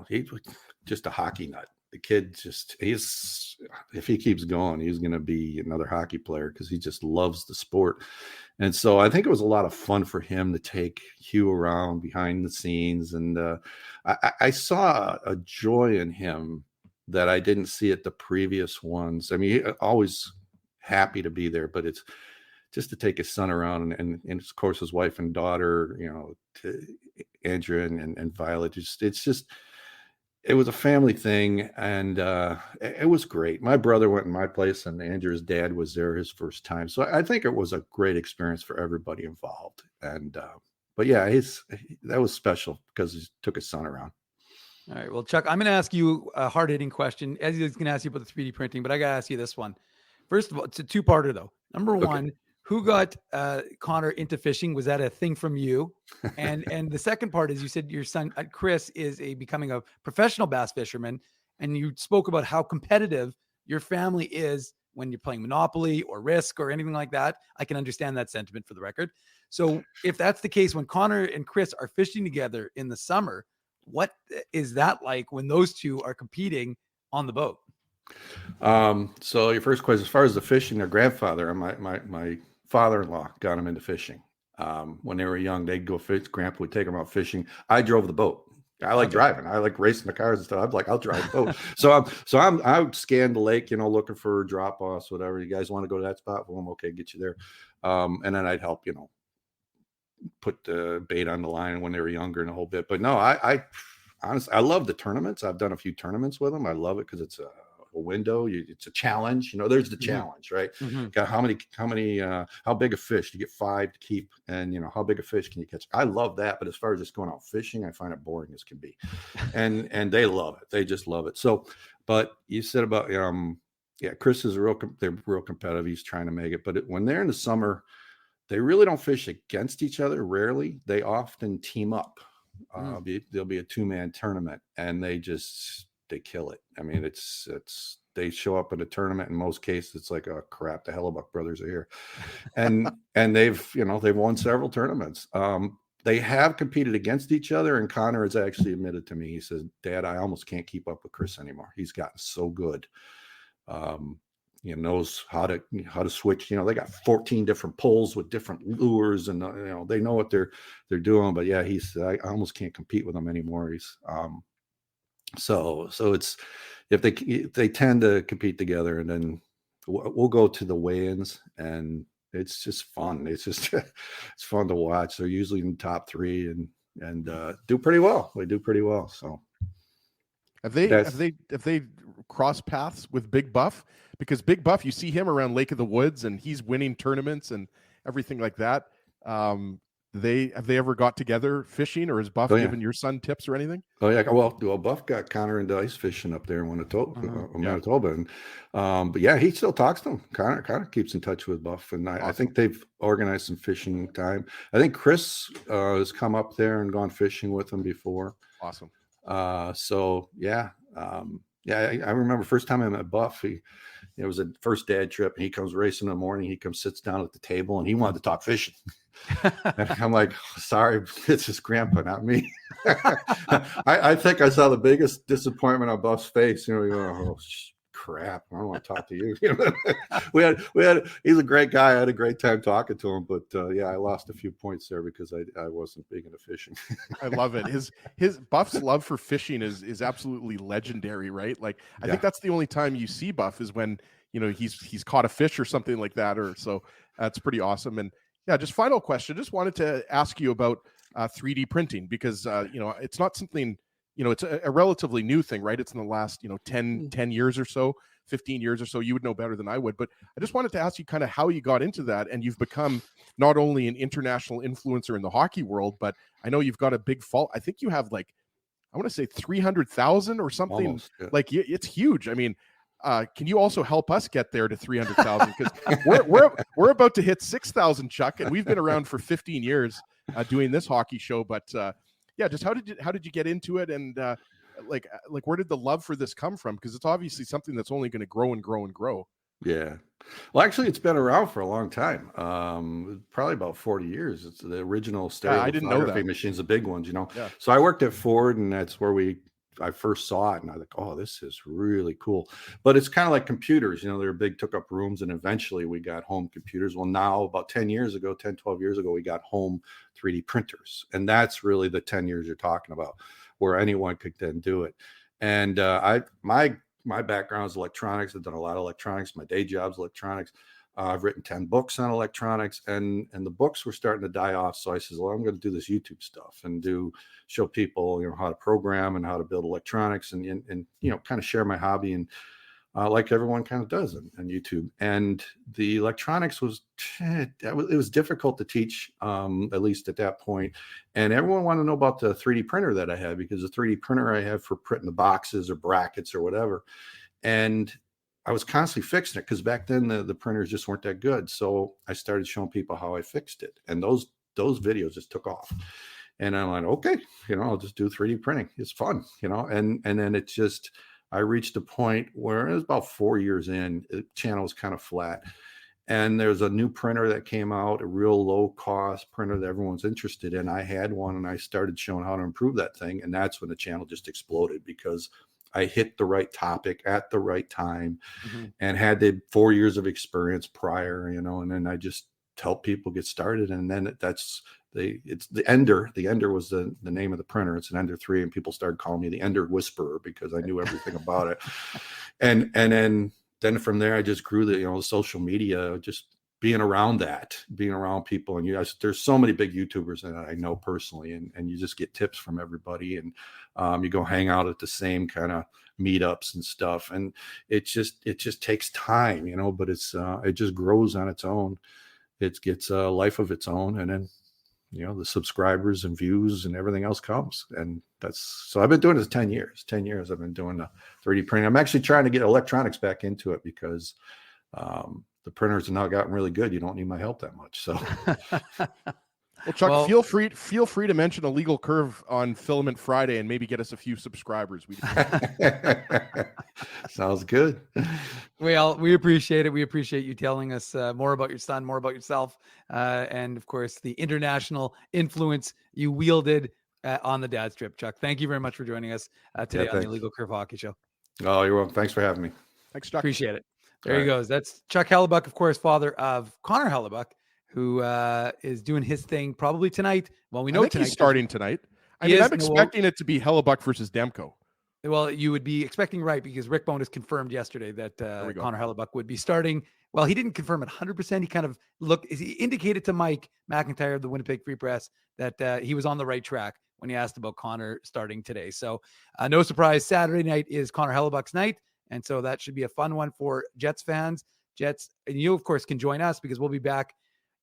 he's just a hockey nut. The kid if he keeps going, he's going to be another hockey player because he just loves the sport. And so I think it was a lot of fun for him to take Hugh around behind the scenes. And I saw a joy in him that I didn't see at the previous ones. I mean, always happy to be there, but it's just to take his son around and of course his wife and daughter, Andrea and Violet. It was a family thing, and it was great. My brother went in my place, and Andrew's dad was there his first time. So I think it was a great experience for everybody involved. And but yeah, that was special because he took his son around. All right. Well, Chuck, I'm going to ask you a hard-hitting question. Eddie's going to ask you about the 3D printing, but I got to ask you this one. First of all, it's a 2-parter, though. Number one, who got Connor into fishing? Was that a thing from you? And the second part is you said your son Chris is becoming a professional bass fisherman, and you spoke about how competitive your family is when you're playing Monopoly or Risk or anything like that. I can understand that sentiment, for the record. So if that's the case, when Connor and Chris are fishing together in the summer, what is that like when those two are competing on the boat? So your first question, as far as the fishing, their grandfather and my father-in-law got them into fishing. When they were young, they'd go fish. Grandpa would take them out fishing. I drove the boat. I like driving. I like racing the cars and stuff. I'm like, I'll drive the boat. I would scan the lake, looking for drop offs, whatever. You guys want to go to that spot? Well, I'm okay, get you there. And then I'd help, put the bait on the line when they were younger and a whole bit. But no, I honestly, I love the tournaments. I've done a few tournaments with them. I love it because it's a window. It's a challenge. There's the challenge, right? Mm-hmm. Got how big a fish? You get 5 to keep, and how big a fish can you catch? I love that, but as far as just going out fishing, I find it boring as can be. And they love it. They just love it. So, but you said about Chris is they're real competitive. He's trying to make it, but when they're in the summer, they really don't fish against each other. Rarely. They often team up. There'll be a 2-man tournament, and they kill it. I mean, they show up at a tournament. In most cases, it's like, oh crap, the Hellebuck brothers are here, and they've won several tournaments. They have competed against each other, and Connor has actually admitted to me. He says, "Dad, I almost can't keep up with Chris anymore. He's gotten so good. Knows how to switch. They got 14 different poles with different lures, and they know what they're doing. But yeah, I almost can't compete with them anymore. He's so it's if they tend to compete together, and then we'll go to the weigh-ins, and it's just fun. It's just it's fun to watch. They're usually in the top 3 and do pretty well. They do pretty well. So have they crossed paths with Big Buff? Because Big Buff, you see him around Lake of the Woods, and he's winning tournaments and everything like that. Have they ever got together fishing, or has Buff given your son tips or anything? Oh yeah, well Buff got Connor into ice fishing up there in Manitoba, and but yeah, he still talks to him. Connor keeps in touch with Buff, and I think they've organized some fishing time. I think Chris has come up there and gone fishing with him before. Awesome. So yeah, I remember first time I met Buff. It was a first dad trip, and he comes racing in the morning. He sits down at the table, and he wanted to talk fishing. And I'm like, sorry, it's his grandpa, not me. I think I saw the biggest disappointment on Buff's face. Oh crap. I don't want to talk to you. He's a great guy. I had a great time talking to him, but yeah, I lost a few points there because I wasn't big into fishing. I love it. His Buff's love for fishing is absolutely legendary, right? Like I think that's the only time you see Buff is when, you know, he's caught a fish or something like that, or so. That's pretty awesome. And yeah, just final question. Just wanted to ask you about 3D printing because you know, it's not something, you know, it's a relatively new thing, right? It's in the last, you know, 10 years or so, 15 years or so. You would know better than I would, but I just wanted to ask you kind of how you got into that. And you've become not only an international influencer in the hockey world, but I know you've got a big fault. I think you have like, I want to say 300,000 or something. Almost, yeah. Like it's huge. I mean, can you also help us get there to 300,000? Because we're about to hit 6,000, Chuck, and we've been around for 15 years doing this hockey show. But yeah, just how did you get into it, and like where did the love for this come from? Because it's obviously something that's only going to grow and grow and grow. Yeah. Well, actually, it's been around for a long time. Probably about 40 years. It's the original stereolithography machines, the big ones, you know. Yeah. So I worked at Ford, and that's where I first saw it, and I was like, oh, this is really cool. But it's kind of like computers, you know, they're big, took up rooms, and eventually we got home computers. Well, now about 12 years ago, we got home 3D printers. And that's really the 10 years you're talking about, where anyone could then do it. And my background is electronics. I've done a lot of electronics. My day job's electronics. I've written 10 books on electronics, and the books were starting to die off. So I said, well, I'm going to do this YouTube stuff and show people, you know, how to program and how to build electronics and you know, kind of share my hobby, and like everyone kind of does on YouTube. And the electronics it was difficult to teach, at least at that point. And everyone wanted to know about the 3D printer that I had, because the 3D printer I have for printing the boxes or brackets or whatever. And I was constantly fixing it because back then the printers just weren't that good. So I started showing people how I fixed it, and those videos just took off. And I'm like, okay, you know, I'll just do 3D printing. It's fun, you know. And then it just, I reached a point where it was about 4 years in, the channel was kind of flat. And there's a new printer that came out, a real low cost printer that everyone's interested in. I had one, and I started showing how to improve that thing. And that's when the channel just exploded, because I hit the right topic at the right time, and had the 4 years of experience prior, you know, and then I just help people get started. And then it's the Ender. The Ender was the name of the printer. It's an Ender 3, and people started calling me the Ender Whisperer because I knew everything about it. And then from there, I just grew the social media, just being around people. And there's so many big YouTubers that I know personally, and you just get tips from everybody, and you go hang out at the same kind of meetups and stuff. And it just takes time, you know, but it just grows on its own. It gets a life of its own. And then, you know, the subscribers and views and everything else comes. And so I've been doing this 10 years. 10 years I've been doing the 3D printing. I'm actually trying to get electronics back into it, because the printers have now gotten really good. You don't need my help that much. So well, Chuck, feel free to mention a legal curve on Filament Friday and maybe get us a few subscribers. Sounds good. Well, we appreciate it. We appreciate you telling us more about your son, more about yourself, and of course the international influence you wielded on the dad strip. Chuck, thank you very much for joining us today on the Illegal Curve Hockey Show. Oh, you're welcome. Thanks for having me. Thanks, Chuck. Appreciate it. There he goes. That's Chuck Hellebuck, of course, father of Connor Hellebuck, who is doing his thing probably tonight. Well, we know tonight. He's starting tonight. I'm expecting it to be Hellebuck versus Demko. Well, you would be expecting right, because Rick Bowness confirmed yesterday that Connor Hellebuck would be starting. Well, he didn't confirm it 100%. He kind of he indicated to Mike McIntyre of the Winnipeg Free Press that he was on the right track when he asked about Connor starting today. So no surprise, Saturday night is Connor Hellebuck's night. And so that should be a fun one for Jets fans. Jets, and you, of course, can join us, because we'll be back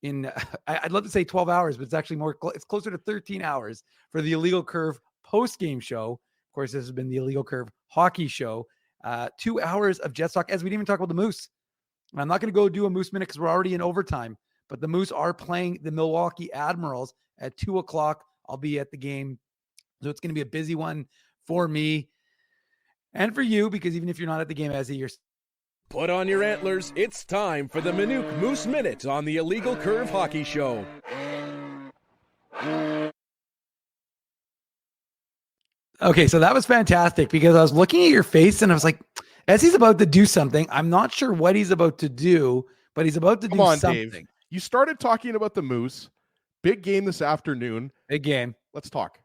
in, I'd love to say 12 hours, but it's actually it's closer to 13 hours for the Illegal Curve post-game show. Of course, this has been the Illegal Curve hockey show. 2 hours of Jets talk, as we didn't even talk about the Moose. And I'm not going to go do a Moose minute because we're already in overtime, but the Moose are playing the Milwaukee Admirals at 2:00. I'll be at the game. So it's going to be a busy one for me and for you, because even if you're not at the game, as you're put on your antlers, it's time for the Minuk Moose Minute on the Illegal Curve Hockey Show. Okay, so that was fantastic, because I was looking at your face and I was like, As he's about to do something. I'm not sure what he's about to do, but he's about to do something. Dave. You started talking about the Moose. Big game this afternoon. Big game. Let's talk.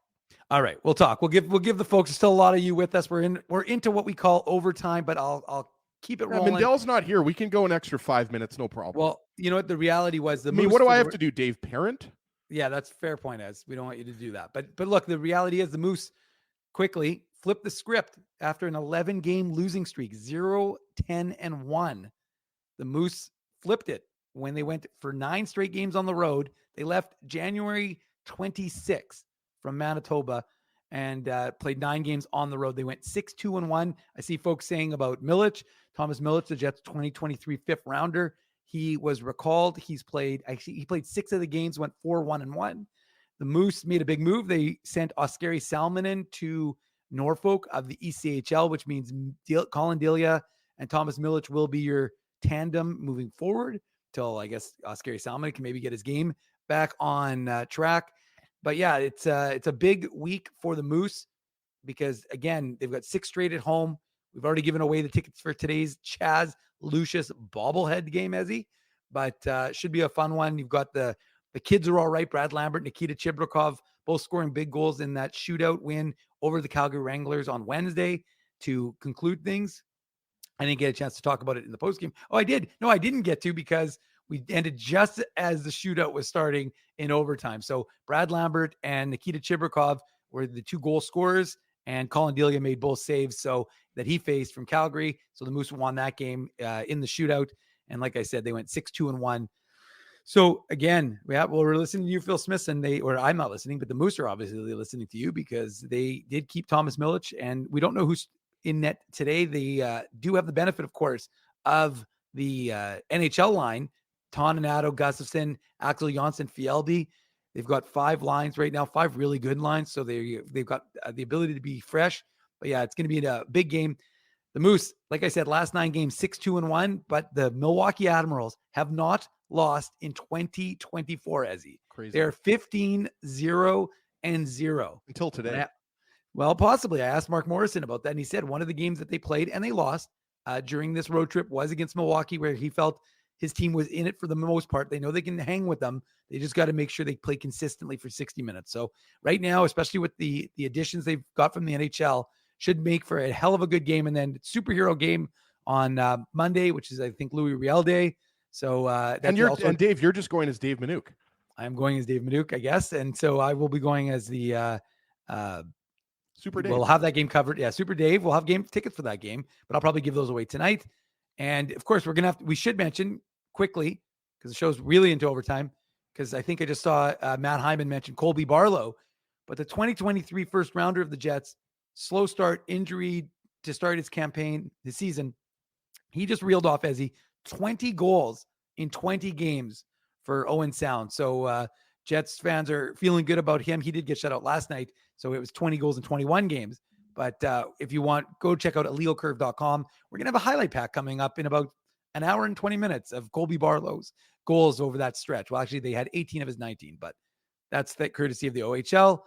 All right, we'll talk. We'll give the folks. Still a lot of you with us. We're into what we call overtime, but I'll keep it rolling. Mendel's not here. We can go an extra 5 minutes, no problem. Well, you know what the reality was. What do I have to do, Dave? Parent? Yeah, that's a fair point. As we don't want you to do that, but look, the reality is the Moose quickly flipped the script after an 11-game losing streak, 0-10-1. The Moose flipped it when they went for 9 straight games on the road. They left January 26th from Manitoba and played 9 games on the road. They went 6-2-1. I see folks saying about Milic, Thomas Milic, the Jets 2023 fifth rounder. He was recalled. He played 6 of the games, went 4-1-1. The Moose made a big move. They sent Oskari Salminen to Norfolk of the ECHL, which means Colin Delia and Thomas Milic will be your tandem moving forward till, I guess, Oskari Salminen can maybe get his game back on track. But yeah, it's a big week for the Moose because, again, they've got 6 straight at home. We've already given away the tickets for today's Chaz Lucius bobblehead game, Ezzy, but should be a fun one. You've got the kids are all right. Brad Lambert, Nikita Chibrikov, both scoring big goals in that shootout win over the Calgary Wranglers on Wednesday to conclude things. I didn't get a chance to talk about it in the postgame. Oh, I did. No, I didn't get to because we ended just as the shootout was starting in overtime. So Brad Lambert and Nikita Chibrikov were the 2 goal scorers, and Colin Delia made both saves that he faced from Calgary. So the Moose won that game in the shootout. And like I said, they went 6-2-1. So again, we're listening to you, Phil Smith, or I'm not listening, but the Moose are obviously listening to you because they did keep Thomas Milic, and we don't know who's in net today. They do have the benefit, of course, of the NHL line. Toninato, Gustafsson, Axel Jonsson, Fieldy. They've got 5 lines right now, 5 really good lines. So they've got the ability to be fresh. But yeah, it's going to be a big game. The Moose, like I said, last 9 games, 6-2-1. But the Milwaukee Admirals have not lost in 2024, Ezzy. Crazy. They're 15-0-0 until today. Well, possibly. I asked Mark Morrison about that, and he said one of the games that they played and they lost during this road trip was against Milwaukee, where he felt his team was in it for the most part. They know they can hang with them. They just got to make sure they play consistently for 60 minutes. So right now, especially with the additions they've got from the NHL, should make for a hell of a good game. And then superhero game on Monday, which is, I think, Louis Riel Day. So and Dave, you're just going as Dave Minuk. I'm going as Dave Minuk, I guess. And so I will be going as the Super Dave. We'll have that game covered. Yeah, Super Dave. We'll have game tickets for that game, but I'll probably give those away tonight. And of course, we should mention quickly, because the show's really into overtime, because I think I just saw Matt Hyman mention Colby Barlow, but the 2023 first rounder of the Jets, slow start, injury to start his season. He just reeled off, Ezzy, 20 goals in 20 games for Owen Sound. So Jets fans are feeling good about him. He did get shut out last night, so it was 20 goals in 21 games. But if you want, go check out illegalcurve.com. We're going to have a highlight pack coming up in about an hour and 20 minutes of Colby Barlow's goals over that stretch. Well, actually, they had 18 of his 19, but that's that courtesy of the OHL.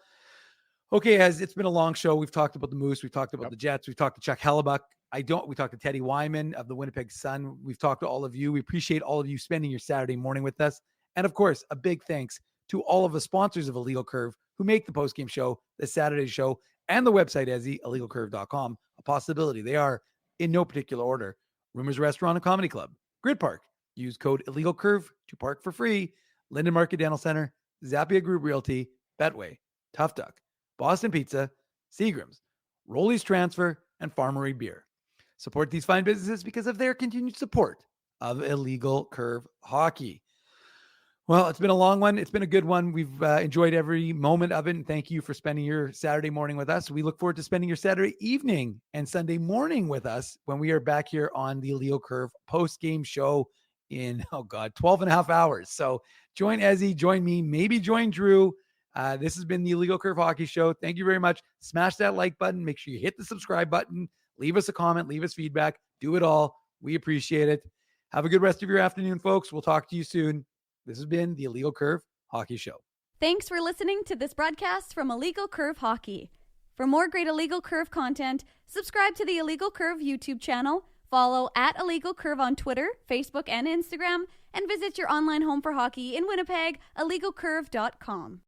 Okay, as it's been a long show, we've talked about the Moose, we've talked about the Jets, we've talked to Chuck Hellebuck. We talked to Teddy Wyman of the Winnipeg Sun. We've talked to all of you. We appreciate all of you spending your Saturday morning with us. And of course, a big thanks to all of the sponsors of Illegal Curve who make the postgame show, the Saturday show, and the website, Ezzy, illegalcurve.com, a possibility. They are, in no particular order, Rumors Restaurant and Comedy Club, Grid Park, use code illegalcurve to park for free, Linden Market Dental Center, Zappia Group Realty, Betway, Tough Duck, Boston Pizza, Seagram's, Rollies Transfer, and Farmery Beer. Support these fine businesses because of their continued support of Illegal Curve Hockey. Well, it's been a long one. It's been a good one. We've enjoyed every moment of it. And thank you for spending your Saturday morning with us. We look forward to spending your Saturday evening and Sunday morning with us when we are back here on the Illegal Curve post-game show in, 12 and a half hours. So join Ezzy, join me, maybe join Drew. This has been the Illegal Curve Hockey Show. Thank you very much. Smash that like button. Make sure you hit the subscribe button. Leave us a comment. Leave us feedback. Do it all. We appreciate it. Have a good rest of your afternoon, folks. We'll talk to you soon. This has been the Illegal Curve Hockey Show. Thanks for listening to this broadcast from Illegal Curve Hockey. For more great Illegal Curve content, subscribe to the Illegal Curve YouTube channel, follow @IllegalCurve on Twitter, Facebook, and Instagram, and visit your online home for hockey in Winnipeg, illegalcurve.com.